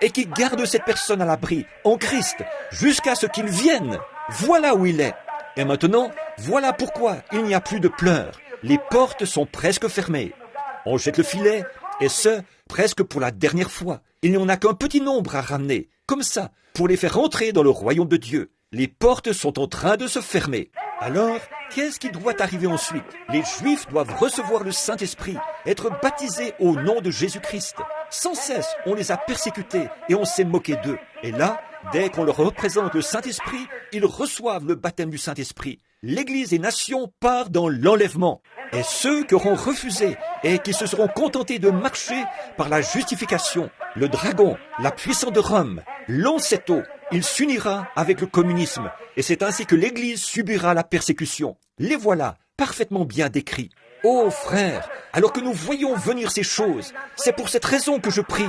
et qui garde cette personne à l'abri, en Christ, jusqu'à ce qu'il vienne. Voilà où il est. Et maintenant, voilà pourquoi il n'y a plus de pleurs. Les portes sont presque fermées. On jette le filet, et ce, presque pour la dernière fois. Il n'y en a qu'un petit nombre à ramener, comme ça, pour les faire entrer dans le royaume de Dieu. Les portes sont en train de se fermer. Alors, qu'est-ce qui doit arriver ensuite? Les Juifs doivent recevoir le Saint-Esprit, être baptisés au nom de Jésus-Christ. Sans cesse, on les a persécutés et on s'est moqué d'eux. Et là, dès qu'on leur représente le Saint-Esprit, ils reçoivent le baptême du Saint-Esprit. L'Église et nations partent dans l'enlèvement. Et ceux qui auront refusé et qui se seront contentés de marcher par la justification, le dragon, la puissance de Rome, l'Ancetto, il s'unira avec le communisme. Et c'est ainsi que l'Église subira la persécution. Les voilà, parfaitement bien décrits. Oh frères, alors que nous voyons venir ces choses, c'est pour cette raison que je prie.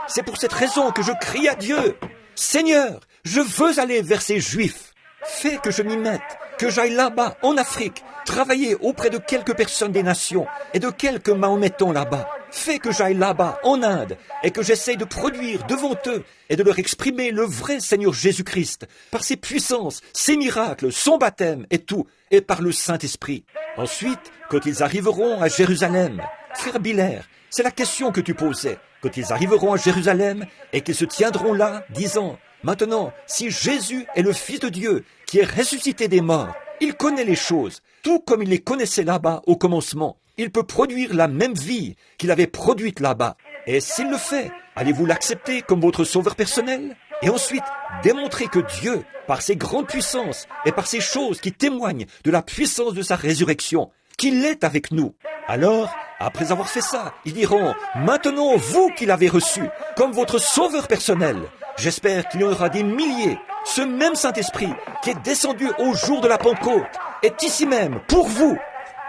C'est pour cette raison que je crie à Dieu. Seigneur, je veux aller vers ces Juifs. Fais que je m'y mette, que j'aille là-bas, en Afrique, travailler auprès de quelques personnes des nations et de quelques mahométans là-bas. Fais que j'aille là-bas, en Inde, et que j'essaye de produire devant eux et de leur exprimer le vrai Seigneur Jésus-Christ, par ses puissances, ses miracles, son baptême et tout, et par le Saint-Esprit. Ensuite, quand ils arriveront à Jérusalem, frère Biller, c'est la question que tu posais. Quand ils arriveront à Jérusalem et qu'ils se tiendront là, disant, maintenant, si Jésus est le Fils de Dieu, qui est ressuscité des morts, il connaît les choses, tout comme il les connaissait là-bas au commencement. Il peut produire la même vie qu'il avait produite là-bas. Et s'il le fait, allez-vous l'accepter comme votre sauveur personnel? Et ensuite, démontrer que Dieu, par ses grandes puissances et par ces choses qui témoignent de la puissance de sa résurrection, qu'il est avec nous. Alors, après avoir fait ça, ils diront, maintenant vous qui l'avez reçu, comme votre sauveur personnel, j'espère qu'il y en aura des milliers. Ce même Saint-Esprit qui est descendu au jour de la Pentecôte est ici même pour vous.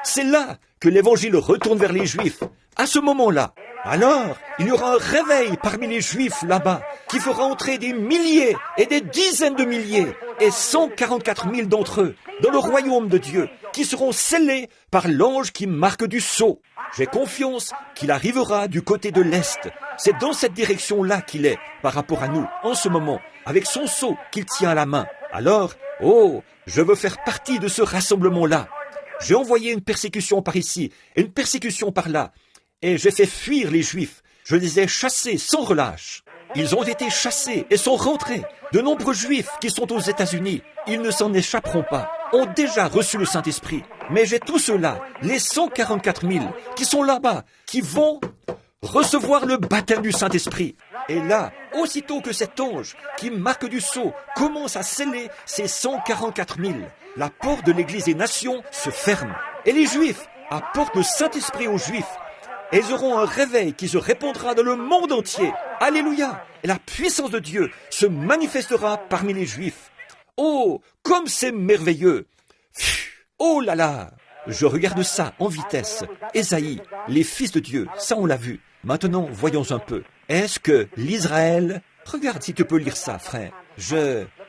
C'est là que l'évangile retourne vers les Juifs, à ce moment-là. Alors, il y aura un réveil parmi les Juifs là-bas qui fera entrer des milliers et des dizaines de milliers et 144 000 d'entre eux dans le royaume de Dieu qui seront scellés par l'ange qui marque du sceau. J'ai confiance qu'il arrivera du côté de l'Est. C'est dans cette direction-là qu'il est par rapport à nous en ce moment, avec son sceau qu'il tient à la main. Alors, je veux faire partie de ce rassemblement-là. J'ai envoyé une persécution par ici et une persécution par là. Et j'ai fait fuir les Juifs. Je les ai chassés sans relâche. Ils ont été chassés et sont rentrés. De nombreux Juifs qui sont aux États-Unis, ils ne s'en échapperont pas, ont déjà reçu le Saint-Esprit. Mais j'ai tous ceux-là, les 144 000, qui sont là-bas, qui vont recevoir le baptême du Saint-Esprit. Et là, aussitôt que cet ange qui marque du sceau commence à sceller ces 144 000, la porte de l'Église des Nations se ferme. Et les Juifs apportent le Saint-Esprit aux Juifs. Et ils auront un réveil qui se répandra dans le monde entier. Alléluia! Et la puissance de Dieu se manifestera parmi les Juifs. Oh, comme c'est merveilleux! Oh là là! Je regarde ça en vitesse. Ésaïe, les fils de Dieu, ça on l'a vu. Maintenant, voyons un peu. Est-ce que l'Israël... Regarde si tu peux lire ça, frère.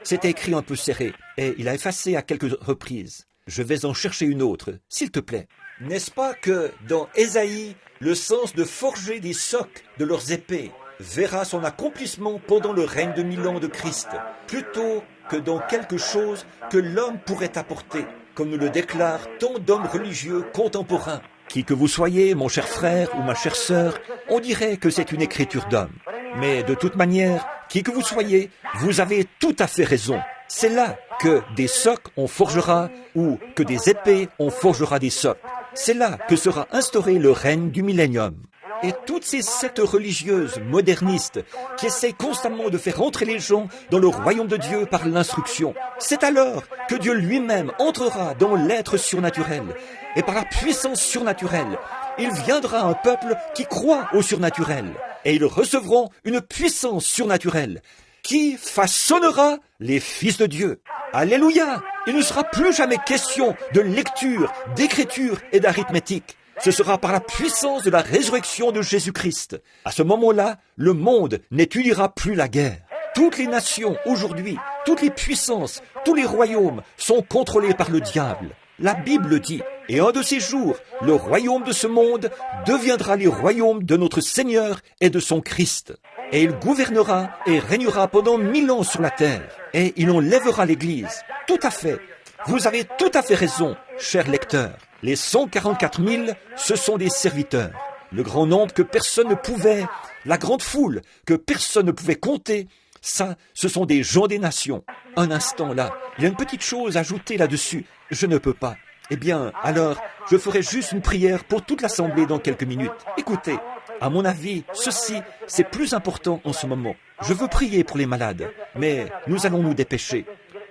C'était écrit un peu serré et il a effacé à quelques reprises. Je vais en chercher une autre, s'il te plaît. N'est-ce pas que dans Ésaïe, le sens de forger des socs de leurs épées verra son accomplissement pendant le règne de 1000 ans de Christ, plutôt que dans quelque chose que l'homme pourrait apporter, comme nous le déclarent tant d'hommes religieux contemporains. Qui que vous soyez, mon cher frère ou ma chère sœur, on dirait que c'est une écriture d'homme. Mais de toute manière, qui que vous soyez, vous avez tout à fait raison. C'est là que des socs on forgera ou que des épées on forgera des socs. C'est là que sera instauré le règne du millénium. Et toutes ces sectes religieuses modernistes qui essayent constamment de faire entrer les gens dans le royaume de Dieu par l'instruction, c'est alors que Dieu lui-même entrera dans l'être surnaturel. Et par la puissance surnaturelle, il viendra un peuple qui croit au surnaturel. Et ils recevront une puissance surnaturelle qui façonnera les fils de Dieu. Alléluia! Il ne sera plus jamais question de lecture, d'écriture et d'arithmétique. Ce sera par la puissance de la résurrection de Jésus-Christ. À ce moment-là, le monde n'étudiera plus la guerre. Toutes les nations aujourd'hui, toutes les puissances, tous les royaumes sont contrôlés par le diable. La Bible dit, et un de ces jours, le royaume de ce monde deviendra les royaumes de notre Seigneur et de son Christ. Et il gouvernera et régnera pendant 1000 ans sur la terre. Et il enlèvera l'Église. Tout à fait. Vous avez tout à fait raison, cher lecteur. Les 144 000, ce sont des serviteurs. Le grand nombre que personne ne pouvait, la grande foule que personne ne pouvait compter, ça, ce sont des gens des nations. Un instant là, il y a une petite chose ajoutée là-dessus. Je ne peux pas. Eh bien, alors, je ferai juste une prière pour toute l'assemblée dans quelques minutes. Écoutez, à mon avis, ceci, c'est plus important en ce moment. Je veux prier pour les malades, mais nous allons nous dépêcher.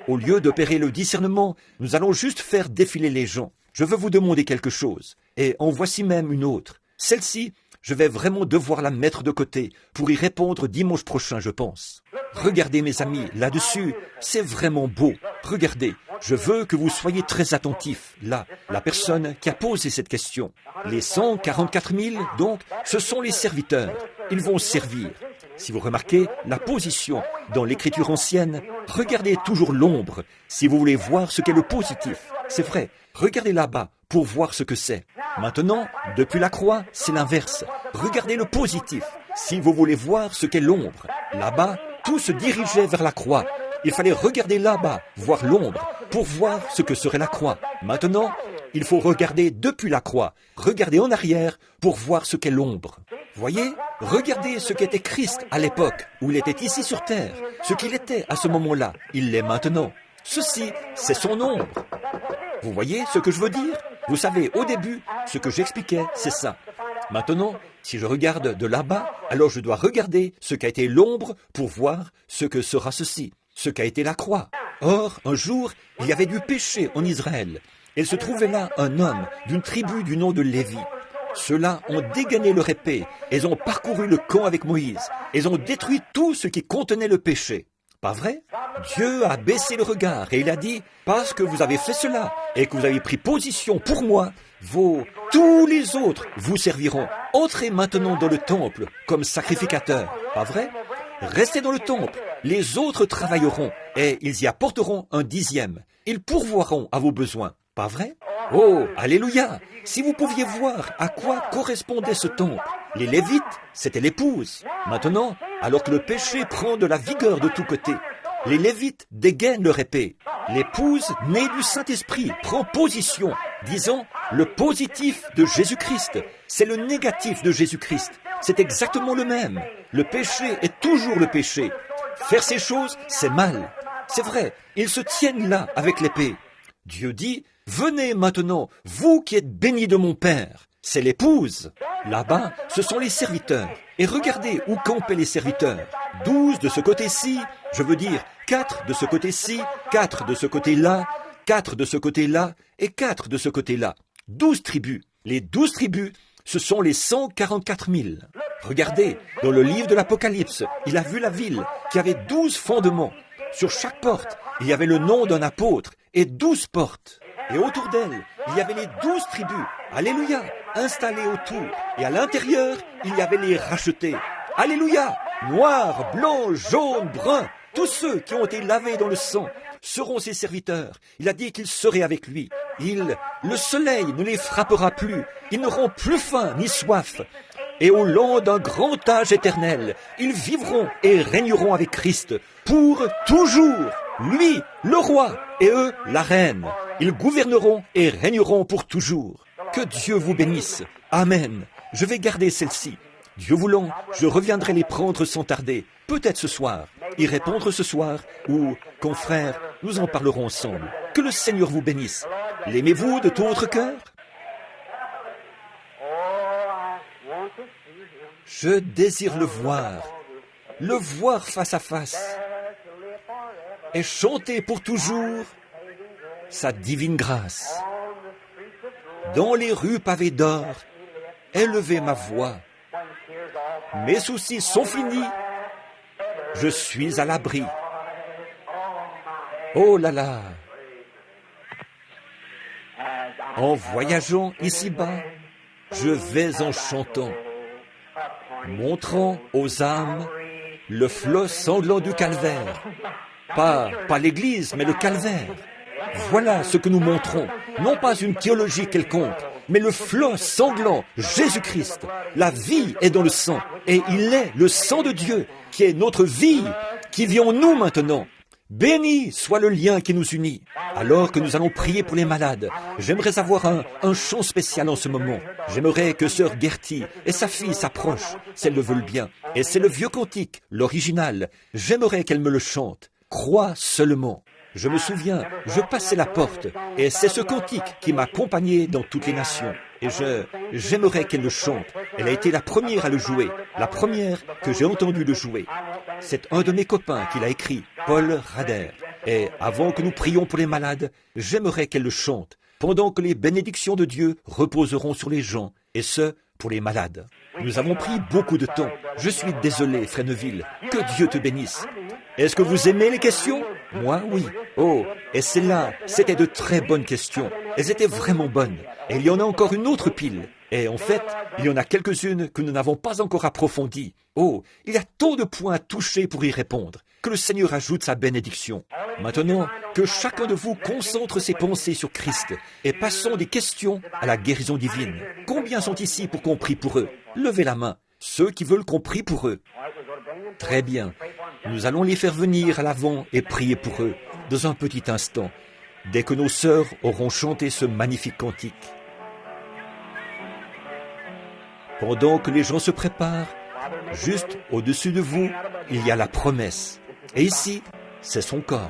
Au lieu d'opérer le discernement, nous allons juste faire défiler les gens. Je veux vous demander quelque chose, et en voici même une autre. Celle-ci, je vais vraiment devoir la mettre de côté pour y répondre dimanche prochain, je pense. Regardez mes amis, là-dessus, c'est vraiment beau. Regardez, je veux que vous soyez très attentifs. Là, la personne qui a posé cette question. Les 144 000, donc, ce sont les serviteurs. Ils vont servir. Si vous remarquez la position dans l'écriture ancienne, regardez toujours l'ombre si vous voulez voir ce qu'est le positif. C'est vrai, regardez là-bas pour voir ce que c'est. Maintenant, depuis la croix, c'est l'inverse. Regardez le positif si vous voulez voir ce qu'est l'ombre. Là-bas, tout se dirigeait vers la croix. Il fallait regarder là-bas, voir l'ombre, pour voir ce que serait la croix. Maintenant, il faut regarder depuis la croix, regarder en arrière pour voir ce qu'est l'ombre. Voyez, regardez ce qu'était Christ à l'époque où il était ici sur terre, ce qu'il était à ce moment-là, il l'est maintenant. Ceci, c'est son ombre. Vous voyez ce que je veux dire? Vous savez, au début, ce que j'expliquais, c'est ça. Maintenant, si je regarde de là-bas, alors je dois regarder ce qu'a été l'ombre pour voir ce que sera ceci, ce qu'a été la croix. Or, un jour, il y avait du péché en Israël. Il se trouvait là un homme d'une tribu du nom de Lévi. Ceux-là ont dégainé leur épée, ils ont parcouru le camp avec Moïse, ils ont détruit tout ce qui contenait le péché. Pas vrai? Dieu a baissé le regard et il a dit, parce que vous avez fait cela et que vous avez pris position pour moi, tous les autres vous serviront. Entrez maintenant dans le temple comme sacrificateurs. Pas vrai? Restez dans le temple, les autres travailleront et ils y apporteront un dixième. Ils pourvoiront à vos besoins. Pas vrai? Oh, alléluia! Si vous pouviez voir à quoi correspondait ce temple. Les Lévites, c'était l'épouse. Maintenant, alors que le péché prend de la vigueur de tous côtés, les Lévites dégainent leur épée. L'épouse, née du Saint-Esprit, prend position, disant le positif de Jésus-Christ. C'est le négatif de Jésus-Christ. C'est exactement le même. Le péché est toujours le péché. Faire ces choses, c'est mal. C'est vrai, ils se tiennent là avec l'épée. Dieu dit, venez maintenant, vous qui êtes bénis de mon Père. C'est l'épouse. Là-bas, ce sont les serviteurs. Et regardez où campaient les serviteurs. 12 de ce côté-ci, je veux dire 4 de ce côté-ci, 4 de ce côté-là, 4 de ce côté-là et 4 de ce côté-là. 12 tribus. Les 12 tribus, ce sont les 144 000. Regardez, dans le livre de l'Apocalypse, il a vu la ville qui avait 12 fondements. Sur chaque porte, il y avait le nom d'un apôtre et 12 portes. Et autour d'elle, il y avait les 12 tribus, alléluia, installées autour. Et à l'intérieur, il y avait les rachetés, alléluia, noirs, blancs, jaunes, bruns. Tous ceux qui ont été lavés dans le sang seront ses serviteurs. Il a dit qu'ils seraient avec lui. Le soleil ne les frappera plus. Ils n'auront plus faim ni soif. Et au long d'un grand âge éternel, ils vivront et régneront avec Christ pour toujours. Lui, le roi, et eux, la reine. Ils gouverneront et régneront pour toujours. Que Dieu vous bénisse. Amen. Je vais garder celle-ci. Dieu voulant, je reviendrai les prendre sans tarder. Peut-être ce soir. Y répondre ce soir, ou, confrère, nous en parlerons ensemble. Que le Seigneur vous bénisse. L'aimez-vous de tout votre cœur? Je désire le voir face à face, et chanter pour toujours sa divine grâce. Dans les rues pavées d'or, élever ma voix. Mes soucis sont finis, je suis à l'abri. Oh là là! En voyageant ici-bas, je vais en chantant, montrant aux âmes le flot sanglant du calvaire. Pas l'Église, mais le calvaire. Voilà ce que nous montrons, non pas une théologie quelconque, mais le flot sanglant, Jésus-Christ. La vie est dans le sang, et il est le sang de Dieu, qui est notre vie, qui vit en nous maintenant. Béni soit le lien qui nous unit. Alors que nous allons prier pour les malades, j'aimerais avoir un chant spécial en ce moment. J'aimerais que sœur Gertie et sa fille s'approchent, si elles le veulent bien. Et c'est le vieux cantique, l'original. J'aimerais qu'elles me le chantent. Crois seulement. Je me souviens, je passais la porte, et c'est ce cantique qui m'a accompagné dans toutes les nations. Et j'aimerais qu'elle le chante. Elle a été la première à le jouer, la première que j'ai entendu le jouer. C'est un de mes copains qui l'a écrit, Paul Rader. Et avant que nous prions pour les malades, j'aimerais qu'elle le chante, pendant que les bénédictions de Dieu reposeront sur les gens, et ce, pour les malades. Nous avons pris beaucoup de temps. Je suis désolé, Fresneville. Que Dieu te bénisse. Est-ce que vous aimez les questions? Moi, oui. Oh, et celles-là, c'était de très bonnes questions. Elles étaient vraiment bonnes. Et il y en a encore une autre pile. Et en fait, il y en a quelques-unes que nous n'avons pas encore approfondies. Oh, il y a tant de points à toucher pour y répondre. Que le Seigneur ajoute sa bénédiction. Maintenant, que chacun de vous concentre ses pensées sur Christ et passons des questions à la guérison divine. Combien sont ici pour qu'on prie pour eux? Levez la main. Ceux qui veulent qu'on prie pour eux. Très bien. Nous allons les faire venir à l'avant et prier pour eux dans un petit instant, dès que nos sœurs auront chanté ce magnifique cantique. Pendant que les gens se préparent, juste au-dessus de vous, il y a la promesse. Et ici, c'est son corps.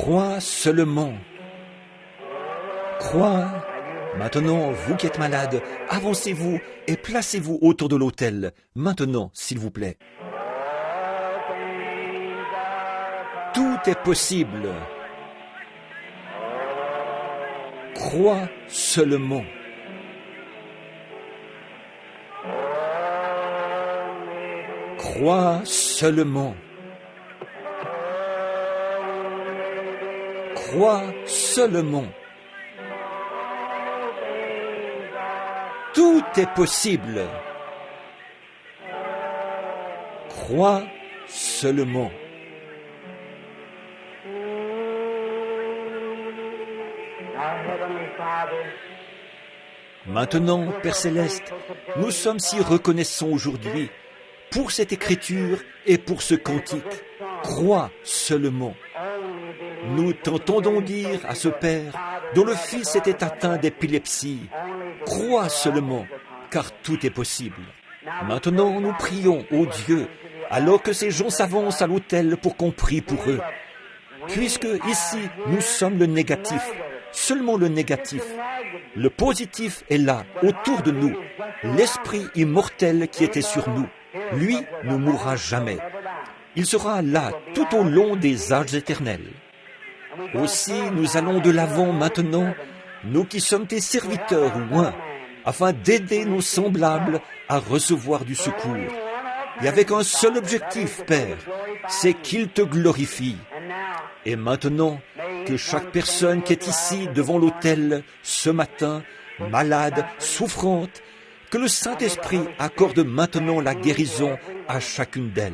Crois seulement. Crois. Maintenant, vous qui êtes malade, avancez-vous et placez-vous autour de l'autel. Maintenant, s'il vous plaît. Tout est possible. Crois seulement. Crois seulement. Crois seulement. Tout est possible. Crois seulement. Maintenant, Père Céleste, nous sommes si reconnaissants aujourd'hui pour cette écriture et pour ce cantique. Crois seulement. Nous t'entendons dire à ce Père dont le Fils était atteint d'épilepsie, crois seulement, car tout est possible. Maintenant, nous prions, ô Dieu, alors que ces gens s'avancent à l'autel pour qu'on prie pour eux. Puisque ici, nous sommes le négatif, seulement le négatif. Le positif est là, autour de nous. L'esprit immortel qui était sur nous, lui ne mourra jamais. Il sera là tout au long des âges éternels. Aussi, nous allons de l'avant maintenant, nous qui sommes tes serviteurs loin, afin d'aider nos semblables à recevoir du secours. Et avec un seul objectif, Père, c'est qu'ils te glorifient. Et maintenant, que chaque personne qui est ici devant l'autel ce matin, malade, souffrante, que le Saint-Esprit accorde maintenant la guérison à chacune d'elles.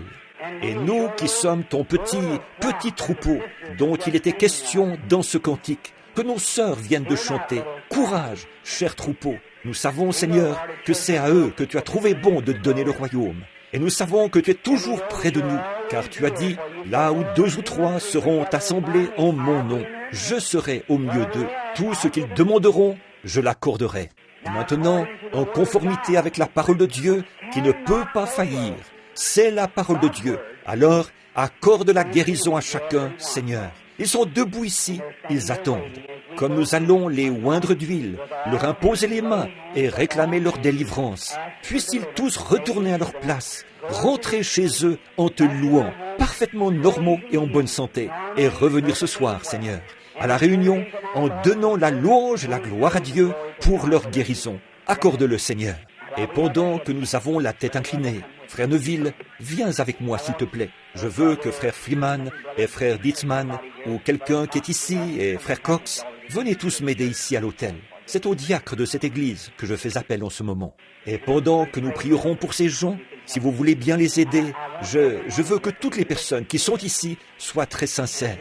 Et nous qui sommes ton petit troupeau dont il était question dans ce cantique, que nos sœurs viennent de chanter, courage, cher troupeau. Nous savons, Seigneur, que c'est à eux que tu as trouvé bon de donner le royaume. Et nous savons que tu es toujours près de nous, car tu as dit, là où 2 ou 3 seront assemblés en mon nom, je serai au milieu d'eux. Tout ce qu'ils demanderont, je l'accorderai. Maintenant, en conformité avec la parole de Dieu, qui ne peut pas faillir, c'est la parole de Dieu. Alors, accorde la guérison à chacun, Seigneur. Ils sont debout ici, ils attendent. Comme nous allons les oindre d'huile, leur imposer les mains et réclamer leur délivrance, puissent-ils tous retourner à leur place, rentrer chez eux en te louant, parfaitement normaux et en bonne santé, et revenir ce soir, Seigneur, à la réunion, en donnant la louange et la gloire à Dieu pour leur guérison. Accorde-le, Seigneur. Et pendant que nous avons la tête inclinée, Frère Neville, viens avec moi, s'il te plaît. Je veux que Frère Freeman et Frère Ditzman, ou quelqu'un qui est ici, et Frère Cox, venez tous m'aider ici à l'autel. C'est au diacre de cette église que je fais appel en ce moment. Et pendant que nous prierons pour ces gens, si vous voulez bien les aider, je veux que toutes les personnes qui sont ici soient très sincères.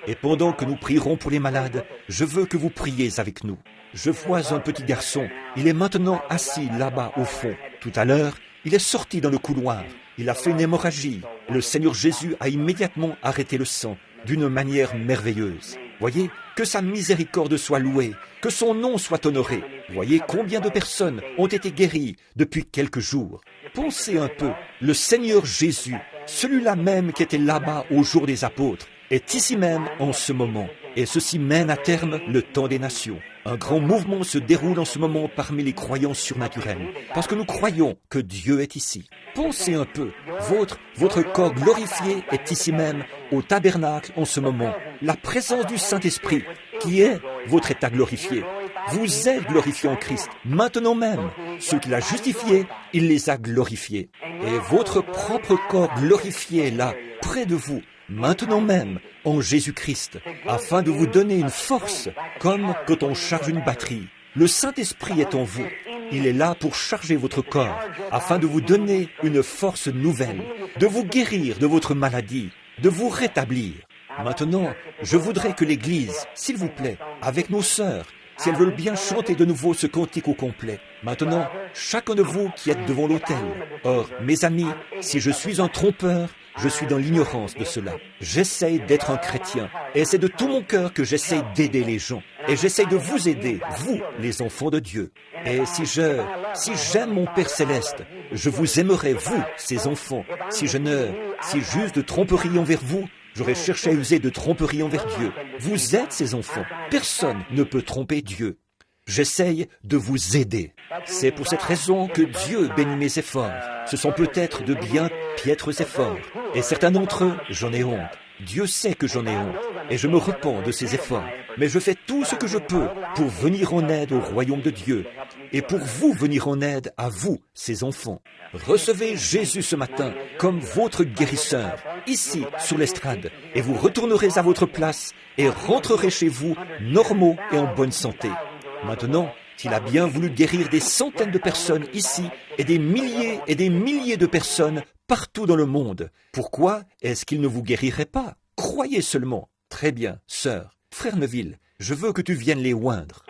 Et pendant que nous prierons pour les malades, je veux que vous priez avec nous. Je vois un petit garçon, il est maintenant assis là-bas au fond. Tout à l'heure, il est sorti dans le couloir, il a fait une hémorragie. Le Seigneur Jésus a immédiatement arrêté le sang d'une manière merveilleuse. Voyez, que sa miséricorde soit louée, que son nom soit honoré. Voyez combien de personnes ont été guéries depuis quelques jours. Pensez un peu, le Seigneur Jésus, celui-là même qui était là-bas au jour des apôtres, est ici même en ce moment. Et ceci mène à terme le temps des nations. Un grand mouvement se déroule en ce moment parmi les croyants surnaturels, parce que nous croyons que Dieu est ici. Pensez un peu, votre corps glorifié est ici même, au tabernacle en ce moment. La présence du Saint-Esprit, qui est votre état glorifié. Vous êtes glorifiés en Christ, maintenant même. Ceux qu'il a justifiés, il les a glorifiés. Et votre propre corps glorifié est là, près de vous, maintenant même, en Jésus-Christ, afin de vous donner une force, comme quand on charge une batterie. Le Saint-Esprit est en vous. Il est là pour charger votre corps, afin de vous donner une force nouvelle, de vous guérir de votre maladie, de vous rétablir. Maintenant, je voudrais que l'Église, s'il vous plaît, avec nos sœurs, si elles veulent bien chanter de nouveau ce cantique au complet. Maintenant, chacun de vous qui êtes devant l'autel. Or, mes amis, si je suis un trompeur, je suis dans l'ignorance de cela. J'essaye d'être un chrétien, et c'est de tout mon cœur que j'essaye d'aider les gens. Et j'essaye de vous aider, vous, les enfants de Dieu. Et si j'aime mon Père Céleste, je vous aimerai, vous, ces enfants. Si juste de tromperie envers vous, J'aurais cherché à user de tromperie envers Dieu. Vous êtes ses enfants. Personne ne peut tromper Dieu. J'essaye de vous aider. C'est pour cette raison que Dieu bénit mes efforts. Ce sont peut-être de bien piètres efforts. Et certains d'entre eux, j'en ai honte. Dieu sait que j'en ai honte. Et je me repens de ces efforts. Mais je fais tout ce que je peux pour venir en aide au royaume de Dieu. Et pour vous venir en aide à vous, ses enfants. Recevez Jésus ce matin comme votre guérisseur, ici, sur l'estrade. Et vous retournerez à votre place et rentrerez chez vous normaux et en bonne santé. Maintenant, il a bien voulu guérir des centaines de personnes ici et des milliers de personnes partout dans le monde. Pourquoi est-ce qu'il ne vous guérirait pas? Croyez seulement. Très bien, sœur. Frère Neville, je veux que tu viennes les oindre.